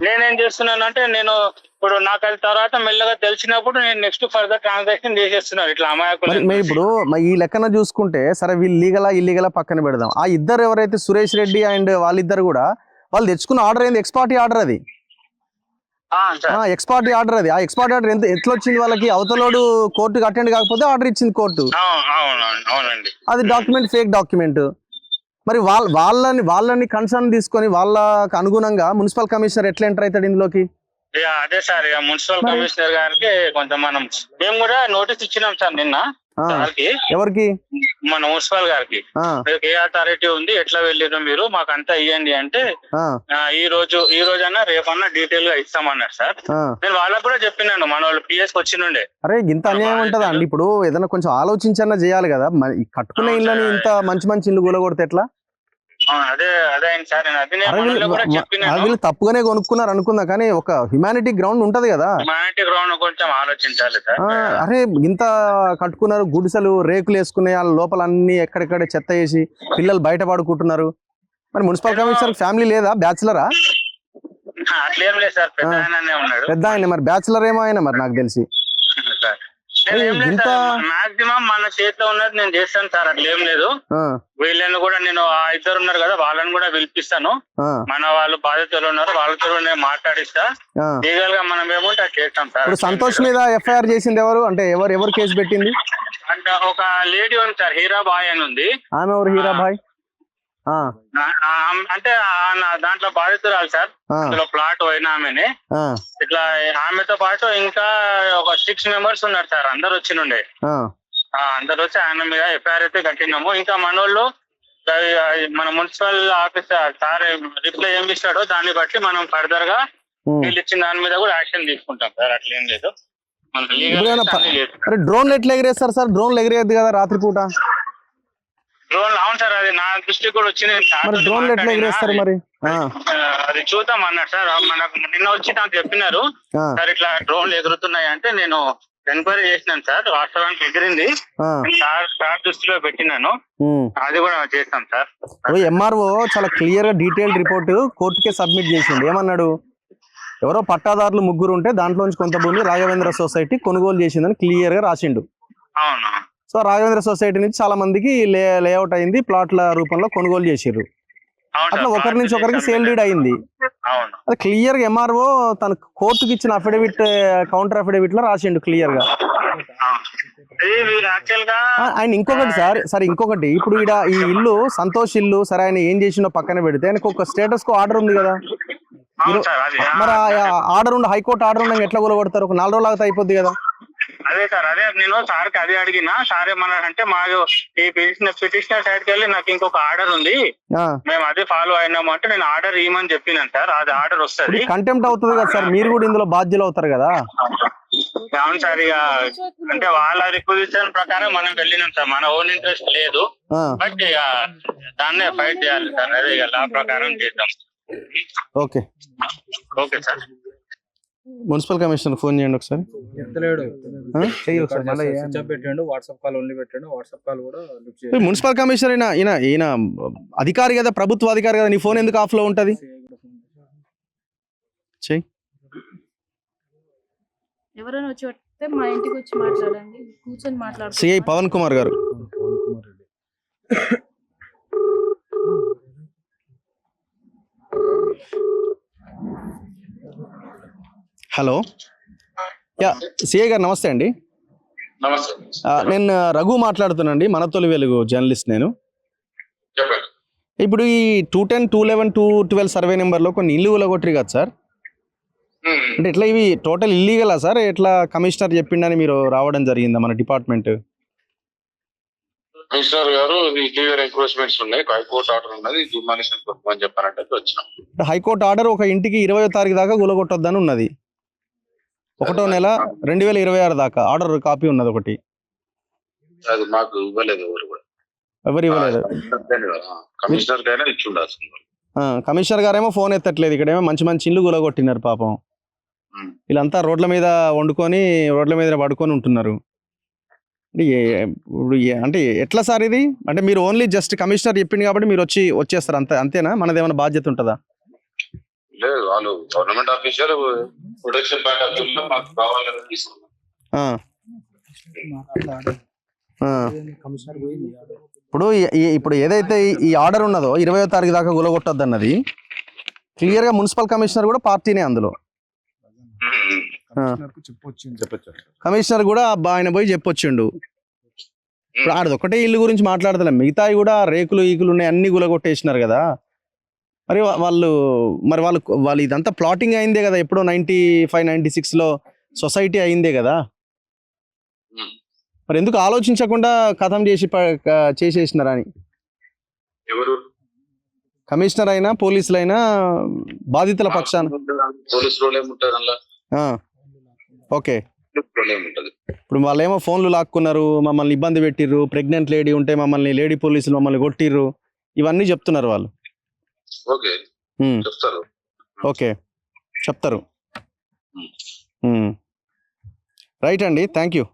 [SPEAKER 16] నేనేం చేస్తున్నాను అంటే నేను ఇప్పుడు నాకు అది తర్వాత మెల్లగా తెలిసినప్పుడు నేను నెక్స్ట్ ఫర్దర్ ట్రాన్సాక్షన్ చేసేస్తున్నాను ఇట్లా అమాయకులు.
[SPEAKER 1] ఇప్పుడు ఈ లెక్కన చూసుకుంటే సరే వీళ్ళు లీగలా ఇల్లీగలా పక్కన పెడదాం. ఆ ఇద్దరు ఎవరైతే సురేష్ రెడ్డి అండ్ వాళ్ళిద్దరు కూడా వాళ్ళు తెచ్చుకున్న ఆర్డర్ ఏంది? Ex parte order. అది ఎక్స్పార్టీ ఆర్డర్. అది ఆ ఎక్స్పార్టీ ఆర్డర్ ఎట్లా వచ్చింది వాళ్ళకి? అవతలోడు కోర్టుకి అటెండ్ కాకపోతే ఆర్డర్ ఇచ్చింది కోర్టు. అది డాక్యుమెంట్ ఫేక్ డాక్యుమెంట్. మరి వాళ్ళని కన్సర్న్ తీసుకొని వాళ్ళకి అనుగుణంగా మున్సిపల్ కమిషనర్ ఎట్లా ఎంటర్ అవుతాడు ఇందులోకి?
[SPEAKER 16] అదే సార్, ఇక మున్సిపల్ కమిషనర్ గారికి కొంచెం మేము కూడా నోటీస్ ఇచ్చినాం సార్ నిన్న.
[SPEAKER 1] ఎవరికి?
[SPEAKER 16] మన మున్సిపల్ గారికి. ఏ అథారిటీ ఉంది, ఎట్లా వెళ్ళారు మీరు, మాకు అంతా ఇవ్వండి అంటే ఈ రోజు అన్నా రేపన్నా డీటెయిల్ గా ఇస్తామన్నారు సార్. నేను వాళ్ళకు కూడా చెప్పినాను, మన వాళ్ళు పిఎస్ వచ్చినుండే.
[SPEAKER 1] అరే ఇంత అన్యాయం ఉంటదా అండి? ఇప్పుడు ఏదైనా కొంచెం ఆలోచించన్నా చేయాలి కదా, కట్టుకునే ఇళ్ళని ఇంత మంచి ఇల్లు కూలగొడితే ఎట్లా? వీళ్ళు తప్పుగానే కొనుక్కున్నారు అనుకుందా, కానీ ఒక హ్యుమానిటీ గ్రౌండ్ ఉంటది కదా.
[SPEAKER 16] హ్యుమానిటీ గ్రౌండ్ కొంచెం ఆలోచించాలి సార్.
[SPEAKER 1] అరే ఇంత కట్టుకున్నారు, గుడిసెలు రేకులు వేసుకునే వాళ్ళ లోపల అన్ని ఎక్కడెక్కడ చెత్త వేసి పిల్లలు బయట పడుకుంటున్నారు. మరి మున్సిపల్ కమిషనర్ ఫ్యామిలీ లేదా? బ్యాచులరా?
[SPEAKER 16] అట్లేం లేదు సార్,
[SPEAKER 1] పెద్ద ఆయన. మరి బ్యాచులర్ ఏమో ఆయన మరి నాకు తెలిసి.
[SPEAKER 16] మాక్సిమం మన చేతిలో ఉన్నది నేను చేస్తాను సార్, అట్లా ఏం లేదు. వీళ్ళని కూడా నేను ఇద్దరు ఉన్నారు కదా వాళ్ళని కూడా పిలిపిస్తాను. మన వాళ్ళు బాధితులు ఉన్నారు, వాళ్ళతో నేను మాట్లాడిస్తా. లీగల్ గా మనం ఏముంటే అది చేస్తాం సార్.
[SPEAKER 1] ఇప్పుడు సంతోష్ మీద ఎఫ్ఐఆర్ చేసింది ఎవరు? అంటే ఎవరు కేసు పెట్టింది?
[SPEAKER 16] అంటే ఒక లేడీ ఉంది సార్, హీరాబాయ్ అని ఉంది.
[SPEAKER 1] ఆమె ఎవరు? హీరాబాయ్
[SPEAKER 16] అంటే దాంట్లో బాధితురాలు సార్. అందులో ప్లాట్ పోయిన ఆమెనే. ఇట్లా ఆమెతో పాటు ఇంకా ఒక 6 మెంబర్స్ ఉన్నారు సార్, అందరు వచ్చినుండే. అందరు వచ్చి ఆయన మీద ఎఫ్ఐఆర్ అయితే కట్టినాము. ఇంకా మనోళ్ళు మన మున్సిపల్ ఆఫీసర్ సార్ రిప్లై ఏమి ఇస్తాడో దాన్ని బట్టి మనం ఫర్దర్ గా వీళ్ళు ఇచ్చిన దాని మీద కూడా యాక్షన్ తీసుకుంటాం సార్. అట్లేం లేదు.
[SPEAKER 1] డ్రోన్లు ఎట్లా ఎగిరేస్తారు సార్? డ్రోన్లు ఎగిరేది కదా రాత్రిపూట?
[SPEAKER 16] డ్రోన్ అవును సార్, అది నా దృష్టికి కూడా వచ్చింది.
[SPEAKER 1] డ్రోన్లు ఎట్లా ఎగిరేస్తారు మరి?
[SPEAKER 16] అది చూద్దాం అన్నారు సార్. మనకు నిన్న వచ్చి నాకు చెప్పినారు సార్ ఇట్లా డ్రోన్లు ఎగురుతున్నాయి అంటే నేను ఎంక్వైరీ చేసినాను సార్. వాస్తవానికి ఎగిరింది, సార్ దృష్టిలో పెట్టినాను. అది కూడా చేస్తాం సార్.
[SPEAKER 1] ఎంఆర్ఓ చాలా క్లియర్ గా డీటెయిల్డ్ రిపోర్ట్ కోర్టుకే సబ్మిట్ చేసింది. ఏమన్నాడు? ఎవరో పట్టాదారులు 3 ఉంటే దాంట్లోంచి కొంత భూమి రాఘవేంద్ర సొసైటీ కొనుగోలు చేసిందని క్లియర్ గా రాసిండు.
[SPEAKER 16] అవును.
[SPEAKER 1] సో రాఘవేంద్ర సొసైటీ నుంచి చాలా మందికి లేఅవుట్ అయింది, ప్లాట్ల రూపంలో కొనుగోలు చేసిర్రు.
[SPEAKER 16] అవును
[SPEAKER 1] అట్లా
[SPEAKER 16] సార్,
[SPEAKER 1] ఒకరి నుంచి
[SPEAKER 16] ప్లాట్
[SPEAKER 1] ఒకరికి
[SPEAKER 16] చేసి
[SPEAKER 1] సేల్ డీడ్ అయింది.
[SPEAKER 16] అవును
[SPEAKER 1] అది క్లియర్ గా ఎంఆర్ఓ తన కోర్టుకి ఇచ్చిన అఫిడవిట్ కౌంటర్ అఫిడవిట్ లో రాసిండు క్లియర్ గా.
[SPEAKER 16] ఇది వీళ్ళు యాక్చువల్ గా
[SPEAKER 1] ఆయన ఇంకొకటి సార్ ఇంకొకటి, ఇప్పుడు ఈడ ఈ ఇల్లు సంతోష్ ఇల్లు, సరే ఆయన ఏం చేసిండో పక్కన పెడితే ఆయనకు ఒక స్టేటస్ కో ఆర్డర్ ఉంది కదా.
[SPEAKER 16] అవును సార్, అది
[SPEAKER 1] మరి ఆర్డర్ ఉండి హైకోర్టు ఆర్డర్ ఉండగా ఎట్లా కూలగొడతారు? ఒక 4 రోజులు ఆగితే అయిపోద్ది కదా.
[SPEAKER 16] అదే సార్, అదే నేను సార్కి అదే అడిగినా. సార్ ఏమన్నారంటే మాకు ఈ పిటిషనర్ సైడ్ కి వెళ్ళి నాకు ఇంకొక ఆర్డర్ ఉంది, మేము అదే ఫాలో అయినాము అంటే నేను ఆర్డర్ ఇవ్వమని చెప్పినాను సార్. అది ఆర్డర్ వస్తుంది.
[SPEAKER 1] కంటెంప్ట్ అవుతుంది కదా సార్, మీరు కూడా ఇందులో బాధ్యులు అవుతారు కదా.
[SPEAKER 16] అవును సార్, ఇక అంటే వాళ్ళ రిక్వజిషన్ ప్రకారం మనం వెళ్ళినాం సార్, మన ఓన్ ఇంట్రెస్ట్ లేదు. బట్ ఇక దాన్నే ఫైట్ చేయాలి సార్, అదే ఇక లా ప్రకారం చేద్దాం.
[SPEAKER 1] Okay
[SPEAKER 16] okay sir.
[SPEAKER 1] Municipal commissioner phone చేయండి ఒకసారి.
[SPEAKER 10] వాట్సాప్ కాల్ ఓన్లీ పెట్టాడు. వాట్సాప్ కాల్ కూడా
[SPEAKER 1] మున్సిపల్ కమిషనర్ ఈయన అధికారి కదా, ప్రభుత్వ అధికారి కదా, నీ ఫోన్ ఎందుకు ఆఫ్ లో ఉంటది? చెయ్యి.
[SPEAKER 13] ఎవరైనా వచ్చి పడితే మా ఇంటికి వచ్చి మాట్లాడండి, కూర్చొని మాట్లాడుతున్నాం.
[SPEAKER 1] సిఐ పవన్ కుమార్ గారు. హలో, యా సిఐ గారు నమస్తే అండి.
[SPEAKER 16] నమస్తే.
[SPEAKER 1] నేను రఘు మాట్లాడుతున్నానండి, మన తొలి వెలుగు జర్నలిస్ట్ నేను. ఇప్పుడు ఈ 210, 211, 212 సర్వే నెంబర్లో కొన్ని ఇల్లు కూలగొట్టారు కదా సార్. అంటే ఎట్లా ఇవి టోటల్ ఇల్లీగలా సార్? ఎట్లా కమిషనర్ చెప్పిండని మీరు రావడం జరిగిందా మన డిపార్ట్మెంట్?
[SPEAKER 16] కమిషనర్ గారు క్లియర్ ఎంక్రోచ్మెంట్స్ ఉన్నాయి, హైకోర్టు ఆర్డర్ ఉన్నది, డిమాలిషన్ అని చెప్పారంటే వచ్చినాం.
[SPEAKER 1] హైకోర్టు ఆర్డర్ ఒక ఇంటికి 20వ తారీఖు దాకా కూలగొట్టొద్దని ఉన్నది. 1వ నెల 2026 దాకా ఆర్డర్ కాపీ ఉన్నది ఒకటి.
[SPEAKER 16] అది మాకు ఇవ్వలేదు
[SPEAKER 1] ఎవరు ఇవ్వలేదు.
[SPEAKER 16] కమిషనర్ కైనా ఇచ్చి ఉండాల్సింది.
[SPEAKER 1] కమిషనర్ గారేమో ఫోన్ ఎత్తట్లేదు. ఇక్కడేమో మంచి మంచి ఇల్లు కూలగొట్టినారు పాపం. వీళ్ళంతా రోడ్ల మీద వండుకొని రోడ్ల మీద పడుకొని ఉంటున్నారు. అంటే ఎట్లా సార్ ఇది? అంటే మీరు ఓన్లీ జస్ట్ కమిషనర్ చెప్పింది కాబట్టి మీరు వచ్చేస్తారు అంతేనా? మనది ఏమైనా బాధ్యత ఉంటుందా?
[SPEAKER 16] లేదు, వాళ్ళు government officer protection point of view మాకు కావాలని తీసుకున్నాం.
[SPEAKER 1] ఇప్పుడు ఏదైతే ఈ ఆర్డర్ ఉన్నదో 20వ తారీఖు దాకా కూలగొట్టొద్దు అన్నది క్లియర్ గా మున్సిపల్ కమిషనర్ కూడా పార్టీనే అందులో. కమిషనర్ కూడా ఆయన పోయి చెప్పొచ్చిండు. ఇప్పుడు ఆడది ఒకటే ఇల్లు గురించి మాట్లాడతలే, మిగతాయి కూడా రేకులు ఈకులు ఉన్నాయి, అన్ని కూలగొట్టేసినారు కదా. మరి వాళ్ళు ఇదంతా ప్లాటింగ్ అయిందే కదా, ఎప్పుడో 95, 96లో సొసైటీ అయిందే కదా. మరి ఎందుకు ఆలోచించకుండా కథం చేసేసినారా అని?
[SPEAKER 16] ఎవరు
[SPEAKER 1] కమిషనర్ అయినా పోలీసులైనా బాధితుల పక్షాన.
[SPEAKER 16] పోలీసు రోల్ ఏముంటారు అందులో?
[SPEAKER 1] ఓకే, ఇప్పుడు వాళ్ళేమో ఫోన్లు లాక్కున్నారు, మమ్మల్ని ఇబ్బంది పెట్టిర్రు, ప్రెగ్నెంట్ లేడీ ఉంటే మమ్మల్ని లేడీ పోలీసులు మమ్మల్ని కొట్టిర్రు, ఇవన్నీ చెప్తున్నారు వాళ్ళు.
[SPEAKER 16] ఓకే చెప్తారు.
[SPEAKER 1] ఓకే చెప్తారు. రైట్ అండి, థ్యాంక్ యూ.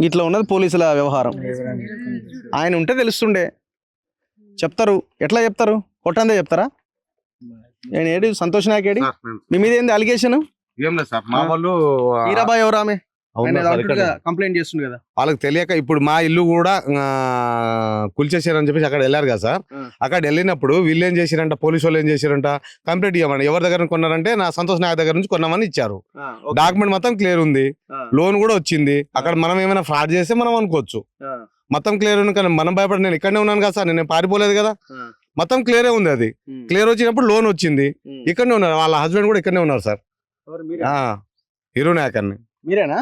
[SPEAKER 1] ఇట్లా ఉన్నది పోలీసుల వ్యవహారం. ఆయన ఉంటే తెలుస్తుండే. చెప్తారు. ఎట్లా చెప్తారు? కొట్టందే చెప్తారా? నేను ఏడు సంతోష్ నాయక్ ఏడి, మీ మీద ఏంది అలిగేషన్?
[SPEAKER 4] ఏం లేదు సార్, మా వాళ్ళు
[SPEAKER 1] హీరాబాయ్ ఎవరు ఆమె కంప్లైంట్ చేస్తుంది కదా,
[SPEAKER 4] వాళ్ళకి తెలియక ఇప్పుడు మా ఇల్లు కూడా కూల్చేసారని చెప్పేసి అక్కడ వెళ్ళారు కదా సార్. అక్కడ వెళ్ళినప్పుడు వీళ్ళు ఏం చేశారంట, పోలీసు వాళ్ళు ఏం చేశారంట, కంప్లైంట్ ఇవ్వమని ఎవరి దగ్గర కొన్నారంటే నా సంతోష్ నాయక్ దగ్గర నుంచి కొన్నామని ఇచ్చారు. డాక్యుమెంట్ మొత్తం క్లియర్ ఉంది, లోన్ కూడా వచ్చింది. అక్కడ మనం ఏమైనా ఫ్రాడ్ చేస్తే మనం అనుకోవచ్చు. మొత్తం క్లియర్ ఉంది, కానీ మనం భయపడి నేను ఇక్కడనే ఉన్నాను కదా సార్, నేను పారిపోలేదు కదా, మొత్తం క్లియరే ఉంది. అది క్లియర్ వచ్చినప్పుడు లోన్ వచ్చింది, ఇక్కడనే ఉన్నారు. వాళ్ళ హస్బెండ్ కూడా ఇక్కడనే ఉన్నారు సార్, హీరో నాయక్ అని.
[SPEAKER 1] మీరేనా?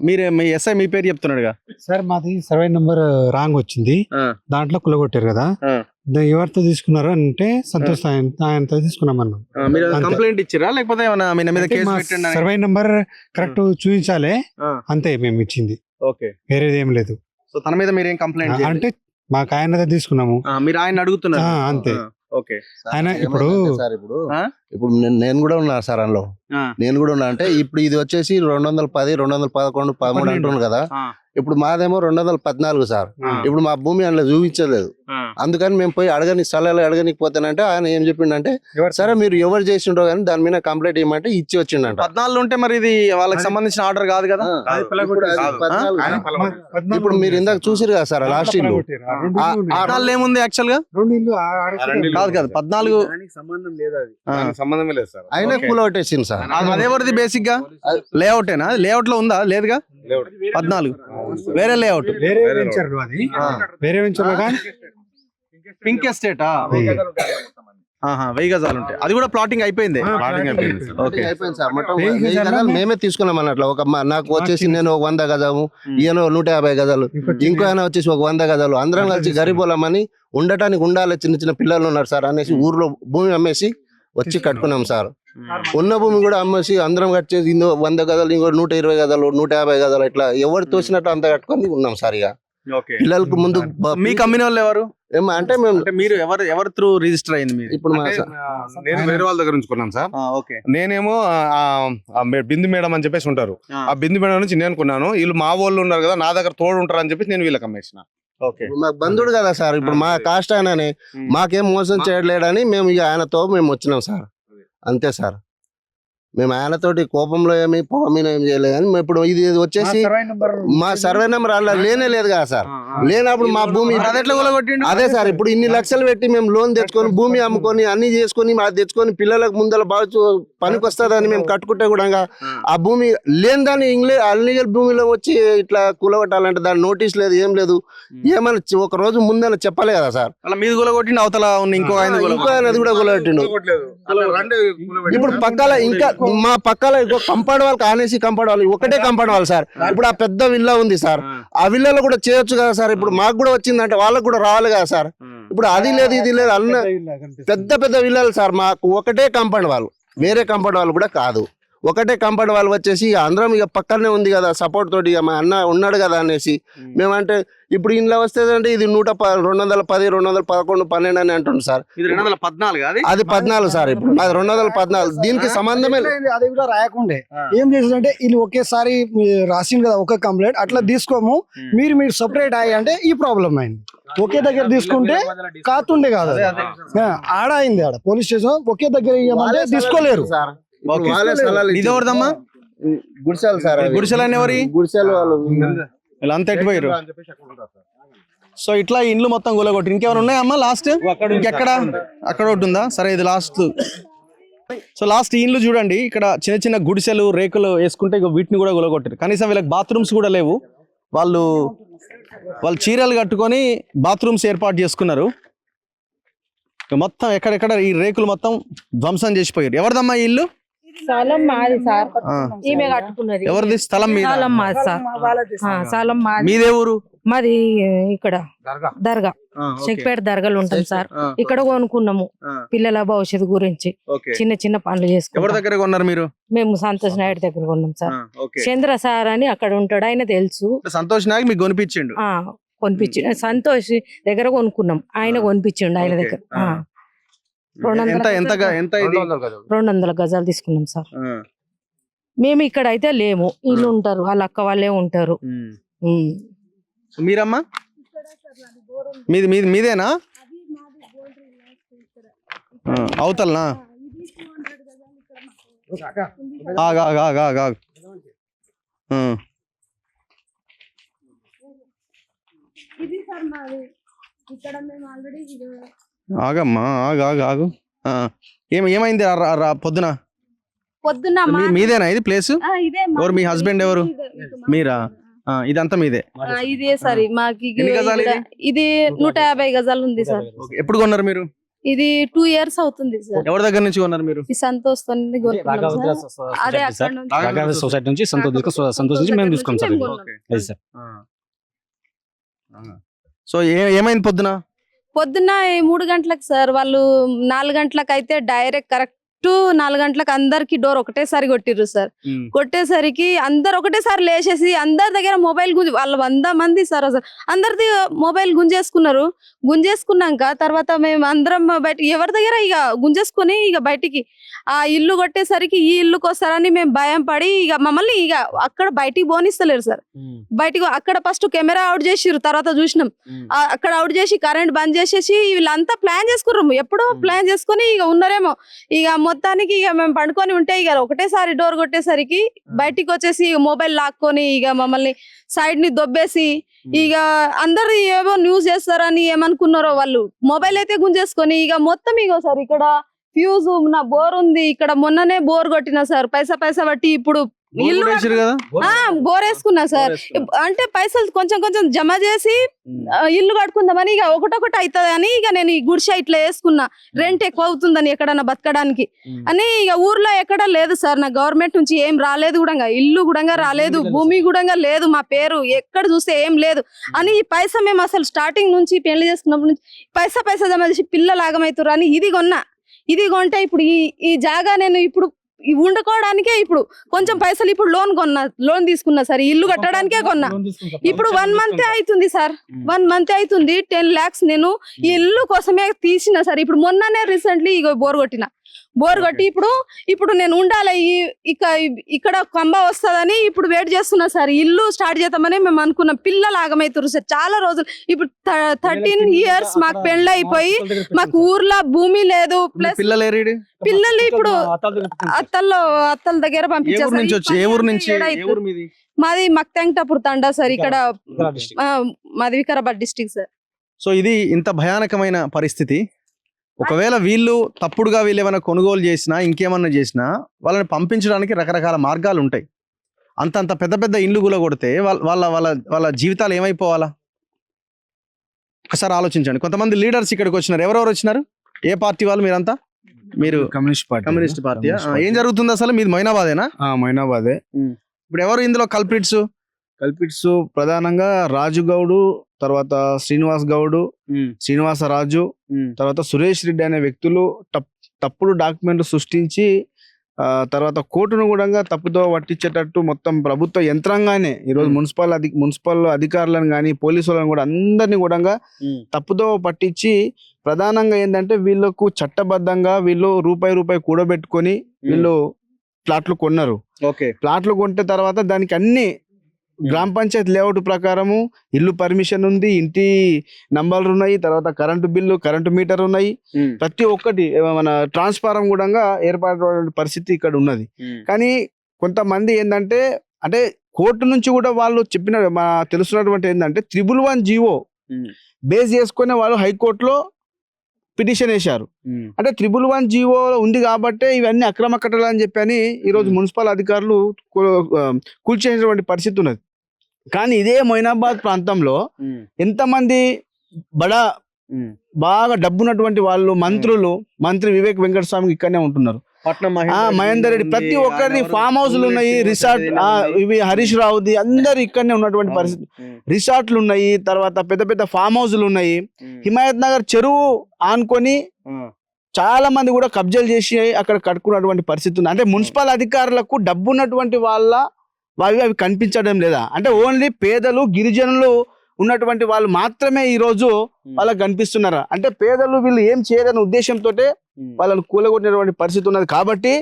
[SPEAKER 1] మీరే మీ ఎస్ఐ మీ పేరు చెప్తున్నాడుగా
[SPEAKER 9] సార్. మాది సర్వే నెంబర్ రాంగ్ వచ్చింది, దాంట్లో కులగొట్టారు కదా. ఎవరితో తీసుకున్నారు అంటే సంతోష్ ఆయనతో తీసుకున్నామన్నా.
[SPEAKER 1] కంప్లైంట్ ఇచ్చిరా లేకపోతే
[SPEAKER 9] సర్వే నెంబర్ కరెక్ట్ చూపించాలి అంతే మేము ఇచ్చింది, వేరేది ఏం లేదు.
[SPEAKER 1] సో తన మీద మీరు ఏం కంప్లైంట్
[SPEAKER 9] అంటే మాకు ఆయన తీసుకున్నాము,
[SPEAKER 1] మీరు ఆయన అడుగుతున్నారు
[SPEAKER 9] అంతే.
[SPEAKER 1] ఓకే
[SPEAKER 9] ఆయన ఇప్పుడు
[SPEAKER 17] నేను కూడా ఉన్నా సార్ అందులో, నేను కూడా ఉన్నా. అంటే ఇప్పుడు ఇది వచ్చేసి 210, 211, 13 అంటున్నాను కదా. ఇప్పుడు మాదేమో 214 సార్. ఇప్పుడు మా భూమి అందులో చూపించలేదు, అందుకని మేము పోయి అడగని స్థలాలు అడగనికపోతానంటే ఆయన ఏం చెప్పిండంటే సరే మీరు ఎవరు చేసిండో కానీ దాని మీద కంప్లైంట్ ఇవ్వమంటే ఇచ్చి వచ్చిండంట.
[SPEAKER 1] 14 ఉంటే మరి ఇది వాళ్ళకి సంబంధించిన ఆర్డర్ కాదు కదా.
[SPEAKER 17] ఇప్పుడు మీరు ఇందాక చూసిరు కదా సార్ లాస్ట్ ఇల్లు
[SPEAKER 1] 14 ఏముంది యాక్చువల్ గా కాదు కదా 14
[SPEAKER 4] సంబంధం లేదు, అది సంబంధమే లేదు సార్.
[SPEAKER 17] అయినా కూలగొట్టేసింది సార్.
[SPEAKER 1] అదేవరిది బేసిక్ గా లేఅవుటేనా? లేఅవుట్ లో ఉందా? లేదుగా 14 వేరే లేఅవుట్
[SPEAKER 9] వేరే వెంచర్
[SPEAKER 1] పింక్ ఎస్టేటా? 1000 గజాలు ఉంటాయి. అది కూడా ప్లాటింగ్ అయిపోయింది.
[SPEAKER 17] ఓకే అయిపోయింది సార్. మొత్తం 1000 గజాలు మేమే తీసుకున్నాం అన్నట్లు. నాకు వచ్చేసి నేను 100 గజము, ఈయన 150 గజాలు, ఇంకో ఆయన వచ్చేసి 100 గజాలు, అందరం కలిసి గరీబోళమని ఉండటానికి ఉండాలి, చిన్న చిన్న పిల్లలు ఉన్నారు సార్ అనేసి ఊర్లో భూమి అమ్మేసి వచ్చి కట్టుకున్నాం సార్. ఉన్న భూమి కూడా అమ్మేసి అందరం కట్టేసి 100 గజాలు, ఇంకో 120 గజాలు, 150 గజాలు ఇట్లా ఎవరు తోసినట్టు అంత కట్టుకొని ఉన్నాం సార్. ఇక పిల్లలకు ముందు
[SPEAKER 1] మీకు అమ్మిన వాళ్ళు ఎవరు?
[SPEAKER 17] అంటే మేము
[SPEAKER 1] మీరు ఎవరు త్రూ రిజిస్టర్ అయింది?
[SPEAKER 17] ఇప్పుడు
[SPEAKER 4] నేను వేరే వాళ్ళ దగ్గర ఉంచుకున్నాను సార్. నేనేమో బిందు మేడం అని చెప్పేసి ఉంటారు, ఆ బిందు మేడం నుంచి నేను కొన్నాను. వీళ్ళు మా వాళ్ళు ఉన్నారు కదా, నా దగ్గర తోడు ఉంటారు అని చెప్పేసి నేను వీళ్ళకి అమ్మేసిన.
[SPEAKER 17] మాకు బంధువుడు కదా సార్, ఇప్పుడు మా కాస్ట్ ఆయననే, మాకేం మోసం చేయలేడని మేము ఇక ఆయనతో మేము వచ్చినాం సార్. అంతే సార్. మేము ఆయనతోటి కోపంలో ఏమి పొగమీన ఏం చేయలేదు. కానీ ఇప్పుడు ఇది వచ్చేసి మా సర్వే నెంబర్ అలా లేనే లేదు కదా సార్. లేనప్పుడు మా భూమి అదే సార్. ఇప్పుడు ఇన్ని లక్షలు పెట్టి మేము లోన్ తెచ్చుకొని భూమి అమ్ముకొని అన్ని చేసుకొని అది తెచ్చుకొని పిల్లలకు ముందర బాగా పనికి వస్తుందని మేము కట్టుకుంటే కూడా ఆ భూమి లేని దాన్ని అన్లీగల్ భూమిలో వచ్చి ఇట్లా కూలగొట్టాలంటే దాని నోటీస్ లేదు, ఏం లేదు. ఏమైనా ఒక రోజు ముందని చెప్పాలి కదా సార్.
[SPEAKER 1] మీరు కూలగొట్టిండు, అవతల ఇంకో
[SPEAKER 17] ఆయన కూడా కూలగొట్టిండు. ఇప్పుడు పక్కల ఇంకా మా పక్కల కంపౌండ్ వాళ్ళు కానేసి కంపౌండ్ వాళ్ళు ఒకటే కంపౌండ్ వాళ్ళు సార్. ఇప్పుడు ఆ పెద్ద విల్లా ఉంది సార్, ఆ విల్లాలో కూడా చేయొచ్చు కదా సార్. ఇప్పుడు మాకు కూడా వచ్చిందంటే వాళ్ళకు కూడా రావాలి కదా సార్. ఇప్పుడు అది లేదు ఇది లేదు అన్న పెద్ద పెద్ద విల్లాలు సార్. మాకు ఒకటే కంపౌండ్ వాళ్ళు, వేరే కంపౌండ్ వాళ్ళు కూడా కాదు. ఒకటే కంపౌండ్ వాళ్ళు వచ్చేసి అందరం ఇక పక్కనే ఉంది కదా సపోర్ట్ తోటి, ఇక మా అన్న ఉన్నాడు కదా అనేసి మేమంటే ఇప్పుడు ఇంట్లో వస్తే అంటే ఇది 210, 211, 12 అని అంటుంది సార్. అది 14 సార్. ఇప్పుడు అది 214. దీనికి సంబంధమే
[SPEAKER 5] అది కూడా రాయకుండే ఏం చేసిందంటే వీళ్ళు ఒకేసారి రాసింది కదా ఒక కంప్లైంట్ అట్లా తీసుకోము, మీరు సపరేట్ అయ్యి అంటే ఈ ప్రాబ్లం అయింది. ఒకే దగ్గర తీసుకుంటే కాతుండే కాదు, ఆడ అయింది. ఆడ పోలీస్ స్టేషన్ ఒకే దగ్గర ఇవ్వమంటే తీసుకోలేరు.
[SPEAKER 1] ఇదెవరిదమ్మా?
[SPEAKER 17] గుడిసెలు సార్.
[SPEAKER 1] గుడిసెలు అని ఎవరి?
[SPEAKER 17] గుడిసెలు వాళ్ళు
[SPEAKER 1] అంతా ఎట్టిపోయారు. సో ఇట్లా ఇండ్లు మొత్తం కూలగొట్టి ఇంకేమైనా ఉన్నాయమ్మా లాస్ట్? ఇంకెక్కడ? అక్కడ ఒకటి ఉందా? సరే ఇది లాస్ట్. సో లాస్ట్ ఇండ్లు చూడండి, ఇక్కడ చిన్న చిన్న గుడిసెలు రేకులు వేసుకుంటే ఇక వీటిని కూడా కూలగొట్టారు. కనీసం వీళ్ళకి బాత్రూమ్స్ కూడా లేవు. వాళ్ళు చీరలు కట్టుకొని బాత్రూమ్స్ ఏర్పాటు చేసుకున్నారు. మొత్తం ఎక్కడెక్కడ ఈ రేకులు మొత్తం ధ్వంసం చేసిపోయారు. ఎవరిదమ్మా ఈ ఇల్లు?
[SPEAKER 13] స్థలం మాది సార్, ఈమె కట్టుకున్నది.
[SPEAKER 1] ఎవరిది స్థలం? మీద
[SPEAKER 13] స్థలం మాది సార్. స్థలం మాది.
[SPEAKER 1] మీదే ఊరు?
[SPEAKER 13] మాది ఇక్కడ దర్గా, చెక్పేట దర్గాలు ఉంటాం సార్. ఇక్కడ కొనుక్కున్నాము పిల్లల భవిష్యత్తు గురించి చిన్న చిన్న పనులు చేసుకుంటాం.
[SPEAKER 1] ఎవరి దగ్గర కొన్నారు మీరు?
[SPEAKER 13] మేము సంతోష్ నాయుడు దగ్గర కొన్నాం సార్. చంద్ర సార్ అని అక్కడ ఉంటాడు, ఆయన తెలుసు.
[SPEAKER 1] సంతోష్ నాయుడు మీకు కొనిపించిండు?
[SPEAKER 13] కొనిపించిండు. సంతోష్ దగ్గర కొనుక్కున్నాం, ఆయన కొనిపించిండు ఆయన దగ్గర. 200 గజాలు తీసుకున్నాం సార్. మేము ఇక్కడ అయితే లేము, వీళ్ళు ఉంటారు, వాళ్ళ అక్క వాళ్ళే ఉంటారు.
[SPEAKER 1] మీరమ్మా మీదేనా? అవతలనా? ఆగమ్మా ఆగు. ఏమైంది పొద్దున? మీదేనా ఇది ప్లేస్? ఎవరు మీ హస్బెండ్? ఎవరు మీరా? ఇదంతా మీదే?
[SPEAKER 3] ఇదే సార్. మాకు ఇది 150 గజాలు ఉంది సార్.
[SPEAKER 1] ఎప్పుడు కొన్నారు మీరు?
[SPEAKER 3] ఇది 2 years అవుతుంది సార్.
[SPEAKER 1] ఎవరి దగ్గర నుంచి కొన్నారు మీరు?
[SPEAKER 3] ఈ సంతోష్
[SPEAKER 10] సొసైటీ నుంచి సంతోష్ నుంచి మేము తీసుకున్నాం సార్.
[SPEAKER 1] సో ఏమైంది పొద్దున?
[SPEAKER 3] 3 గంటలకు సార్. వాళ్ళు 4 గంటలకు అయితే డైరెక్ట్ కరెక్ట్ కరెక్ట్ 4 గంటలకు అందరికి డోర్ ఒకటేసారి కొట్టిర్రు సార్. కొట్టేసరికి అందరు ఒకటేసారి లేచేసి అందరి దగ్గర మొబైల్ గుంజి వాళ్ళు 100 మంది సార్ అసలు అందరిది మొబైల్ గుంజేసుకున్నారు. గుంజేసుకున్నాక తర్వాత మేము అందరం బయట ఎవరి దగ్గర ఇక గుంజేసుకుని ఇక బయటికి ఆ ఇల్లు కొట్టేసరికి ఈ ఇల్లుకి వస్తారని మేము భయం పడి ఇక మమ్మల్ని ఇక అక్కడ బయటికి పోనిస్తలేరు సార్. బయటికి అక్కడ ఫస్ట్ కెమెరా అవుట్ చేసిర్రు, తర్వాత చూసినాం అక్కడ అవుట్ చేసి కరెంట్ బంద్ చేసేసి వీళ్ళంతా ప్లాన్ చేసుకున్నాము. ఎప్పుడో ప్లాన్ చేసుకుని ఇక ఉన్నారేమో. ఇక మొత్తానికి ఇక మేము పండుకొని ఉంటే ఇక ఒకటేసారి డోర్ కొట్టేసరికి బయటికి వచ్చేసి ఇక మొబైల్ లాక్కొని ఇక మమ్మల్ని సైడ్ ని దొబ్బేసి ఇక అందరు ఏవో న్యూస్ చేస్తారని ఏమనుకున్నారో వాళ్ళు మొబైల్ అయితే గుంజేసుకొని ఇక మొత్తం ఇగో సార్ ఇక్కడ ఫ్యూజ్ నా బోర్ ఉంది, ఇక్కడ మొన్ననే బోర్ కొట్టినా సార్ పైసా బట్టి ఇప్పుడు ఇల్లు బోర్ వేసుకున్నా సార్. అంటే పైసలు కొంచెం కొంచెం జమ చేసి ఇల్లు కట్టుకుందామని ఇక ఒకటొకటి అవుతుంది అని ఇక నేను ఈ గుడిసె ఇట్లా వేసుకున్నా. రెంట్ ఎక్కువ అవుతుందని ఎక్కడన్నా బతకడానికి అని ఇక ఊర్లో ఎక్కడ లేదు సార్. నా గవర్నమెంట్ నుంచి ఏం రాలేదు కూడా, ఇల్లు కూడా రాలేదు, భూమి కూడా లేదు, మా పేరు ఎక్కడ చూస్తే ఏం లేదు అని ఈ పైసా మేము అసలు స్టార్టింగ్ నుంచి పెళ్లి చేసుకున్నప్పటి నుంచి పైసా జమ చేసి పిల్లలు ఆగమవుతారు అని ఇది కొన్నా. ఇది కొంటే ఇప్పుడు ఈ జాగా నేను ఇప్పుడు వండుకోవడానికే ఇప్పుడు కొంచెం పైసలు ఇప్పుడు లోన్ తీసుకున్నా సార్. ఇల్లు కట్టడానికే కొన్నా. ఇప్పుడు 1 మంత్ అవుతుంది సార్. 1 మంత్ అవుతుంది. 10 lakhs నేను ఈ ఇల్లు కోసమే తీసిన సార్. ఇప్పుడు మొన్ననే రీసెంట్లీ ఇక బోర్ కొట్టి ఇప్పుడు నేను ఉండాలి ఇక్కడ కంబ వస్తుందని ఇప్పుడు వెయిట్ చేస్తున్నా సార్. ఇల్లు స్టార్ట్ చేద్దామని మేము అనుకున్నాం. పిల్లలు ఆగమవుతారు సార్ చాలా రోజులు. ఇప్పుడు 13 years మాకు పెళ్ళి అయిపోయి మాకు ఊర్లో భూమి లేదు. ప్లస్ పిల్లలు ఇప్పుడు అత్తల దగ్గర పంపించారు. మాది మక్తంగటాపూర్ తండా సార్. ఇక్కడ మాది వికారాబాద్ డిస్ట్రిక్ట్ సార్.
[SPEAKER 1] సో ఇది ఇంత భయానకమైన పరిస్థితి. ఒకవేళ వీళ్ళు తప్పుడుగా వీళ్ళు ఏమైనా కొనుగోలు చేసినా ఇంకేమన్నా చేసినా వాళ్ళని పంపించడానికి రకరకాల మార్గాలు ఉంటాయి. అంత పెద్ద ఇండ్లు కూలగొడితే వాళ్ళ జీవితాలు ఏమైపోవాలా ఒకసారి ఆలోచించండి. కొంతమంది లీడర్స్ ఇక్కడికి వచ్చినారు. ఎవరెవరు వచ్చినారు? ఏ పార్టీ వాళ్ళు? మీరంతా మీరు కమ్యూనిస్ట్ పార్టీ. ఏం జరుగుతుంది అసలు? మీది మొయినాబాదేనా?
[SPEAKER 18] మొయినాబాదే.
[SPEAKER 1] ఇప్పుడు ఎవరు ఇందులో కల్ప్రిట్స్
[SPEAKER 18] ప్రధానంగా రాజు గౌడు, తర్వాత శ్రీనివాస్ గౌడు, శ్రీనివాసరాజు, తర్వాత సురేష్ రెడ్డి అనే వ్యక్తులు తప్పుడు డాక్యుమెంట్లు సృష్టించి తర్వాత కోర్టును కూడా తప్పుదో పట్టించేటట్టు మొత్తం ప్రభుత్వ యంత్రాంగానే ఈరోజు మున్సిపల్ అధికారులను కానీ పోలీసులను కూడా అందరినీ కూడా తప్పుదో పట్టించి ప్రధానంగా ఏంటంటే వీళ్ళకు చట్టబద్ధంగా వీళ్ళు రూపాయి కూడబెట్టుకొని వీళ్ళు ప్లాట్లు కొన్నారు. ప్లాట్లు కొంటే తర్వాత దానికి అన్ని గ్రామ పంచాయతీ లేఅవుట్ ప్రకారము ఇల్లు పర్మిషన్ ఉంది, ఇంటి నంబర్లు ఉన్నాయి, తర్వాత కరెంటు మీటర్ ఉన్నాయి, ప్రతి ఒక్కటి మన ట్రాన్స్ఫారం కూడా ఏర్పాటు పరిస్థితి ఇక్కడ ఉన్నది. కానీ కొంతమంది ఏంటంటే అంటే కోర్టు నుంచి కూడా వాళ్ళు చెప్పిన తెలుసున్నటువంటి ఏంటంటే 111 జీవో బేస్ చేసుకునే వాళ్ళు హైకోర్టులో పిటిషన్ వేశారు. అంటే 111 జీవో ఉంది కాబట్టి ఇవన్నీ అక్రమ కట్టలు అని చెప్పని ఈరోజు మున్సిపల్ అధికారులు కూల్చేసినటువంటి పరిస్థితి ఉన్నది. కానీ ఇదే మొయినాబాద్ ప్రాంతంలో ఎంతమంది బాగా డబ్బున్నటువంటి వాళ్ళు మంత్రి వివేక్ వెంకటస్వామి ఇక్కడనే ఉంటున్నారు. మహేందర్ రెడ్డి ప్రతి ఒక్కరిని ఫామ్ హౌస్లు ఉన్నాయి, రిసార్ట్ ఇవి హరీష్ రావుది అందరు ఇక్కడనే ఉన్నటువంటి పరిస్థితి. రిసార్ట్లు ఉన్నాయి, తర్వాత పెద్ద ఫామ్ హౌస్లు ఉన్నాయి. హిమాయత్ నగర్ చెరువు ఆనుకొని చాలా మంది కూడా కబ్జాలు చేసి అక్కడ కట్టుకున్నటువంటి పరిస్థితి ఉంది. అంటే మున్సిపల్ అధికారులకు డబ్బు ఉన్నటువంటి అవి కనిపించడం లేదా? అంటే ఓన్లీ పేదలు గిరిజనులు ఉన్నటువంటి వాళ్ళు మాత్రమే ఈ రోజు వాళ్ళకి కనిపిస్తున్నారు. అంటే పేదలు వీళ్ళు ఏం చేయలేని ఉద్దేశంతో వాళ్ళని కూలగొట్టినటువంటి పరిస్థితి ఉన్నది. కాబట్టి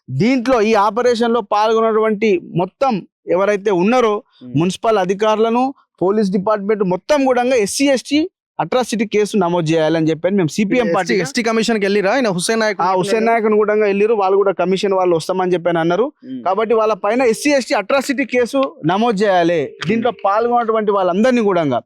[SPEAKER 18] దీంట్లో ఈ ఆపరేషన్ లో పాల్గొన్నటువంటి మొత్తం ఎవరైతే ఉన్నారో మున్సిపల్ అధికారులను, పోలీస్ డిపార్ట్మెంట్ మొత్తం కూడా SC ST అట్రాసిటీ కేసు నమోదు చేయాలని చెప్పి మేము సిపిఎం పార్టీ
[SPEAKER 1] ఎస్టీ కమిషన్ కి వెళ్ళిరా? హుస్సేన్
[SPEAKER 18] నాయక్ కూడా వెళ్ళిరు. వాళ్ళు కూడా కమిషన్ వాళ్ళు వస్తామని చెప్పి అన్నారు. కాబట్టి వాళ్ళ పైన SC ST అట్రాసిటీ కేసు నమోదు చేయాలి. దీంట్లో పాల్గొన్నటువంటి వాళ్ళందరినీ కూడా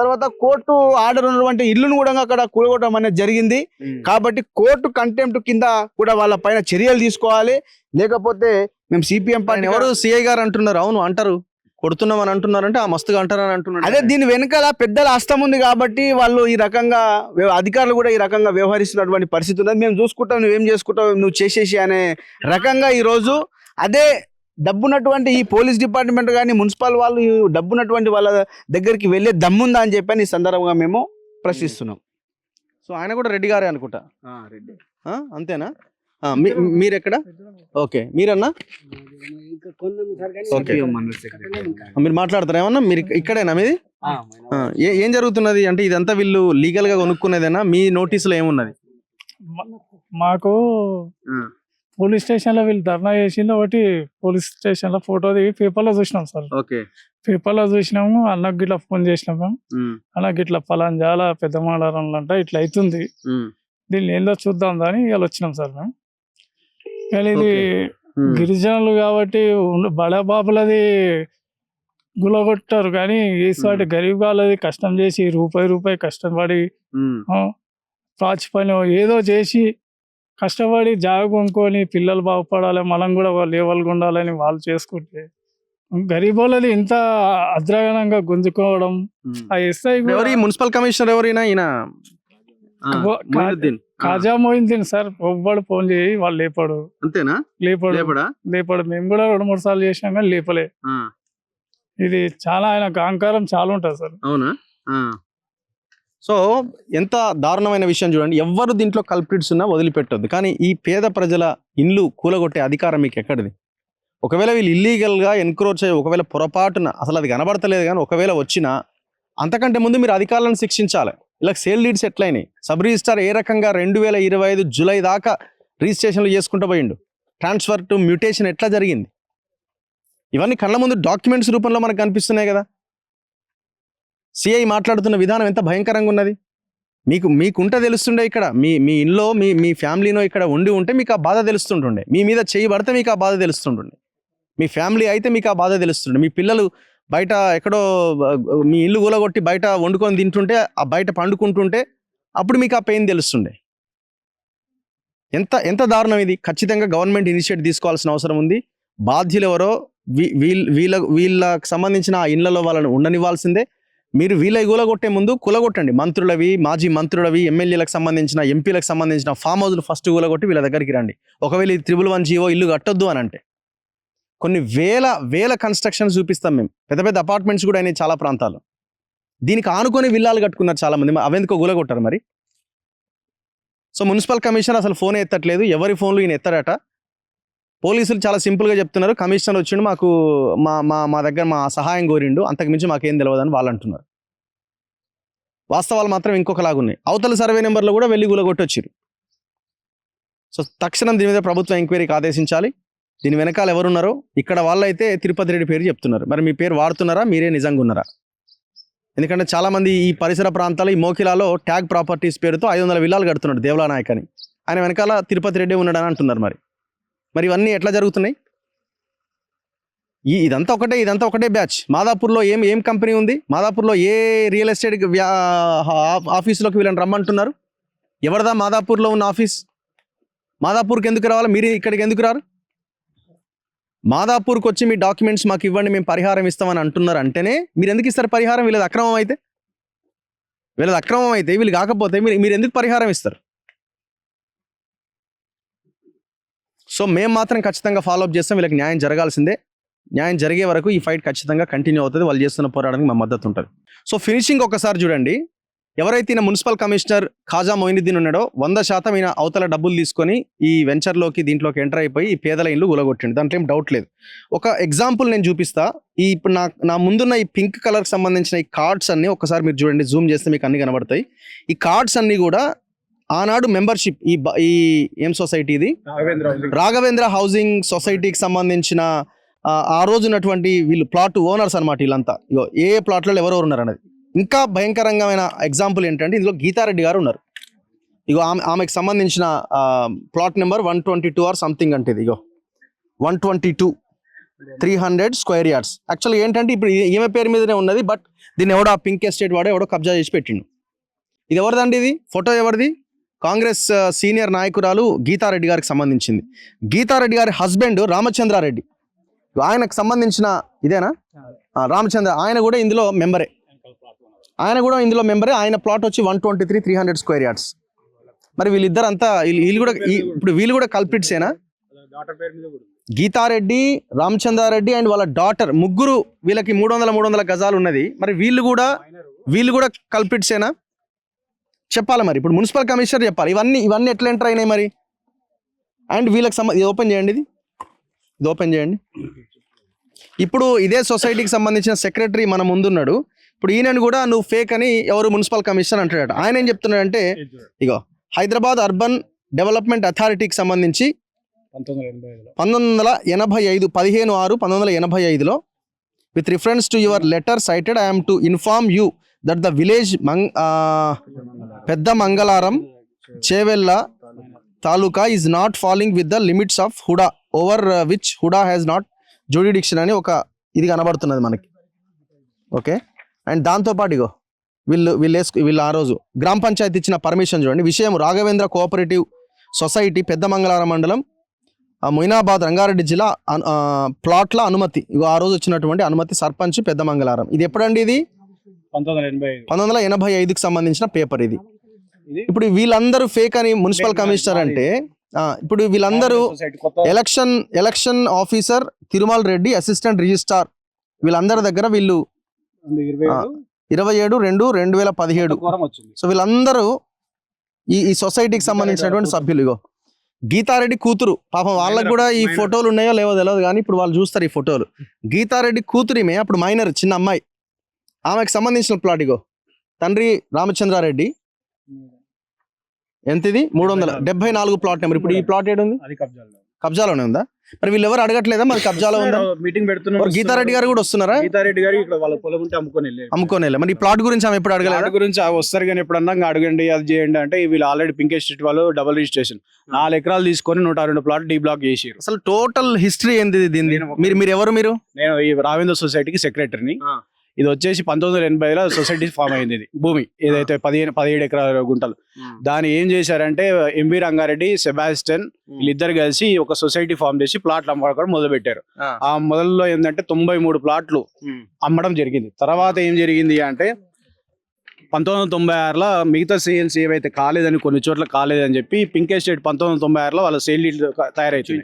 [SPEAKER 18] తర్వాత కోర్టు ఆర్డర్ ఉన్నటువంటి ఇల్లును కూడా అక్కడ కూలగొట్టడం అనేది జరిగింది. కాబట్టి కోర్టు కంటెంప్ట్ కింద కూడా వాళ్ళ పైన చర్యలు తీసుకోవాలి. లేకపోతే మేము సిపిఎం పార్టీ
[SPEAKER 1] ఎవరు సిఐ గారు అంటున్నారు. అవును అంటారు, కొడుతున్నామని అంటున్నారంటే ఆ మస్తుగా అంటారని అంటున్నారు.
[SPEAKER 18] అదే దీని వెనకాల పెద్దల హస్తం ఉంది కాబట్టి వాళ్ళు ఈ రకంగా అధికారులు కూడా ఈ రకంగా వ్యవహరిస్తున్నటువంటి పరిస్థితి ఉన్నది. మేము చూసుకుంటాం, నువ్వేం చేసుకుంటావు, నువ్వు చేసేసి అనే రకంగా ఈరోజు అదే డబ్బున్నటువంటి ఈ పోలీస్ డిపార్ట్మెంట్ కానీ మున్సిపల్ వాళ్ళు డబ్బున్నటువంటి వాళ్ళ దగ్గరికి వెళ్ళే దమ్ముందా అని చెప్పని ఈ సందర్భంగా మేము ప్రశ్నిస్తున్నాం.
[SPEAKER 1] సో ఆయన కూడా రెడ్డి గారే అనుకుంటా. అంతేనా? మీరెక్కడ? ఓకే, మీరన్నా? ఓకే, మీరు మాట్లాడతారా ఏమన్నా? మీరు ఇక్కడేనా మీది? ఏం జరుగుతున్నది అంటే ఇదంతా వీళ్ళు లీగల్ గా కొనుక్కునేదేనా? మీ నోటీసులో ఏమున్నది?
[SPEAKER 19] మాకు పోలీస్ స్టేషన్ లో వీళ్ళు ధర్నా చేసింది ఒకటి, పోలీస్ స్టేషన్ లో ఫోటో దిగి పేపర్ లో చూసినాం సార్.
[SPEAKER 1] ఓకే,
[SPEAKER 19] పేపర్ లో చూసినాము. అన్నకు గిట్లా ఫోన్ చేసినాము, అన్నకి ఇట్లా పలాంజాల పెద్ద మాడారంలో అంట ఇట్లా అవుతుంది, దీన్ని ఏందో చూద్దాం అని ఇవాళ వచ్చినాం సార్ మేము. కానీ ఇది గిరిజనులు కాబట్టి బడబాబులది గులగొట్టారు, కానీ ఈసారి గరీబ్ వాళ్ళది కష్టం చేసి రూపాయి కష్టపడి పాచి పని ఏదో చేసి కష్టపడి జాగ కొనుక్కొని పిల్లలు బాగుపడాలి, మనం కూడా లేవల్గా ఉండాలని వాళ్ళు చేసుకుంటే గరీబ్ వాళ్ళది ఇంత అద్రగణంగా గుంజుకోవడం. ఆ ఎస్ఐ
[SPEAKER 1] మున్సిపల్ కమిషనర్ ఎవరైనా
[SPEAKER 19] కాజా మోయిద్దీన్ సార్, ఒవ్వడు ఫోన్ చేయి వాళ్ళు లేపాడు.
[SPEAKER 1] అంతేనా?
[SPEAKER 19] లేపాడు. మేము కూడా 2-3 సార్లు చేసినాం కానీ లేపలే. ఇది చాలా ఆయన అహంకారం చాలా ఉంటుంది సార్.
[SPEAKER 1] అవునా? సో ఎంత దారుణమైన విషయం చూడండి. ఎవ్వరు దీంట్లో కల్ప్రిట్స్ ఉన్నా వదిలిపెట్టొద్దు, కానీ ఈ పేద ప్రజల ఇల్లు కూలగొట్టే అధికారం మీకు ఎక్కడిది? ఒకవేళ వీళ్ళు ఇల్లీగల్గా ఎన్క్రోచ్ అయ్యి ఒకవేళ పొరపాటున అసలు అది కనబడతలేదు కానీ ఒకవేళ వచ్చినా అంతకంటే ముందు మీరు అధికారులను శిక్షించాలి. ఇలా సేల్ డీడ్స్ ఎట్లయినాయి? సబ్ రిజిస్టార్ ఏ రకంగా 2025 జూలై దాకా రిజిస్ట్రేషన్లు చేసుకుంటూ పోయిండు, ట్రాన్స్ఫర్ టు మ్యూటేషన్ ఎట్లా జరిగింది, ఇవన్నీ కళ్ళ ముందు డాక్యుమెంట్స్ రూపంలో మనకు కనిపిస్తున్నాయి కదా. సిఐ మాట్లాడుతున్న విధానం ఎంత భయంకరంగా ఉన్నది. మీకుంటే తెలుస్తుండే, ఇక్కడ మీ ఇంట్లో మీ ఫ్యామిలీనో ఇక్కడ ఉంటే మీకు ఆ బాధ తెలుస్తుంటుండే, మీ మీద చేయబడితే మీకు ఆ బాధ తెలుస్తుంటుండే, మీ ఫ్యామిలీ అయితే మీకు ఆ బాధ తెలుస్తుండే, మీ పిల్లలు బయట ఎక్కడో మీ ఇల్లు కూలగొట్టి బయట వండుకొని తింటుంటే, ఆ బయట పండుకుంటుంటే అప్పుడు మీకు ఆ పెయిన్ తెలుస్తుండే. ఎంత దారుణం ఇది. ఖచ్చితంగా గవర్నమెంట్ ఇనిషియేటివ్ తీసుకోవాల్సిన అవసరం ఉంది. బాధ్యులు ఎవరో వీళ్ళకి సంబంధించిన ఆ ఇళ్లలో వాళ్ళని ఉండనివ్వాల్సిందే. మీరు వీళ్ళ కూలగొట్టే ముందు కూలగొట్టండి. మంత్రులవి, మాజీ మంత్రులవి, ఎమ్మెల్యేలకు సంబంధించిన, ఎంపీలకు సంబంధించిన ఫామ్ హౌస్లు ఫస్ట్ కూలగొట్టి వీళ్ళ దగ్గరికి రండి. ఒకవేళ ఈ 111 జీవో ఇల్లు కట్టొద్దు అని అంటే కొన్ని వేల కన్స్ట్రక్షన్స్ చూపిస్తాం మేము. పెద్ద అపార్ట్మెంట్స్ కూడా అయినాయి చాలా ప్రాంతాలు. దీనికి ఆనుకొని విల్లాలు కట్టుకున్నారు చాలా మంది. అవెందుకో కూలగొట్టారు మరి. సో మున్సిపల్ కమిషనర్ అసలు ఫోన్ ఎత్తట్లేదు, ఎవరి ఫోన్లు ఈయన ఎత్తారట. పోలీసులు చాలా సింపుల్గా చెప్తున్నారు, కమిషనర్ వచ్చిండు, మాకు మా దగ్గర మా సహాయం కోరిండు, అంతకుమించి మాకేం తెలియదని వాళ్ళు అంటున్నారు. వాస్తవాలు మాత్రం ఇంకొకలాగా ఉన్నాయి. అవతల సర్వే నెంబర్లో కూడా వెళ్ళి కూలగొట్టొచ్చారు. సో తక్షణం దీని మీద ప్రభుత్వం ఎంక్వైరీకి ఆదేశించాలి. దీని వెనకాల ఎవరున్నారో ఇక్కడ వాళ్ళైతే తిరుపతి రెడ్డి పేరు చెప్తున్నారు. మరి మీ పేరు వాడుతున్నారా, మీరే నిజంగా ఉన్నారా? ఎందుకంటే చాలామంది ఈ పరిసర ప్రాంతాలు, ఈ మోకిలాలో ట్యాగ్ ప్రాపర్టీస్ పేరుతో 500 విల్లాలు కడుతున్నాడు దేవలా నాయక్ అని. ఆయన వెనకాల తిరుపతి రెడ్డి ఉన్నాడని అంటున్నారు. మరి ఇవన్నీ ఎట్లా జరుగుతున్నాయి? ఇదంతా ఒకటే బ్యాచ్. మాదాపూర్లో ఏం కంపెనీ ఉంది? మాదాపూర్లో ఏ రియల్ ఎస్టేట్ ఆఫీసులోకి వీళ్ళని రమ్మంటున్నారు? ఎవరిదా మాదాపూర్లో ఉన్న ఆఫీస్? మాదాపూర్కి ఎందుకు రావాలి? మీరు ఇక్కడికి ఎందుకు రారు? మాదాపూర్కి వచ్చి మీ డాక్యుమెంట్స్ మాకు ఇవ్వండి, మేము పరిహారం ఇస్తామని అంటున్నారు. అంటేనే మీరు ఎందుకు ఇస్తారు పరిహారం? వీళ్ళది అక్రమం అయితే వీళ్ళు కాకపోతే మీరు ఎందుకు పరిహారం ఇస్తారు? సో మేము మాత్రం ఖచ్చితంగా ఫాలోఅప్ చేస్తాం. వీళ్ళకి న్యాయం జరగాల్సిందే. న్యాయం జరిగే వరకు ఈ ఫైట్ ఖచ్చితంగా కంటిన్యూ అవుతుంది. వాళ్ళు చేస్తున్న పోరాటానికి మా మద్దతు ఉంటుంది. సో ఫినిషింగ్ ఒకసారి చూడండి. ఎవరైతే ఈయన మున్సిపల్ కమిషనర్ ఖాజా మొయినుద్దీన్ ఉన్నాడో 100% ఈయన అవతల డబ్బులు తీసుకొని ఈ వెంచర్లోకి దీంట్లోకి ఎంటర్ అయిపోయి ఈ పేదల ఇల్లు కూలగొట్టిండు. దాంట్లో ఏం డౌట్ లేదు. ఒక ఎగ్జాంపుల్ నేను చూపిస్తా. ఇప్పుడు నా ముందున్న ఈ పింక్ కలర్కి సంబంధించిన ఈ కార్డ్స్ అన్ని ఒకసారి మీరు చూడండి, జూమ్ చేస్తే మీకు అన్ని కనబడతాయి. ఈ కార్డ్స్ అన్ని కూడా ఆనాడు మెంబర్షిప్ ఈ ఏం సొసైటీ ఇది, రాఘవేంద్ర హౌసింగ్ సొసైటీకి సంబంధించిన ఆ రోజు ఉన్నటువంటి వీళ్ళు ప్లాట్ ఓనర్స్ అనమాట. వీళ్ళంతా ఇగో ఏ ప్లాట్లలో ఎవరెవరు ఉన్నారు అనేది. ఇంకా భయంకరంగా ఎగ్జాంపుల్ ఏంటంటే ఇందులో గీతారెడ్డి గారు ఉన్నారు. ఇగో ఆమెకు సంబంధించిన ప్లాట్ నెంబర్ 122 ఆర్ సంథింగ్ అంటే ఇది. ఇగో 122 300 స్క్వేర్ యార్డ్స్. యాక్చువల్గా ఏంటంటే ఇప్పుడు ఈమె పేరు మీదనే ఉన్నది, బట్ దీన్ని ఎవడో ఆ పింక్ ఎస్టేట్ వాడో ఎవడో కబ్జా చేసి పెట్టిండు. ఇది ఎవరిదండి? ఇది ఫోటో ఎవరిది? కాంగ్రెస్ సీనియర్ నాయకురాలు గీతారెడ్డి గారికి సంబంధించింది. గీతారెడ్డి గారి హస్బెండ్ రామచంద్రారెడ్డి, ఆయనకు సంబంధించిన ఇదేనా రామచంద్ర, ఆయన కూడా ఇందులో మెంబరే. ఆయన ప్లాట్ వచ్చి 123 300 స్క్వేర్ యార్డ్స్. మరి వీళ్ళిద్దరు అంతా వీళ్ళు కూడా కల్ప్రిట్సేనా? గీతారెడ్డి, రామచంద్రారెడ్డి అండ్ వాళ్ళ డాటర్ ముగ్గురు, వీళ్ళకి 300 గజాలు ఉన్నది. మరి వీళ్ళు కూడా కల్ప్రిట్సేనా? చెప్పాలి మరి. ఇప్పుడు మున్సిపల్ కమిషనర్ చెప్పాలి. ఇవన్నీ ఎట్లా ఎంటర్ అయినాయి మరి? అండ్ వీళ్ళకి ఇది ఓపెన్ చేయండి, ఇది ఓపెన్ చేయండి. ఇప్పుడు ఇదే సొసైటీకి సంబంధించిన సెక్రటరీ మన ముందున్నాడు. ఇప్పుడు ఈయనను కూడా నువ్వు ఫేక్ అని ఎవరు మున్సిపల్ కమిషనర్ అంటాడట. ఆయన ఏం చెప్తున్నాడంటే ఇగో హైదరాబాద్ అర్బన్ డెవలప్మెంట్ అథారిటీకి సంబంధించి 1985 15/6/1985లో with reference to your letter cited I'm to inform you that the village Pedda Mangalaram Chevella taluka is not following with the limits of HUDA over which HUDA has not jurisdiction అని ఒక ఇది కనబడుతున్నది మనకి. ఓకే, అండ్ దాంతోపాటు ఇగో వీళ్ళు ఆ రోజు గ్రామ పంచాయతీ ఇచ్చిన పర్మిషన్ చూడండి. విషయం రాఘవేంద్ర కోఆపరేటివ్ సొసైటీ పెద్ద మంగళారం మండలం మొయినాబాద్ రంగారెడ్డి జిల్లా ప్లాట్ల అనుమతి. ఇగో ఆ రోజు వచ్చినటువంటి అనుమతి సర్పంచ్ పెద్ద మంగళారం. ఇది ఎప్పుడండి? ఇది 1985కి సంబంధించిన పేపర్ ఇది. ఇప్పుడు వీళ్ళందరూ ఫేక్ అని మున్సిపల్ కమిషనర్ అంటే ఇప్పుడు వీళ్ళందరూ election officer Tirumala Reddy, assistant registrar, వీళ్ళందరి దగ్గర వీళ్ళు 27/2/2017. సో వీళ్ళందరూ ఈ సొసైటీకి సంబంధించినటువంటి సభ్యులు. ఇగో గీతారెడ్డి కూతురు, పాపం వాళ్ళకు కూడా ఈ ఫోటోలు ఉన్నాయో లేవో తెలియదు కానీ ఇప్పుడు వాళ్ళు చూస్తారు ఈ ఫోటోలు. గీతారెడ్డి కూతురిమే అప్పుడు మైనర్, చిన్న అమ్మాయి, ఆమెకు సంబంధించిన ప్లాట్. ఇగో తండ్రి రామచంద్రారెడ్డి, ఎంత ఇది 374 ప్లాట్ నెంబర్. ఇప్పుడు ఈ ప్లాట్ ఏడుంది? కబ్జాలోనే ఉందా? మరి వీళ్ళు ఎవరు అడగట్లేదా మరి కబ్జాలో ఉందా?
[SPEAKER 18] మీటింగ్ పెడుతున్నారు.
[SPEAKER 1] గీతారెడ్డి గారు కూడా వస్తున్నారా?
[SPEAKER 18] గీతారెడ్డి గారు ఇక్కడ వాళ్ళ పొలం ఉంటే అమ్ముకొని
[SPEAKER 1] మరి ఈ ప్లాట్ గురించి ఆమె ఎప్పుడు అడగలేదు?
[SPEAKER 18] గురించి వస్తారు కానీ ఎప్పుడన్నా అడగండి అది చేయండి అంటే వీళ్ళు ఆల్రెడీ పింక్ ఎస్టేట్ వాళ్ళు డబుల్ రిజిస్ట్రేషన్ 4 ఎకరాలు తీసుకొని 102 ప్లాట్ డీ బ్లాక్ చేసారు.
[SPEAKER 1] అసలు టోటల్ హిస్టరీ ఏంది దీన్ని? మీరు ఎవరు? నేను
[SPEAKER 18] ఈ రావేంద్ర సొసైటీకి సెక్రటరీని. ఇది వచ్చేసి 1980లో సొసైటీ ఫామ్ అయింది. ఇది భూమి ఏదైతే 17 ఎకరాల గుంటలు, దాన్ని ఏం చేశారంటే ఎంవి రంగారెడ్డి, సెబాస్టియన్ వీళ్ళిద్దరు కలిసి ఒక సొసైటీ ఫామ్ చేసి ప్లాట్లు అమ్మడం మొదలు పెట్టారు. ఆ మొదల్లో ఏంటంటే 93 ప్లాట్లు అమ్మడం జరిగింది. తర్వాత ఏం జరిగింది అంటే 1996లో మిగతా సేల్స్ ఏవైతే కాలేదని, కొన్ని చోట్ల కాలేదని చెప్పి పింక్ ఎస్టేట్ 1996లో వాళ్ళ సేల్ తయారైతుంది.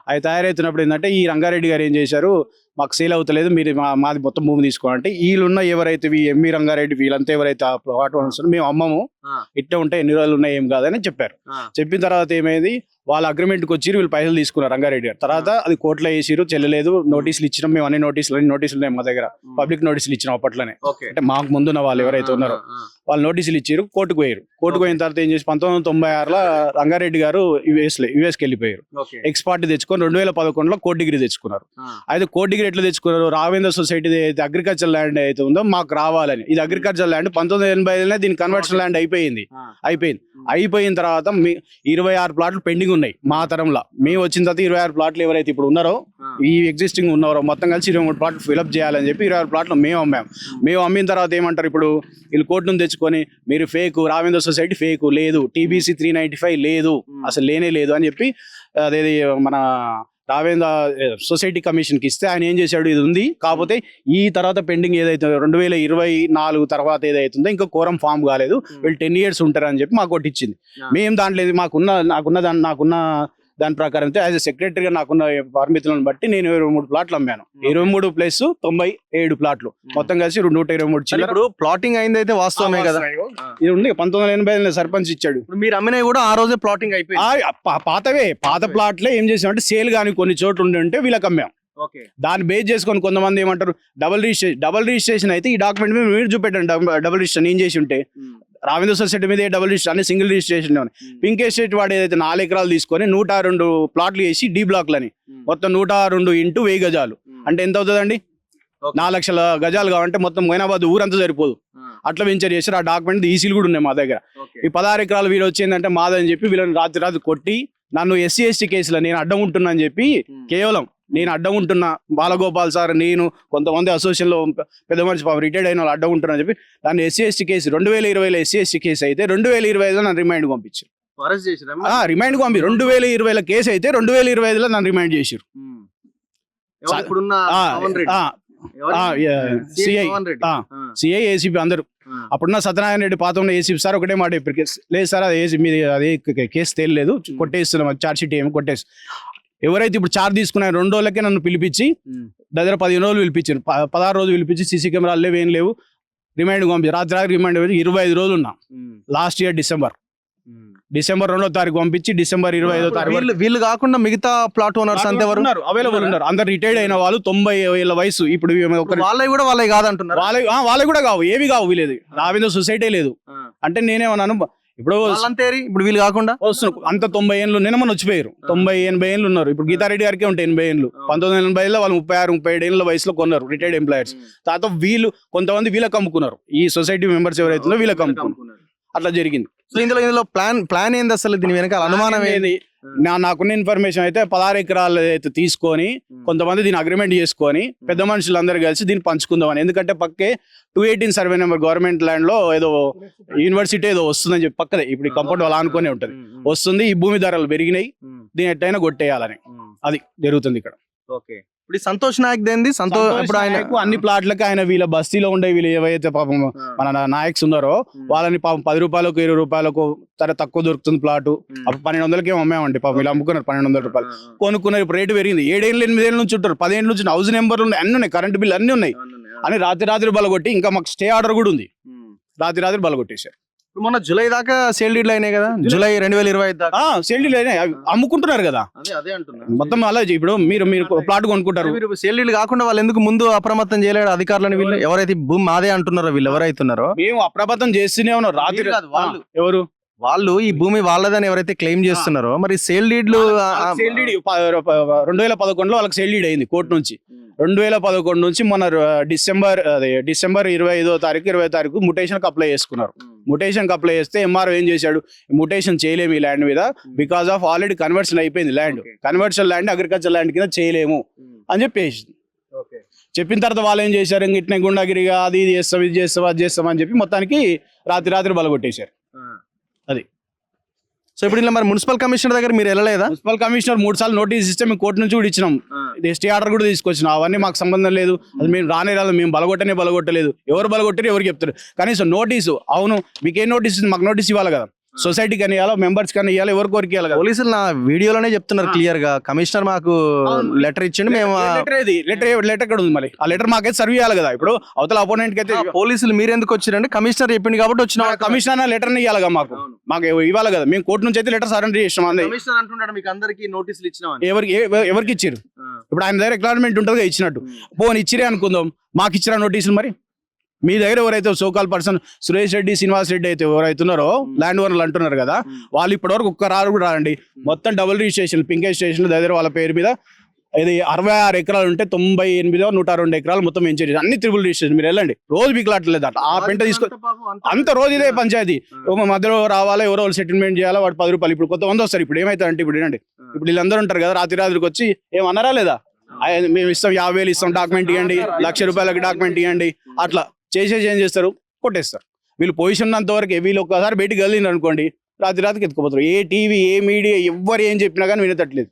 [SPEAKER 18] అవి తయారైతున్నప్పుడు ఏంటంటే ఈ రంగారెడ్డి గారు ఏం చేశారు, మాకు సేల్ అవుతలేదు, మీరు మాది మొత్తం భూమి తీసుకోవాలంటే వీళ్ళున్న ఎవరైతే ఎంవి రంగారెడ్డి వీళ్ళంతా ఎవరైతే ఆ ప్లాట్ వస్తున్నారు మేము అమ్మము, ఇట్లా ఉంటే ఎన్ని రోజులు ఉన్నాయి ఏం కాదని చెప్పారు. చెప్పిన తర్వాత ఏమైంది, వాళ్ళ అగ్రిమెంట్కి వచ్చి వీళ్ళు పైసలు తీసుకున్నారు రంగారెడ్డి గారు. తర్వాత అది కోర్టులో వేసిరు, చెల్లలేదు, నోటీసులు ఇచ్చినాం మేము. అన్ని నోటీసులు ఉన్నాయి మా దగ్గర, పబ్లిక్ నోటీసులు ఇచ్చినాం అప్పట్లోనే. అంటే మాకు ముందున్న వాళ్ళు ఎవరైతే ఉన్నారో వాళ్ళు నోటీసులు ఇచ్చారు, కోర్టుకు పోయారు. కోర్టుకు పోయిన తర్వాత ఏం చేసి 1996లో రంగారెడ్డి గారు యుఎస్కి వెళ్ళిపోయారు. ఎక్స్ పార్టీ తెచ్చుకొని 2011లో కోర్టు డిగ్రీ తెచ్చుకున్నారు. అయితే కోర్టు డిగ్రీ ఎట్లా తెచ్చుకున్నారు, రావేంద్ర సొసైటీ అయితే అగ్రికల్చర్ ల్యాండ్ అయితే ఉందో మాకు రావాలని. ఇది అగ్రికల్చర్ ల్యాండ్ 1985లోనే దీని కన్వర్షన్ ల్యాండ్ అయిపోయింది. అయిపోయిన తర్వాత 26 ప్లాట్లు పెండింగ్ ఉన్నాయి మా తరంలో. మేము వచ్చిన తర్వాత 26 ప్లాట్లు ఎవరైతే ఇప్పుడు ఉన్నారో ఈ ఎగ్జిస్టింగ్ ఉన్నారో మొత్తం కలిసి 23 ప్లాట్లు ఫిల్అప్ చేయాలని చెప్పి 26 ప్లాట్లు మేము అమ్మాము. మేము అమ్మిన తర్వాత ఏమంటారు, ఇప్పుడు వీళ్ళు కోర్టు నుంచి తెచ్చుకొని మీరు ఫేక్, రావేంద్ర సొసైటీ ఫేక్ లేదు, TBC 395 లేదు, అసలు లేనే లేదు అని చెప్పి అదేది మన రావేంద్ర సొసైటీ కమిషన్కి ఇస్తే ఆయన ఏం చేశాడు, ఇది ఉంది కాకపోతే ఈ తర్వాత పెండింగ్ ఏదైతే 2024 తర్వాత ఏదైతుందో ఇంకా కోరం ఫామ్ కాలేదు, వీళ్ళు 10 years ఉంటారు అని చెప్పి మాకు ఒకటి ఇచ్చింది. మేము దాంట్లో నాకున్న దాని ప్రకారం అయితే యాజ్ ఎ సెక్రటరీగా నాకున్న పరిమితులను బట్టి నేను 23 ప్లాట్లు అమ్మాను. 23 ప్లస్ 97 ప్లాట్లు మొత్తం కలిసి 123.
[SPEAKER 1] ఇప్పుడు ప్లాటింగ్ అయింది అయితే వాస్తవమే కదా?
[SPEAKER 18] ఇది ఉంది 1985 సర్పంచ్ ఇచ్చాడు.
[SPEAKER 1] మీరు అమ్మినవి కూడా ఆ రోజే ప్లాటింగ్ అయిపోయింది.
[SPEAKER 18] పాత ప్లాట్లే ఏం చేసామంటే సేల్ కానీ కొన్ని చోట్ల ఉంటే వీళ్ళకి అమ్మాం. దాన్ని బేస్ చేసుకొని కొంతమంది ఏమంటారు డబుల్ రిజిస్ట్రేషన్ అయితే ఈ డాక్యుమెంట్ మీద మీరు చూపెట్టండి, డబుల్ రిజిస్ట్రేషన్ ఏం చేసి ఉంటే రావేంద్ర సొసైటీ మీద డబుల్ రిజిస్టర్ అనే సింగిల్ రిజిస్ట్రేషన్. పింక్ ఎస్టేట్ వాడు ఏదైతే 4 ఎకరాలు తీసుకొని 102 ప్లాట్లు వేసి డీ బ్లాక్లని మొత్తం 102 × 1000 గజాలు అంటే ఎంత అవుతుందండి, 4 లక్షల గజాలు కావాలంటే మొత్తం మొయినాబాద్ ఊరంతా సరిపోదు. అట్లా వెంచర్ చేశారు. ఆ డాక్యుమెంట్ ఈసీలు కూడా ఉన్నాయి మా దగ్గర. ఈ 16 ఎకరాలు వీళ్ళు వచ్చిందంటే మాదని చెప్పి వీళ్ళని రాత్రి కొట్టి నన్ను SC ST కేసులో నేను అడ్డం ఉంటున్నా అని చెప్పి, కేవలం నేను అడ్డం ఉంటున్నా, బాలగోపాల్ సార్ నేను కొంతమంది అసోసియేషన్లో పెద్ద మనిషి రిటైర్డ్ అయిన వాళ్ళు అడ్డం ఉంటున్నా అని చెప్పి దాన్ని SC ST కేసు 2020లో SC ST కేసు అయితే 2025లో నన్ను రిమైండ్ పంపించారు. రిమైండ్ పంపి 2020లో కేసు అయితే 2025లో నన్ను రిమైండ్ చేశారు. సిఐ ACP అందరూ. అప్పుడున్న సత్యనారాయణ రెడ్డి పాత ఉన్న ACP సార్ ఒకటే మాట లేదు సార్ అది మీది అదే కేసు తేలలేదు, కొట్టేస్తున్నాం, ఛార్జ్ షీట్ ఏమి కొట్టేసి. ఎవరైతే ఇప్పుడు ఛార్జ్ తీసుకున్నారో 2 రోజులకే నన్ను పిలిపించి దగ్గర 15 రోజులు పిలిపించారు, 16 రోజులు పిలిపించి CC కెమెరాలు లేవు ఏం లేవు, రిమైండ్ పంపించారు. రాత్రి రిమైండ్ 25 రోజులు ఉన్నా లాస్ట్ ఇయర్ డిసెంబర్
[SPEAKER 20] డిసెంబర్ 2వ తారీఖు పంపించి డిసెంబర్ 25వ తారీఖు
[SPEAKER 1] వీళ్ళు కాకుండా మిగతా ప్లాట్ ఓనర్స్ అంతే ఎవరు
[SPEAKER 20] అవైలబుల్ ఉన్నారు. అందరు రిటైర్డ్ అయిన వాళ్ళు 90 ఏళ్ళ వయసు. ఇప్పుడు
[SPEAKER 1] వాళ్ళవి కూడా వాళ్ళవి కాదంటున్నారు.
[SPEAKER 20] వాళ్ళకి కూడా కావు, ఏవి కావు. వీలేదు నా మీద సొసైటీ లేదు అంటే నేనేమన్నాను, ఇప్పుడు
[SPEAKER 1] ఇప్పుడు వీళ్ళు కాకుండా
[SPEAKER 20] వస్తున్నారు అంత 90 ఏళ్ళు నిన్న మన వచ్చిపోయారు. 90-80 ఏళ్ళు ఉన్నారు. ఇప్పుడు గీతారెడ్డి గారికి ఉంటాయి 80 ఏళ్ళు. 1980లో వాళ్ళు 36-37 ఏళ్ళ వయసులో కొన్నారు రిటైర్డ్ ఎంప్లాయర్స్. తర్వాత వీళ్ళు కొంతమంది వీళ్ళకి అమ్ముకున్నారు. ఈ సొసైటీ మెంబర్స్ ఎవరైతే వీళ్ళకి అమ్ముకున్నారు. అట్లా జరిగింది.
[SPEAKER 1] సో ఇందులో ప్లాన్ ఏంది అసలు? దీని వెనకాల అనుమానం ఏది?
[SPEAKER 20] నాకున్న ఇన్ఫర్మేషన్ అయితే 16 ఎకరాలు అయితే తీసుకొని కొంతమంది దీన్ని అగ్రిమెంట్ చేసుకొని పెద్ద మనుషులందరూ కలిసి దీన్ని పంచుకుందామని. ఎందుకంటే పక్కే 218 సర్వే నెంబర్ గవర్నమెంట్ ల్యాండ్ లో ఏదో యూనివర్సిటీ ఏదో వస్తుందని చెప్పి పక్కదే ఇప్పుడు ఈ కంపౌండ్ అలా అనుకునే ఉంటది వస్తుంది. ఈ భూమి ధరలు పెరిగినాయి, దీన్ని ఎట్టయినా కొట్టేయాలని అది జరుగుతుంది ఇక్కడ.
[SPEAKER 1] ఓకే. ఇప్పుడు సంతోష్ నాయక్ దేంది? ఇప్పుడు ఆయన
[SPEAKER 20] అన్ని ప్లాట్లకి ఆయన వీళ్ళ బస్తీలో ఉండే వీళ్ళు ఏవైతే పాపం మన నాయక్స్ ఉన్నారో వాళ్ళని పాపం 10 రూపాయలకు 20 రూపాయలకు తక్కువ దొరుకుతుంది ప్లాట్. అప్పుడు 1200కి ఏమో అమ్మామండి. పాపం వీళ్ళు అమ్ముకున్నారు 1200 రూపాయలు కొనుక్కున్నారు. ఇప్పుడు రేటు పెరిగింది. 7 ఏళ్ళు 8 ఏళ్ళ నుంచి ఉంటారు, 10 ఏళ్ళ నుంచి హౌస్ నెంబర్లు ఉన్నాయి, అన్ని ఉన్నాయి, కరెంట్ బిల్ అన్ని ఉన్నాయి అని రాత్రి బలగొట్టి ఇంకా మాకు స్టే ఆర్డర్ కూడా ఉంది. రాత్రి బలగొట్టేశారు.
[SPEAKER 1] మొన్న జూలై దాకా సేల్ డీడ్లు అయినాయి కదా, జూలై 2025 దాకా
[SPEAKER 20] సేల్ డీడ్లు అయినాయి. అమ్ముకుంటున్నారు కదా
[SPEAKER 1] అదే అంటున్నారు
[SPEAKER 20] మొత్తం. అలా ఇప్పుడు మీరు ప్లాట్ కొనుక్కుంటారు.
[SPEAKER 1] మీరు సేల్ డీడ్లు కాకుండా వాళ్ళు ఎందుకు ముందు అప్రమత్తం చేయలేడు అధికారులను? వీళ్ళు ఎవరైతే భూమి మాదే అంటున్నారో వీళ్ళు ఎవరైతున్నారో
[SPEAKER 20] మేము అప్రమత్తం చేస్తూనే ఉన్నాం. రాత్రి ఎవరు
[SPEAKER 1] వాళ్ళు ఈ భూమి వాళ్ళదని ఎవరైతే క్లెయిమ్ చేస్తున్నారో మరి సేల్ డీడ్లు
[SPEAKER 20] 2011లో వాళ్ళకి సేల్ డీడ్ అయింది కోర్టు నుంచి. 2011 నుంచి మన డిసెంబర్ 25వ తారీఖు 20వ తారీఖు ముటేషన్కి అప్లై చేసుకున్నారు. ముటేషన్కి అప్లై చేస్తే ఎంఆర్ఓ ఏం చేశాడు, ముటేషన్ చేయలేము ఈ ల్యాండ్ మీద బికాస్ ఆఫ్ ఆల్రెడీ కన్వర్షన్ అయిపోయింది land. Conversion land agriculture land కింద చేయలేము అని చెప్పేసి చెప్పిన తర్వాత వాళ్ళు ఏం చేశారు, ఇంక ఇట్నే గుండాగిరిగా అది ఇది చేస్తాం ఇది చేస్తాం అది చేస్తాం అని చెప్పి మొత్తానికి రాత్రి బలగొట్టేశారు. అది.
[SPEAKER 1] సో ఇప్పుడు ఇలా మరి మున్సిపల్ కమిషనర్ దగ్గర మీరు వెళ్ళలేదా?
[SPEAKER 20] మున్సిపల్ కమిషనర్ 3 సార్లు నోటీస్ ఇస్తే మేము కోర్టు నుంచి కూడా ఇచ్చినాం. ఎస్టీ ఆర్డర్ కూడా తీసుకొచ్చినాం. అవన్నీ మాకు సంబంధం లేదు, అది మేము రాదు, మేము బలగొట్టలేదు. ఎవరు బలగొట్టారు ఎవరు చెప్తారు. కనీసం నోటీసు, అవును మీకేం నోటీస్ మాకు నోటీస్ ఇవ్వాలి కదా. సొసైటీ కానీ ఇవ్వాలి, మెంబర్స్ కానీ ఇవ్వాలి, ఎవరికి ఇవ్వాలి కదా.
[SPEAKER 1] పోలీసులు నా వీడియోలోనే చెప్తున్నారు క్లియర్ గా, కమిషనర్ మాకు లెటర్ ఇచ్చిండు, మేము
[SPEAKER 20] లెటర్ ఎక్కడ ఉంది మరి? ఆ లెటర్ మాకైతే సర్వ్ చేయాలి కదా. ఇప్పుడు అవతల అపోనెంట్ కి అయితే
[SPEAKER 1] పోలీసులు మీరు ఎందుకు వచ్చిరంటే కమిషనర్ చెప్పింది కాబట్టి వచ్చిన
[SPEAKER 20] కమిషనర్ లెటర్ ఇవ్వాలి కదా, మాకు ఇవ్వాలి కదా. మేము కోర్టు నుంచి అయితే లెటర్ సరెండర్ చేసినాం.
[SPEAKER 1] కమిషనర్ అంటున్నాడు మీకు అందరికి నోటీసులు ఇచ్చినాం.
[SPEAKER 20] ఎవరికి ఇచ్చారు? ఇప్పుడు ఆయన దగ్గర ఎక్లార్మెంట్ ఉంటుంది కదా ఇచ్చినట్టు. పోనీ ఇచ్చిరే అనుకుందాం, మాకు ఇచ్చిరా నోటీసులు? మరి మీ దగ్గర ఎవరైతే సోకాల్ పర్సన్ సురేష్ రెడ్డి శ్రీనివాస్ రెడ్డి అయితే ఎవరైతే ఉన్నారో ల్యాండ్ ఓనర్లు అంటున్నారు కదా, వాళ్ళు ఇప్పటివరకు ఒక్క రారు కూడా రాండి. మొత్తం డబుల్ రిజిస్ట్రేషన్ పింకేజ్ స్టేషన్ దగ్గర వాళ్ళ పేరు మీద ఇది 66 ఎకరాలు ఉంటే 98-102 ఎకరాలు మొత్తం ఎంచరీ అన్ని త్రిబుల్ రిజిస్ట్రేషన్. మీరు వెళ్ళండి, రోజు బిక్లాట్లేదు అట్లా. ఆ పెంట తీసుకొని అంత రోజు ఇదే పంచాయతీ. మధ్యలో రావాలి, ఎవరో సెటిల్మెంట్ చేయాలి, వాడు 10 రూపాయలు. ఇప్పుడు కొంతమంది వస్తారు. ఇప్పుడు ఏమైతే అంటే ఇప్పుడు ఏంటంటే ఇప్పుడు వీళ్ళందరూ ఉంటారు కదా, రాత్రికి వచ్చి ఏమన్నారా లేదా, మేము ఇస్తాం 50,000 ఇస్తాం, డాక్యుమెంట్ ఇవ్వండి, ₹1,00,000 డాక్యుమెంట్ ఇవ్వండి, అట్లా చేసేసి ఏం చేస్తారు, కొట్టేస్తారు. వీళ్ళు పొజిషన్ ఉన్నంత వరకు వీళ్ళు ఒక్కసారి బయటికి వెళ్ళింది అనుకోండి, రాత్రికి ఎత్తుకుపోతారు. ఏ టీవీ ఏ మీడియా ఎవ్వరు ఏం చెప్పినా కానీ వినతట్లేదు.